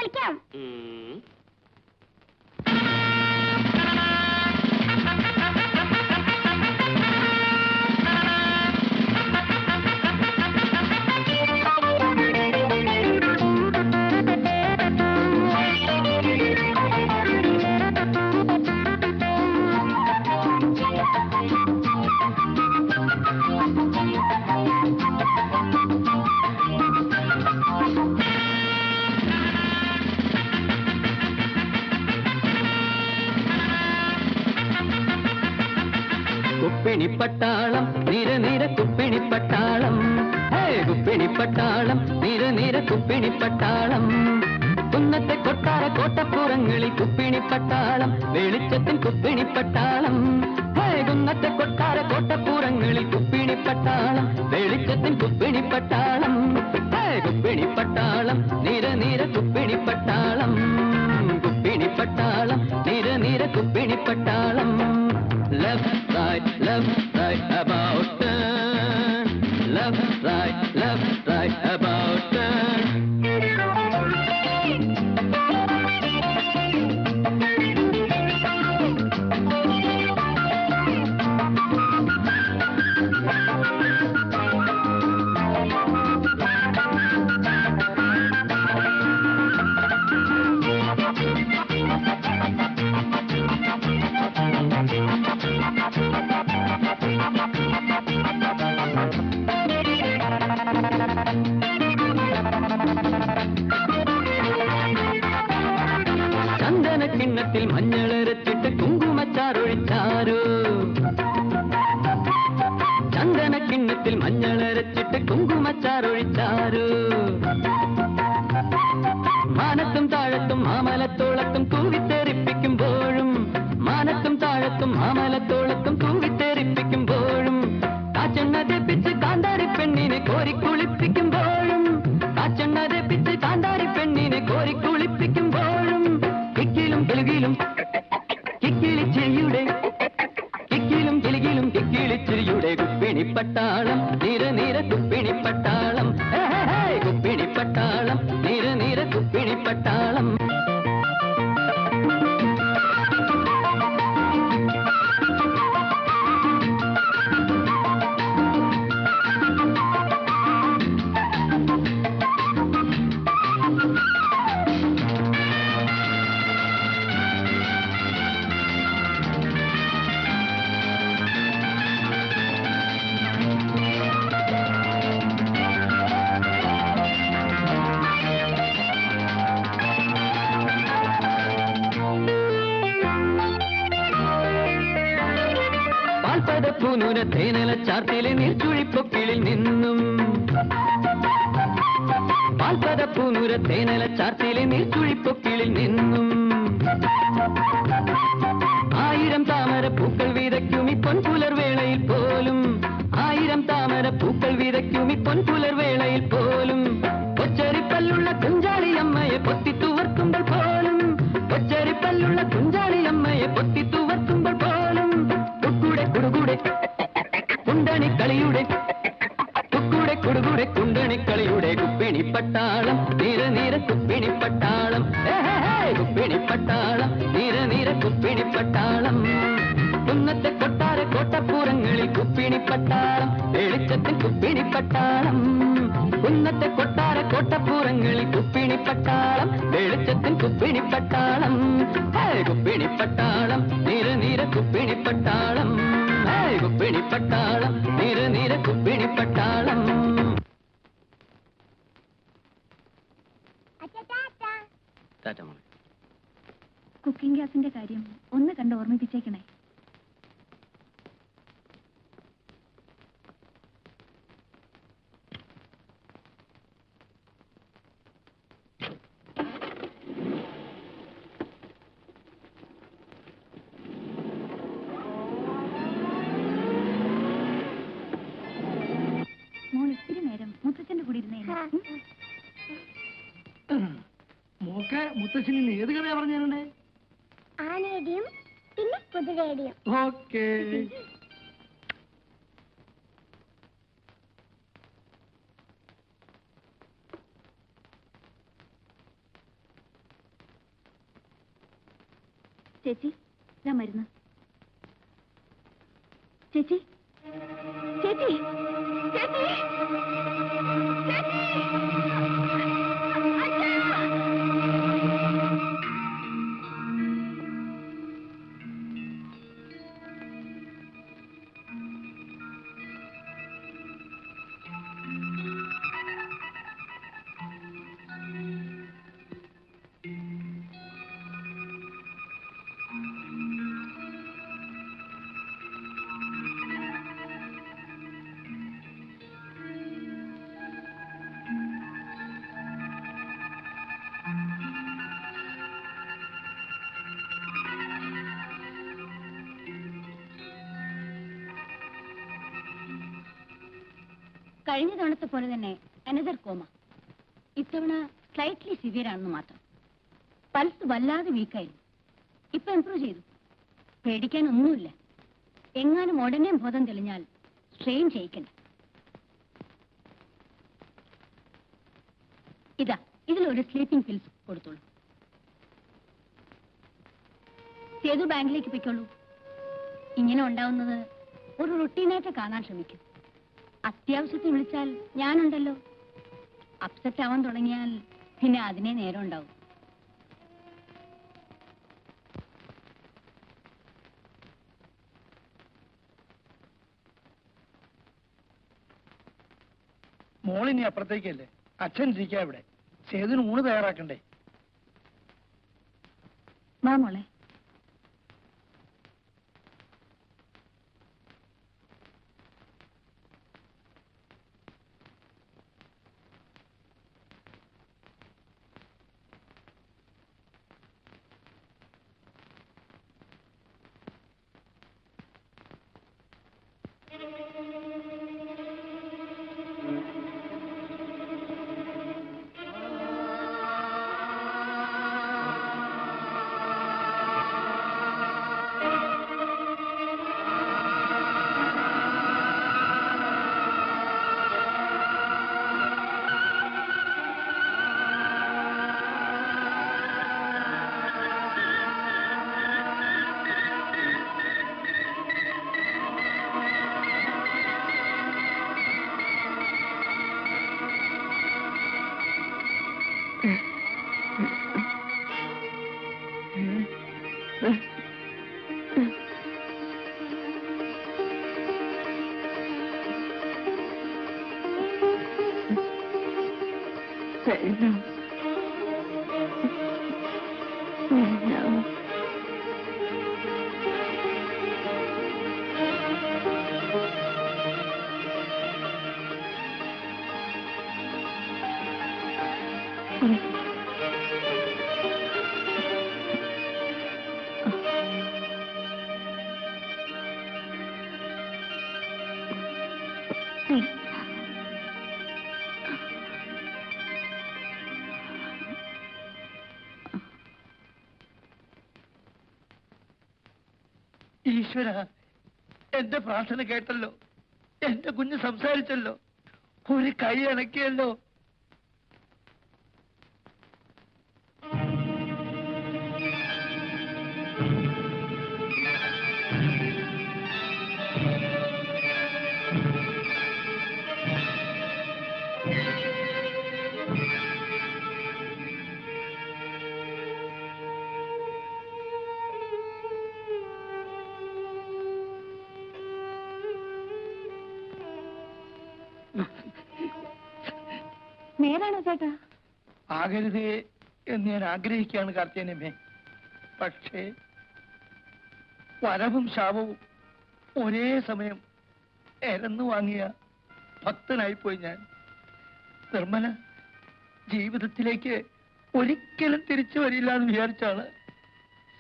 H: കുപ്പിണിപ്പട്ടാളം നിര കുപ്പിണിപ്പട്ടാളം, കുപ്പിണിപ്പട്ടാളം നിര കുപ്പിണിപ്പട്ടാളം. കുന്നത്തെ കൊട്ടാര കോട്ടപ്പുറങ്ങളിൽ കുപ്പിണിപ്പട്ടാളം, വെളിച്ചത്തിൻ കുപ്പിണിപ്പട്ടാളം. കുന്നത്തെ കൊട്ടാര കോട്ടപ്പുറങ്ങളിൽ കുപ്പിണിപ്പട്ടാളം, വെളിച്ചത്തിൻ കുപ്പിണിപ്പട്ടാളം. കുപ്പിണിപ്പട്ടാളം നിര കുപ്പിണിപ്പട്ടാളം, കുപ്പിണിപ്പട്ടാളം നിര കുപ്പിണിപ്പട്ടാളം. Left, right, about turn. left, right, about turn. കിണ്ണത്തിൽ മഞ്ഞളരച്ചിട്ട് കുങ്കുമച്ചാറൊഴിച്ചാരോ ചന്ദന കിണ്ണത്തിൽ മഞ്ഞളരച്ചിട്ട് കുങ്കുമച്ചാറൊഴിച്ചാരോ മാനത്തും താഴത്തും മാമലത്തോളത്തും തൂവിത്തെറിപ്പിക്കുമ്പോഴും മാനത്തും താഴത്തും മാമലത്തോളത്തും തൂവിത്തെറിപ്പിക്കുമ്പോഴും കാച്ചെണ്ണ തെപ്പിച്ച് കാന്താരി പെണ്ണിനെ കോരിക്കുളിപ്പിക്കുമ്പോഴും കാച്ചെണ്ണ തെപ്പിച്ച് കാന്താരി പെണ്ണിനെ കോരിക്കുളിപ്പിക്കുമ്പോഴും കിക്കിലും കിലുകിലും കിക്കിളിച്ചിരിയുടെ കിക്കിലും കിലുകിലും കിക്കിളിച്ചിരിയുടെ കുപ്പിണിപ്പട്ടാളം നിര നിര കുപ്പിണിപ്പട്ടാളം കുപ്പിണിപ്പട്ടാളം നിര നിര കുപ്പിണിപ്പട്ടാളം പൂനൂര തേനല ചാർത്തിലെ നീർച്ചുഴിപ്പൊക്കിളിൽ നിന്നും പാൽപ്പത പൂനൂര തേനല ചാർത്തിലെ നീർച്ചുഴിപ്പൊക്കിളിൽ നിന്നും ആയിരം താമര പൂക്കൾ വിതയ്ക്കുമി പൊൻപുലർവേളയിൽ പോലും ആയിരം താമര പൂക്കൾ വിതയ്ക്കുമി പൊൻപുലർവേളയിൽ പോലും കൊച്ചരിപ്പല്ലുള്ള കുഞ്ചാളിയമ്മയെ പൊത്തിത്തുവർക്കുമ്പോൾ പോലും കൊച്ചരിപ്പല്ലുള്ള കുഞ്ചാളിയമ്മയെ പൊത്തിത്തുവർക്കുമ്പോൾ പോലും കുടുകൂടെ കുണ്ടണിക്കളിയുടെ കുക്കൂടെ കുടുകൂടെ കുണ്ടണിക്കളിയുടെ കുപ്പിണിപ്പട്ടാളം നിര നിര കുപ്പിണിപ്പട്ടാളം കുപ്പിണിപ്പട്ടാളം നിര നിര കുപ്പിണിപ്പട്ടാളം കുന്നത്തെ കൊട്ടാര കോട്ടപ്പൂരങ്ങളിൽ കുപ്പിണിപ്പട്ടാളം വെളിച്ചത്തിൽ കുപ്പിണിപ്പട്ടാളം കുന്നത്തെ കൊട്ടാര കോട്ടപ്പൂരങ്ങളിൽ കുപ്പിണിപ്പട്ടാളം വെളിച്ചത്തിൽ കുപ്പിണിപ്പട്ടാളം കുപ്പിണിപ്പട്ടാളം നിര നിര കുപ്പിണിപ്പട്ടാളം കുപ്പിണിപ്പട്ടാളം നിര നിര കുപ്പിണിപ്പട്ടാളം
B: കുക്കിംഗ് ഗ്യാസിന്റെ കാര്യം ഒന്ന് കണ്ട് ഓർമ്മിപ്പിച്ചേക്കണേ. ഇത്തിരി നേരം മുത്തച്ഛന്റെ കൂടി ഇരുന്നേ.
F: മോക്കെ മുത്തച്ഛന് ഏത് കഥയാ പറഞ്ഞേ?
E: ആനയുടെയും പിന്നെ കുതിരയുടെയും.
F: ഓക്കേ.
B: ചേച്ചി ഞാൻ മരുന്ന്. ചേച്ചി ചേച്ചി ചേച്ചി കഴിഞ്ഞ തവണത്തെ പോലെ തന്നെ അനദർ കോമ. ഇത്തവണ സ്ലൈറ്റ്ലി സിവിയർ ആണെന്ന് മാത്രം. പൾസ് വല്ലാതെ വീക്കായിരുന്നു. ഇപ്പൊ ഇംപ്രൂവ് ചെയ്തു. പേടിക്കാനൊന്നുമില്ല. എങ്ങാനും ഉടനെ ബോധം തെളിഞ്ഞാൽ സ്ട്രെയിൻ ചെയ്യിക്കണ്ട. ഇതാ ഇതിലൊരു സ്ലീപ്പിംഗ് പിൽസ് കൊടുത്തോളൂ. സേതു ബാങ്കിലേക്ക് പൊയ്ക്കോളൂ. ഇങ്ങനെ ഉണ്ടാവുന്നത് ഒരു റുട്ടീനായിട്ട് കാണാൻ ശ്രമിക്കും. അത്യാവശ്യത്തിന് വിളിച്ചാൽ ഞാനുണ്ടല്ലോ. അപ്സെറ്റ് ആവാൻ തുടങ്ങിയാൽ പിന്നെ അതിനെ നേരം ഉണ്ടാവും.
F: മോളിനി അപ്പുറത്തേക്കല്ലേ, അച്ഛൻ ഇരിക്കാ ഇവിടെ. സേതുവിന് ഊണ് തയ്യാറാക്കണ്ടേ?
B: വാ മോളെ.
F: ഈശ്വര, എന്റെ പ്രാർത്ഥന കേട്ടല്ലോ. എന്റെ കുഞ്ഞ് സംസാരിച്ചല്ലോ. ഒരു കൈ അണക്കിയല്ലോ.
B: നേരാണോ ചേട്ടാ?
F: ആകരുതേ എന്ന് ഞാൻ ആഗ്രഹിക്കുകയാണ് കാർത്തികേയനമ്മേ. പക്ഷേ വരവും ശാപവും ഒരേ സമയം എരന്നു വാങ്ങിയ ഭക്തനായിപ്പോയി ഞാൻ. നിർമ്മല ജീവിതത്തിലേക്ക് ഒരിക്കലും തിരിച്ചു വരില്ല എന്ന് വിചാരിച്ചാണ്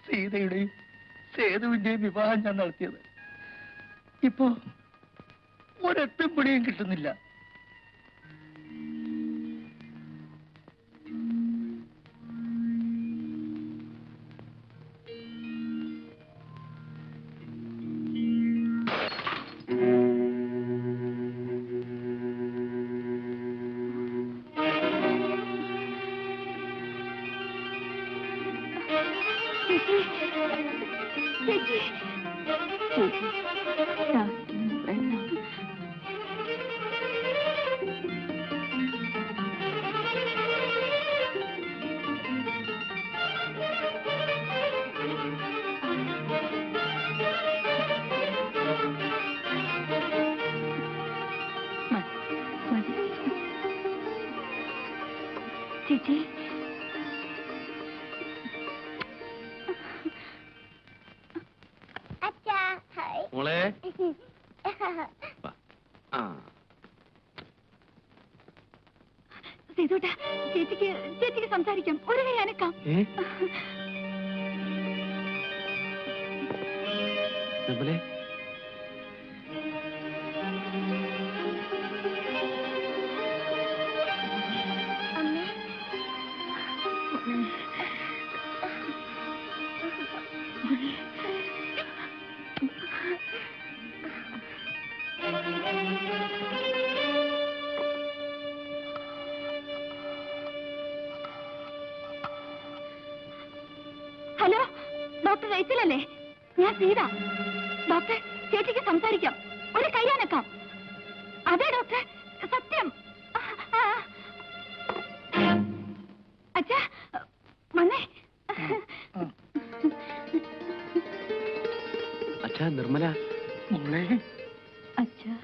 F: സീതയുടെയും സേതുവിന്റെയും വിവാഹം ഞാൻ നടത്തിയത്. ഇപ്പോ ഒരെത്തും പിടിയും കിട്ടുന്നില്ല.
B: ചേച്ചി,
D: മോളെ
B: സേതുട്ടാ, ചേച്ചിക്ക് സംസാരിക്കാം. ഒരു കൈ അനക്കാം.
D: നിർമ്മലേ,
B: ചേച്ചിലല്ലേ? ഞാൻ സീത. ഡോക്ടർ, ചേച്ചിക്ക് സംസാരിക്കാം, ഒരു കയ്യാനക്കാം. അതെ ഡോക്ടർ, സത്യം. അച്ഛാ വന്നേ.
D: അച്ഛാ, നിർമ്മല
F: മോളെ.
B: അച്ഛാ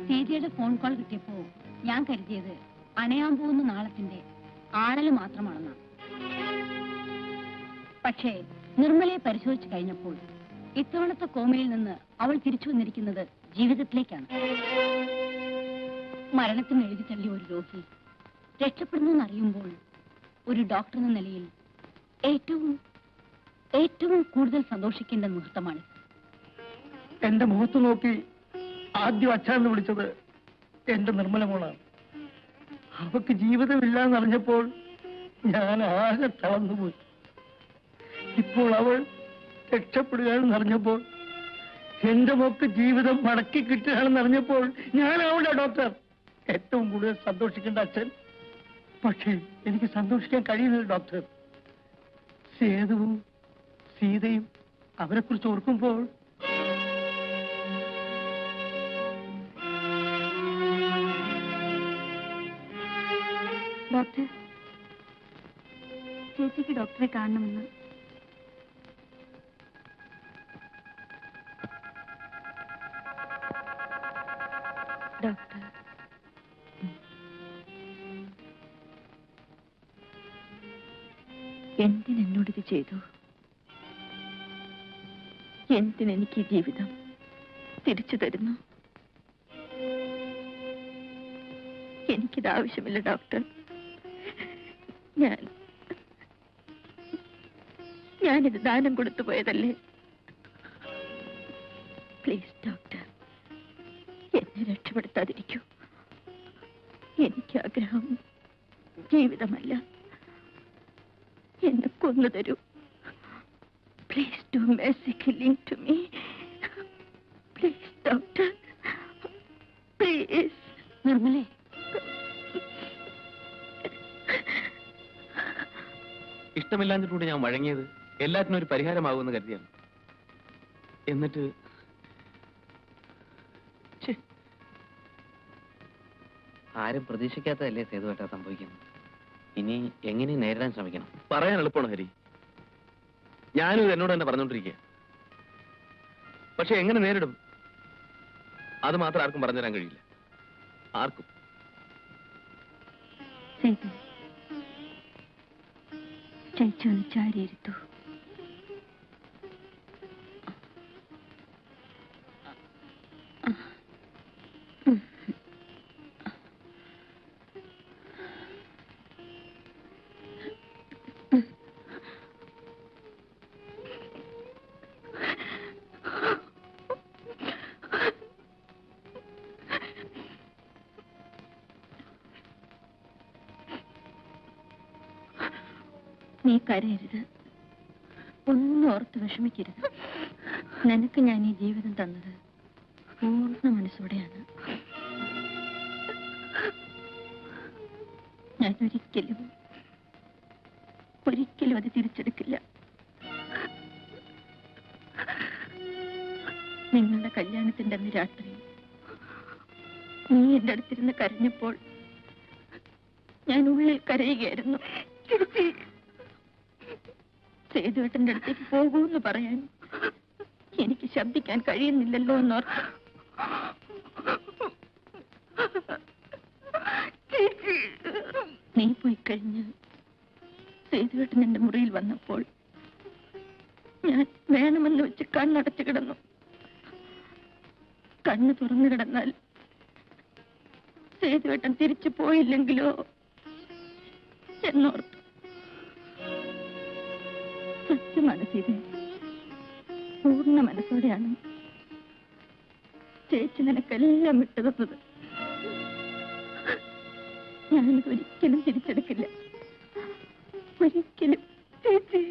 B: സീതയുടെ ഫോൺ കോൾ കിട്ടിയപ്പോ ഞാൻ കരുതിയത് അണയാൻ പോകുന്ന നാളത്തിന്റെ ആഴല് മാത്രമാണെന്നാണ്. പക്ഷേ നിർമ്മലയെ പരിശോധിച്ചു കഴിഞ്ഞപ്പോൾ ഇത്തവണത്തെ കോമയിൽ നിന്ന് അവൾ തിരിച്ചു വന്നിരിക്കുന്നത് ജീവിതത്തിലേക്കാണ്. മരണത്തിന് എഴുതി തള്ളിയ ഒരു രോഗി രക്ഷപ്പെടുന്നെന്നറിയുമ്പോൾ ഒരു ഡോക്ടർ എന്ന നിലയിൽ ഏറ്റവും ഏറ്റവും കൂടുതൽ സന്തോഷിക്കേണ്ട മുഹൂർത്തമാണ്.
F: എന്റെ മുഖത്ത് നോക്കി ആദ്യം അച്ഛാന്ന് വിളിച്ചത് എന്റെ നിർമ്മല മോളാണ്. അവക്ക് ജീവിതമില്ല എന്നറിഞ്ഞപ്പോൾ ഞാൻ ആകെ തളർന്നുപോയി. ഇപ്പോൾ അവൾ രക്ഷപ്പെടുകയാണെന്ന് അറിഞ്ഞപ്പോൾ, എന്റെ മോക്ക് ജീവിതം മടക്കി കിട്ടുകയാണെന്ന് അറിഞ്ഞപ്പോൾ ഞാനാവില്ല ഡോക്ടർ ഏറ്റവും കൂടുതൽ സന്തോഷിക്കേണ്ട അച്ഛൻ. പക്ഷേ എനിക്ക് സന്തോഷിക്കാൻ കഴിയുന്നില്ല ഡോക്ടർ. സേതുവും സീതയും അവരെക്കുറിച്ച് ഓർക്കുമ്പോൾ
B: ഡോക്ടർ, ചേച്ചിക്ക് ഡോക്ടറെ കാണണമെന്ന്. ഡോക്ടർ, എന്തിനെന്നോടിത് ചെയ്തു? എന്തിനെനിക്ക് ഈ ജീവിതം തിരിച്ചു തരുന്നു? എനിക്കിത് ആവശ്യമില്ല ഡോക്ടർ. ഞാനിത് ദാനം കൊടുത്തു പോയതല്ലേ. പ്ലീസ് ഡോക്ടർ, എന്നെ രക്ഷപ്പെടുത്താതിരിക്കൂ. എനിക്ക് ആഗ്രഹം ജീവിതമല്ല, എന്നെ കൊന്നു തരൂ. Please do mercy killing to me. Please doctor, please. നിർമ്മലേ,
D: ഇഷ്ടമില്ലാഞ്ഞിട്ടൂടെ ഞാൻ വഴങ്ങിയത് എല്ലാത്തിനും ഒരു പരിഹാരമാകുമെന്ന് കരുതിയാണ്. എന്നിട്ട്
C: ആരും പ്രതീക്ഷിക്കാത്തതല്ലേ സേതുവേട്ടാ സംഭവിക്കുന്നത്. ഇനി എങ്ങനെ നേരിടാൻ ശ്രമിക്കണം?
D: പറയാൻ എളുപ്പമാണ് ഹരി. ഞാനും ഇത് എന്നോട് തന്നെ പറഞ്ഞോണ്ടിരിക്കുക. പക്ഷെ എങ്ങനെ നേരിടും അത് മാത്രം ആർക്കും പറഞ്ഞു തരാൻ കഴിയില്ല. ആർക്കും.
B: ചേച്ചി ഒന്ന് ചാരിയിരുത്തു. നീ കരയരുത്, ഒന്നും ഓർത്ത് വിഷമിക്കരുത്. നിനക്ക് ഞാൻ ഈ ജീവിതം തന്നത് പൂർണ്ണ മനസ്സോടെയാണ്. ഞാൻ ഒരിക്കലും അത് തിരിച്ചെടുക്കില്ല. നിങ്ങളുടെ കല്യാണത്തിന്റെ അന്ന് രാത്രി നീ എന്റെ അടുത്തിരുന്ന് കരഞ്ഞപ്പോൾ ഞാൻ ഉള്ളിൽ കരയുകയായിരുന്നു. സേതുവേട്ടന്റെ അടുത്തേക്ക് പോകൂന്ന് പറയാൻ എനിക്ക് ശബ്ദിക്കാൻ കഴിയുന്നില്ലല്ലോ എന്നോർത്ത് നീ പോയി കഴിഞ്ഞ് സേതുവേട്ടൻ എന്റെ മുറിയിൽ വന്നപ്പോൾ ഞാൻ വേണമെന്ന് വെച്ച് കണ്ണടച്ചു കിടന്നു. കണ്ണ് തുറന്നു കിടന്നാൽ സേതുവേട്ടൻ തിരിച്ചു പോയില്ലെങ്കിലോ എന്നോർത്തു. സത്യമാണ് സീത, പൂർണ്ണ മനസ്സോടെയാണ് ചേച്ചി നിനക്കെല്ലാം വിട്ടു തന്നത്. ഞാനിത് ഒരിക്കലും തിരിച്ചെടുക്കില്ല, ഒരിക്കലും. ചേച്ചി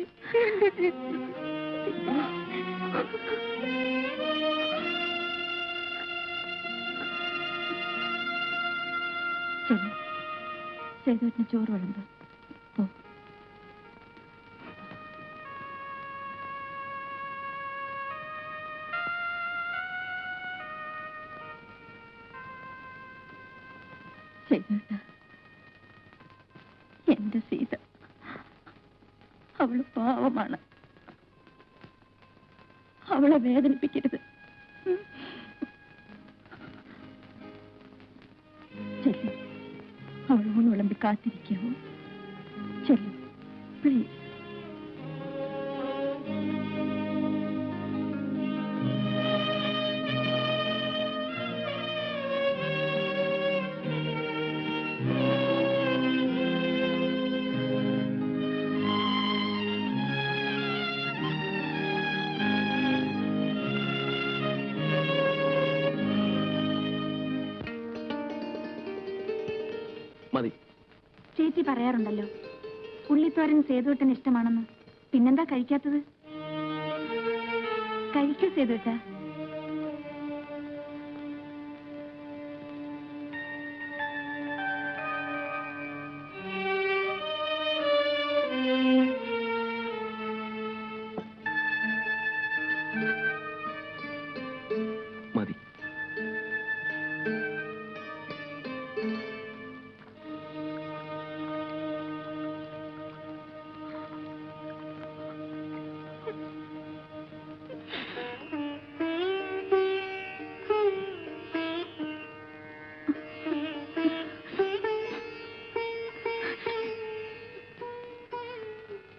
B: സേതുവേട്ടന് ചോറ് വിളമ്പ്. പോ. സേതുവേട്ട, എന്റെ സീത അവള് പാവമാണ്, അവളെ വേദനിപ്പിക്കരുത്. ചെല്ലു, അവളോട് വിളമ്പി കാത്തിരിക്കാവോ? ചെല്ലു പ്ലീസ്.
D: മതി.
B: ചേച്ചി പറയാറുണ്ടല്ലോ ഉള്ളിത്തോരൻ സേതുവേട്ടന് ഇഷ്ടമാണെന്ന്. പിന്നെന്താ കഴിക്കാത്തത്? കഴിക്കൂ സേതുവേട്ട.
D: മതി.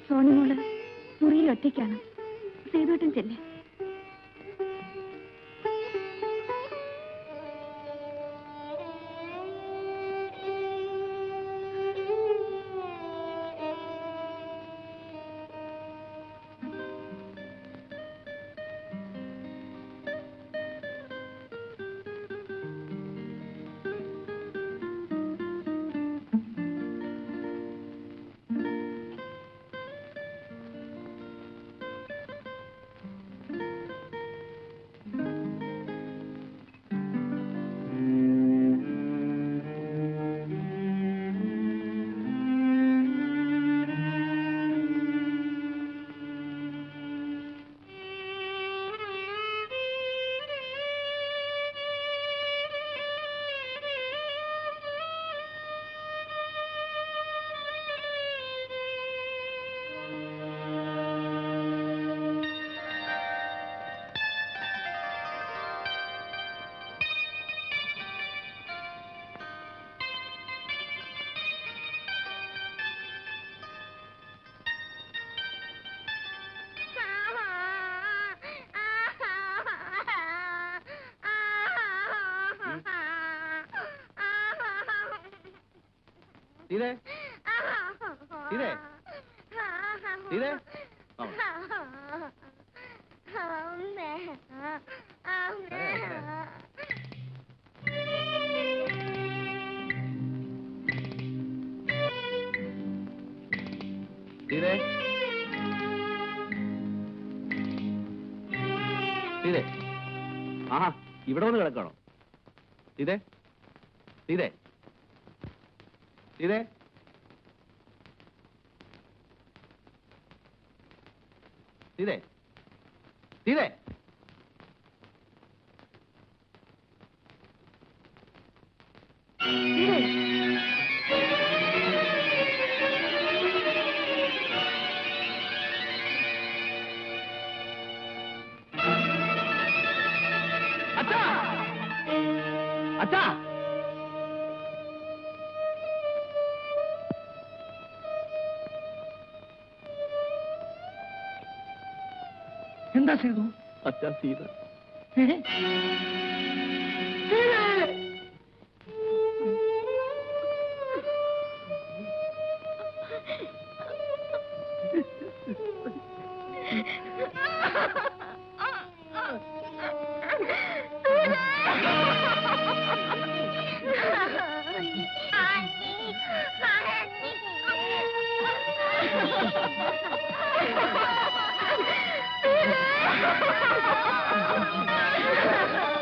B: സോണിമോള് മുറിയിൽ ഒറ്റയ്ക്കാണ്. സേതുവേട്ടൻ ചെല്ലേ.
D: ഇതേ ഇതേ ഇതേ സീതേ സീതേ ആഹാ ഇവിടെ വന്ന് കിടക്കണോ? സീതേ സീതേ സീതേ സീതേ സീതേ അച്ഛാ അച്ഛാ
F: എന്താ ചെയ്തു?
J: അച്ഛാ സീത
E: Thank you.